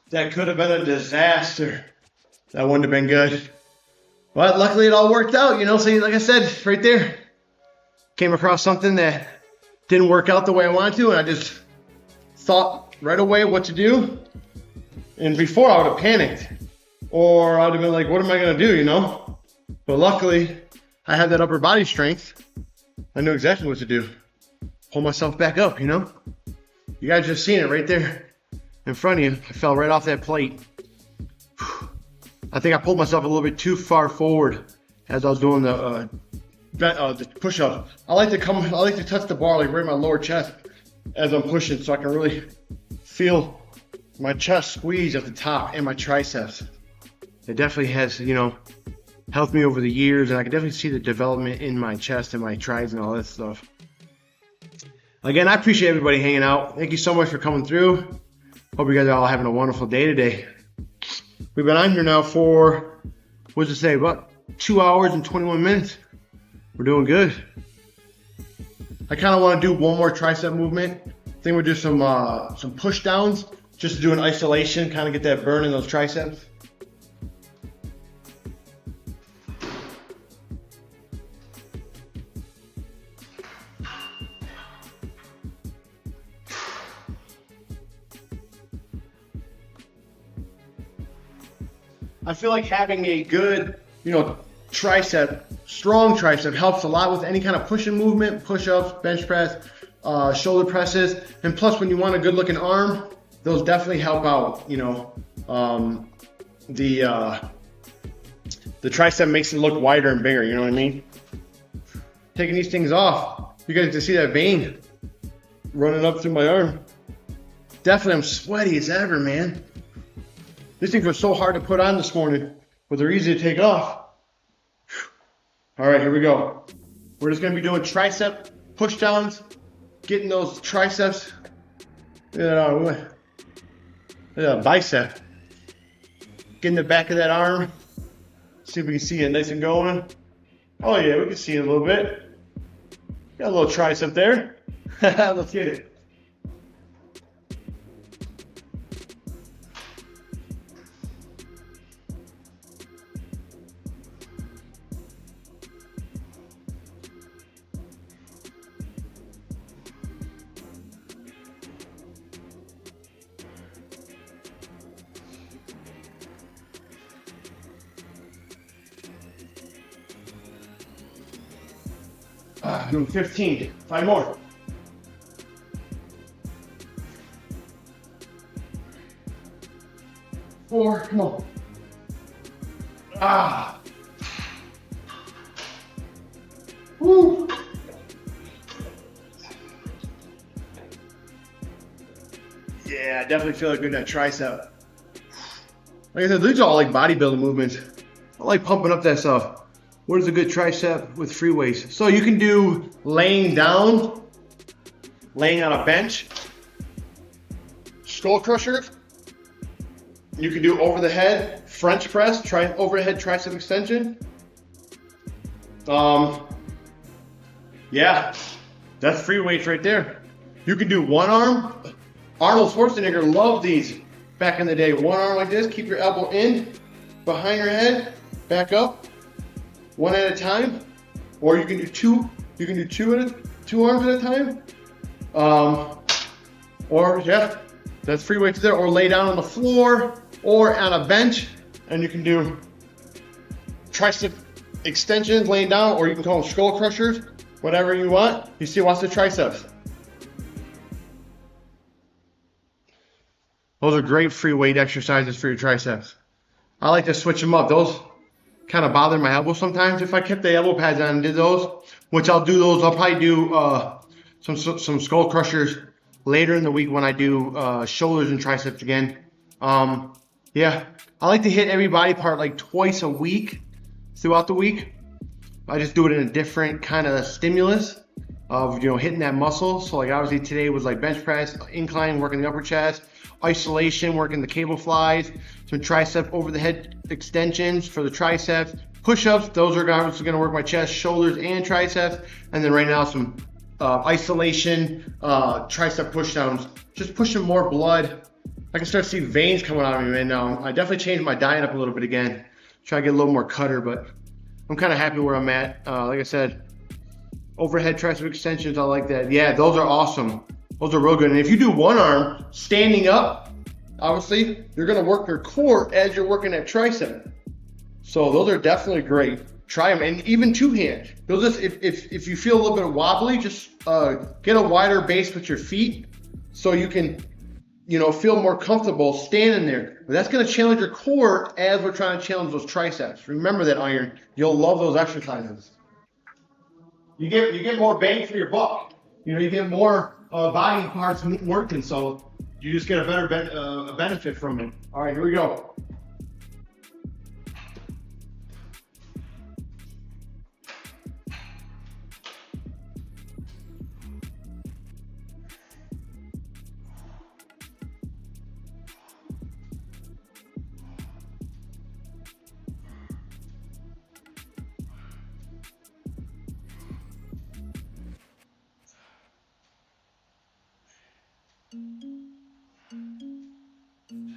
That could have been a disaster. That wouldn't have been good. But luckily, it all worked out, you know. So, like I said, right there, came across something that didn't work out the way I wanted to, and I just thought right away what to do. And before I would have panicked. or I'd have been like, what am I gonna do, you know? But luckily, I had that upper body strength. I knew exactly what to do. Pull myself back up, you know? You guys just seen it right there in front of you. I fell right off that plate. I think I pulled myself a little bit too far forward as I was doing the push-up. I like to touch the bar like right in my lower chest as I'm pushing, so I can really feel my chest squeeze at the top and my triceps. It definitely has, you know, helped me over the years, and I can definitely see the development in my chest and my triceps and all that stuff. Again, I appreciate everybody hanging out. Thank you so much for coming through. Hope you guys are all having a wonderful day today. We've been on here now for, what does it say, about 2 hours and 21 minutes. We're doing good. I kind of want to do one more tricep movement. I think we'll do some push downs just to do an isolation, kind of get that burn in those triceps. I feel like having a good, you know, tricep, strong tricep helps a lot with any kind of pushing movement, push-ups, bench press, shoulder presses, and plus when you want a good looking arm, those definitely help out, you know. The tricep makes it look wider and bigger, you know what I mean? Taking these things off, you guys can see that vein running up through my arm. Definitely I'm sweaty as ever, man. These things were so hard to put on this morning, but they're easy to take off. All right, here we go. We're just gonna be doing tricep push downs, getting those triceps, bicep. Getting the back of that arm. See if we can see it nice and going. Oh yeah, we can see it a little bit. Got a little tricep there. Let's get it. Doing 15, 5 more. Four, come on. Woo. Yeah, I definitely feel like good in that tricep. Like I said, these are all like bodybuilding movements. I like pumping up that stuff. What is a good tricep with free weights? So you can do laying down, laying on a bench, skull crushers. You can do over the head, French press, overhead tricep extension. Yeah, that's free weights right there. You can do one arm. Arnold Schwarzenegger loved these back in the day. One arm like this, keep your elbow in, behind your head, back up. One at a time, or you can do two. You can do two arms at a time. Or yeah, that's free weights there. Or lay down on the floor or on a bench, and you can do tricep extensions laying down, or you can call them skull crushers, whatever you want. You see, watch the triceps. Those are great free weight exercises for your triceps. I like to switch them up. Those kind of bother my elbow sometimes. If I kept the elbow pads on and did those, which I'll do those, I'll probably do some skull crushers later in the week when I do shoulders and triceps again. Yeah, I like to hit every body part like twice a week throughout the week. I just do it in a different kind of stimulus of, you know, hitting that muscle. So like obviously today was like bench press, incline, working the upper chest, isolation, working the cable flies, some tricep over the head extensions for the triceps, push-ups, those are going to work my chest, shoulders, and triceps. And then right now some isolation, tricep push downs, just pushing more blood. I can start to see veins coming out of me right now. I definitely changed my diet up a little bit again, try to get a little more cutter, but I'm kind of happy where I'm at. Like I said, overhead tricep extensions, I like that. Yeah, those are awesome. Those are real good. And if you do one arm standing up, obviously, you're going to work your core as you're working that tricep. So those are definitely great. Try them, and even two-hand. You'll just, if you feel a little bit wobbly, just get a wider base with your feet so you can, you know, feel more comfortable standing there. But that's going to challenge your core as we're trying to challenge those triceps. Remember that, Iron. You'll love those exercises. You get more bang for your buck. You know, you get more body parts working, so you just get a better benefit from it. All right, here we go.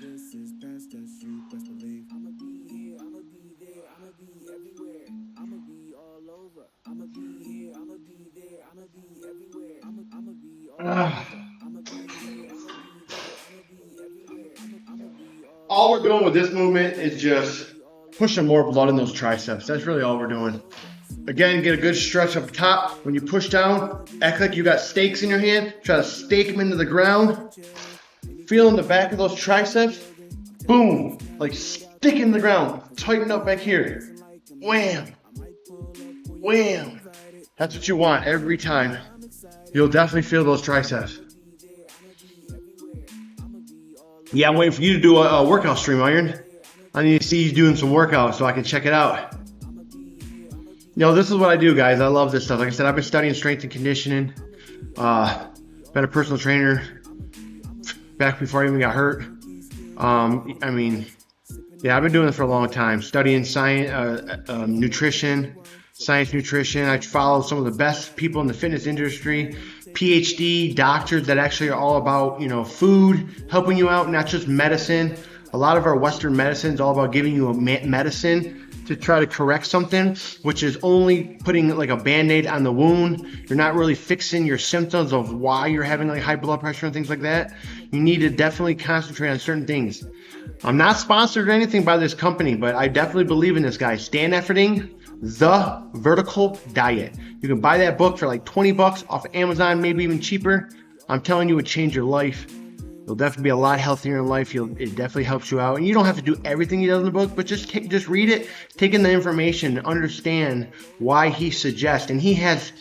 This is best as you best believe. I'ma be here, I'ma be there, I'ma be everywhere. I'ma be all over. I'ma be here, I'ma be there, I'ma be everywhere. I'ma be all over. I'ma be here, I'ma be there, I'ma be everywhere. I'ma be All we're doing with this movement is just pushing more blood in those triceps. That's really all we're doing. Again, get a good stretch up top. When you push down, act like you got stakes in your hand. Try to stake them into the ground. Feel in the back of those triceps. Boom. Like stick in the ground. Tighten up back here. Wham. Wham. That's what you want every time. You'll definitely feel those triceps. Yeah, I'm waiting for you to do a workout stream, Iron. I need to see you doing some workouts so I can check it out. You know, this is what I do, guys. I love this stuff. Like I said, I've been studying strength and conditioning. Been a personal trainer back before I even got hurt. I mean, yeah, I've been doing this for a long time. Studying science, nutrition, science nutrition. I follow some of the best people in the fitness industry, PhD doctors that actually are all about, you know, food, helping you out, not just medicine. A lot of our Western medicine is all about giving you a medicine to try to correct something, which is only putting like a band-aid on the wound. You're not really fixing your symptoms of why you're having like high blood pressure and things like that. You need to definitely concentrate on certain things. I'm not sponsored or anything by this company, but I definitely believe in this guy, Stan Efferding, The Vertical Diet. You can buy that book for like 20 bucks off of Amazon, maybe even cheaper. I'm telling you, it would change your life. You'll definitely be a lot healthier in life. It definitely helps you out. And you don't have to do everything he does in the book, but just read it, take in the information, understand why he suggests. And he has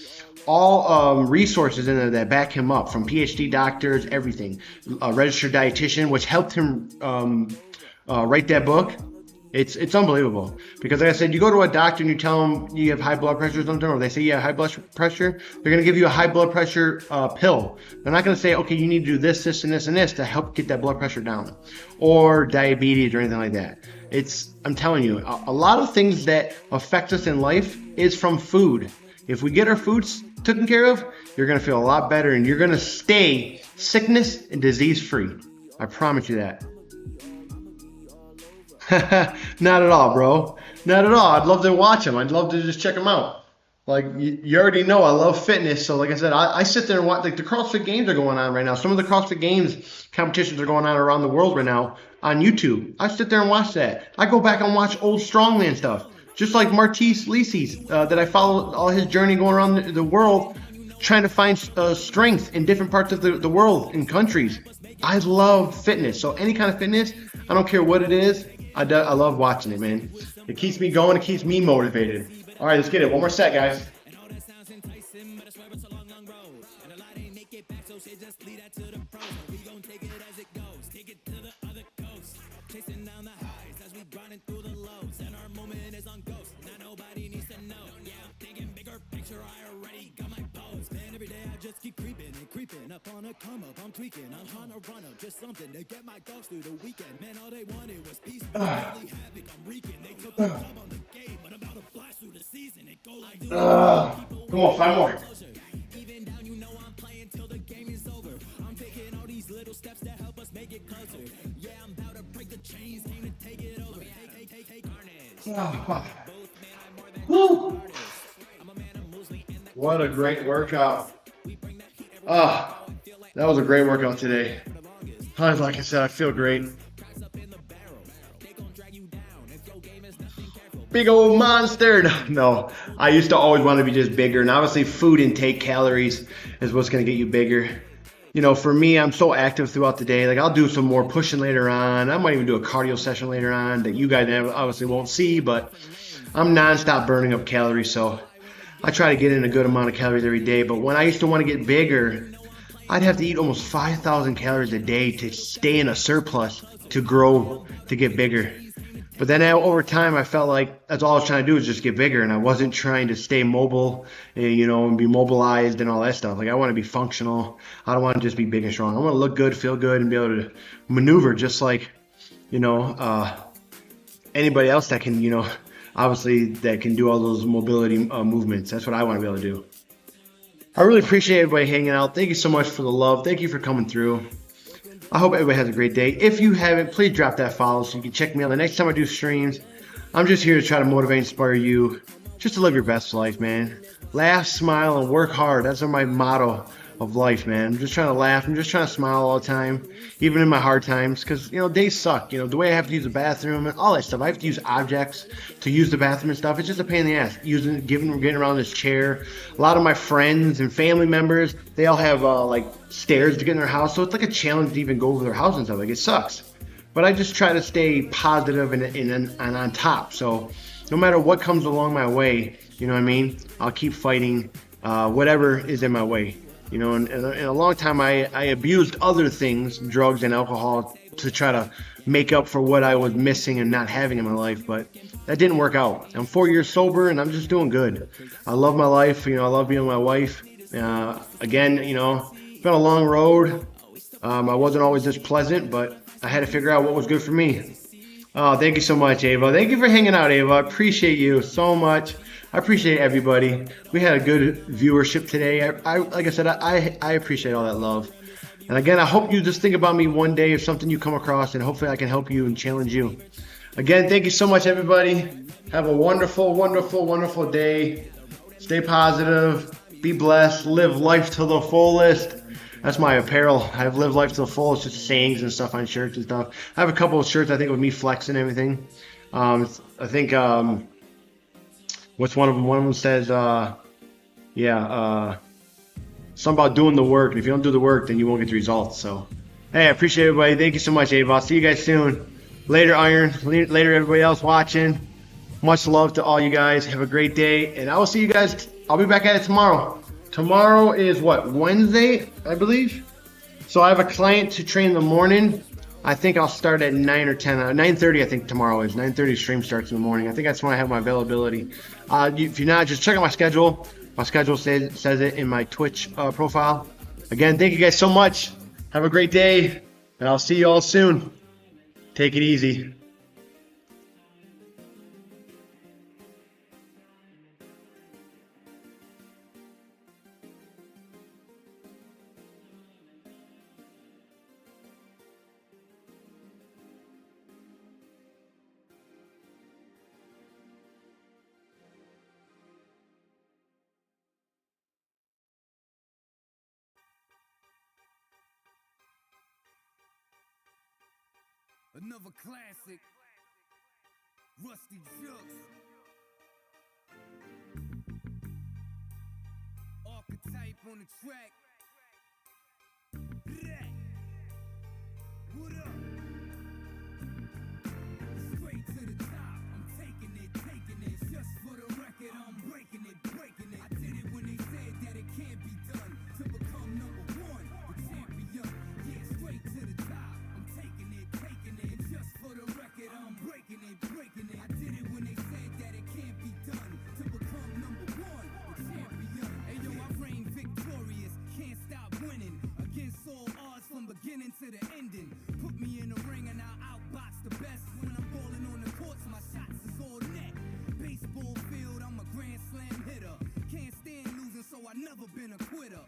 all resources in there that back him up, from PhD doctors, everything. A registered dietitian, which helped him write that book. It's unbelievable, because like I said, you go to a doctor and you tell them you have high blood pressure or something, or they say you have high blood pressure, they're going to give you a high blood pressure pill. They're not going to say, okay, you need to do this, this, and this, and this to help get that blood pressure down, or diabetes or anything like that. I'm telling you, a lot of things that affect us in life is from food. If we get our foods taken care of, you're going to feel a lot better, and you're going to stay sickness and disease free. I promise you that. Not at all, bro. Not at all. I'd love to watch them. I'd love to just check them out. Like, you already know I love fitness. So like I said, I sit there and watch. Like, the CrossFit Games are going on right now. Some of the CrossFit Games competitions are going on around the world right now on YouTube. I sit there and watch that. I go back and watch old strongman stuff. Just like Martise Lisi's, that I follow all his journey going around the world, trying to find strength in different parts of the world, in countries. I love fitness. So any kind of fitness, I don't care what it is. I love watching it, man. It keeps me going. It keeps me motivated. All right, let's get it. One more set, guys. Creeping up on a come up, I'm tweaking, I'm on a run up, just something to get my dogs through the weekend. Man, all they wanted was peace, but really havoc, I'm wreaking. They took the job on the game, but I'm about to blast through the season. It go like this. Come on, 5 more. Even down, you know I'm playing till the game is over. I'm taking all these little steps to help us make it closer. Yeah, I'm about to break the chains, aim to take it over. Hey, carnage. Woo! What a great workout. That was a great workout today. Like I said, I feel great. Big old monster. No, I used to always want to be just bigger, and obviously food intake, calories is what's going to get you bigger. You know, for me, I'm so active throughout the day. Like, I'll do some more pushing later on. I might even do a cardio session later on that you guys obviously won't see, but I'm nonstop burning up calories, so I try to get in a good amount of calories every day. But when I used to want to get bigger, I'd have to eat almost 5,000 calories a day to stay in a surplus, to grow, to get bigger. But then over time, I felt like that's all I was trying to do is just get bigger, and I wasn't trying to stay mobile, you know, and be mobilized and all that stuff. Like, I want to be functional. I don't want to just be big and strong. I want to look good, feel good, and be able to maneuver just like, you know, anybody else that can, you know, obviously that can do all those mobility movements. That's what I want to be able to do. I really appreciate everybody hanging out. Thank you so much for the love. Thank you for coming through. I hope everybody has a great day. If you haven't, please drop that follow so you can check me out the next time I do streams. I'm just here to try to motivate and inspire you just to live your best life, man. Laugh, smile, and work hard. That's my motto of life, man. I'm just trying to laugh. I'm just trying to smile all the time, even in my hard times, because, you know, days suck. You know, the way I have to use the bathroom and all that stuff. I have to use objects to use the bathroom and stuff. It's just a pain in the ass. Getting around this chair. A lot of my friends and family members, they all have like stairs to get in their house, so it's like a challenge to even go over their house and stuff. Like, it sucks. But I just try to stay positive and on top. So no matter what comes along my way, you know what I mean, I'll keep fighting whatever is in my way. You know, and in a long time, I abused other things, drugs and alcohol, to try to make up for what I was missing and not having in my life. But that didn't work out. I'm 4 years sober, and I'm just doing good. I love my life. You know, I love being with my wife. Again, you know, it's been a long road. I wasn't always this pleasant, but I had to figure out what was good for me. Oh, thank you so much, Ava. Thank you for hanging out, Ava. I appreciate you so much. I appreciate everybody. We had a good viewership today. Like I said, I appreciate all that love. And again, I hope you just think about me one day if something you come across, and hopefully I can help you and challenge you. Again, thank you so much, everybody. Have a wonderful, wonderful, wonderful day. Stay positive. Be blessed. Live life to the fullest. That's my apparel. I've lived life to the fullest. Just sayings and stuff on shirts and stuff. I have a couple of shirts, I think, with me flexing and everything. I think... what's one of them? One of them says, something about doing the work. And if you don't do the work, then you won't get the results. So, hey, I appreciate everybody. Thank you so much, Ava. I'll see you guys soon. Later, Iron. Later, everybody else watching. Much love to all you guys. Have a great day. And I will see you guys. I'll be back at it tomorrow. Tomorrow is what? Wednesday, I believe. So I have a client to train in the morning. I think I'll start at 9 or 10. 9:30, I think tomorrow is. 9:30 stream starts in the morning. I think that's when I have my availability. If you're not, just check out my schedule. My schedule says it in my Twitch profile. Again, thank you guys so much. Have a great day, and I'll see you all soon. Take it easy. Another classic, Rusty Jux. Archetype on the track. What up? Straight to the top, I'm taking it. Just for the record, I'm breaking it. I did it when they said that it can't be done. To become number one, the champion. Yeah, straight to the top, I'm taking it. Just for the record, I'm breaking it. I did it when they said that it can't be done. To become number one, the champion. Hey yo, I reign victorious, can't stop winning. Against all odds from beginning to the ending. Put me in the ring and I'll outbox the best. When I'm balling on the courts, my shots is all net. Baseball field, I'm a grand slam hitter. Can't stand losing, so I never been a quitter.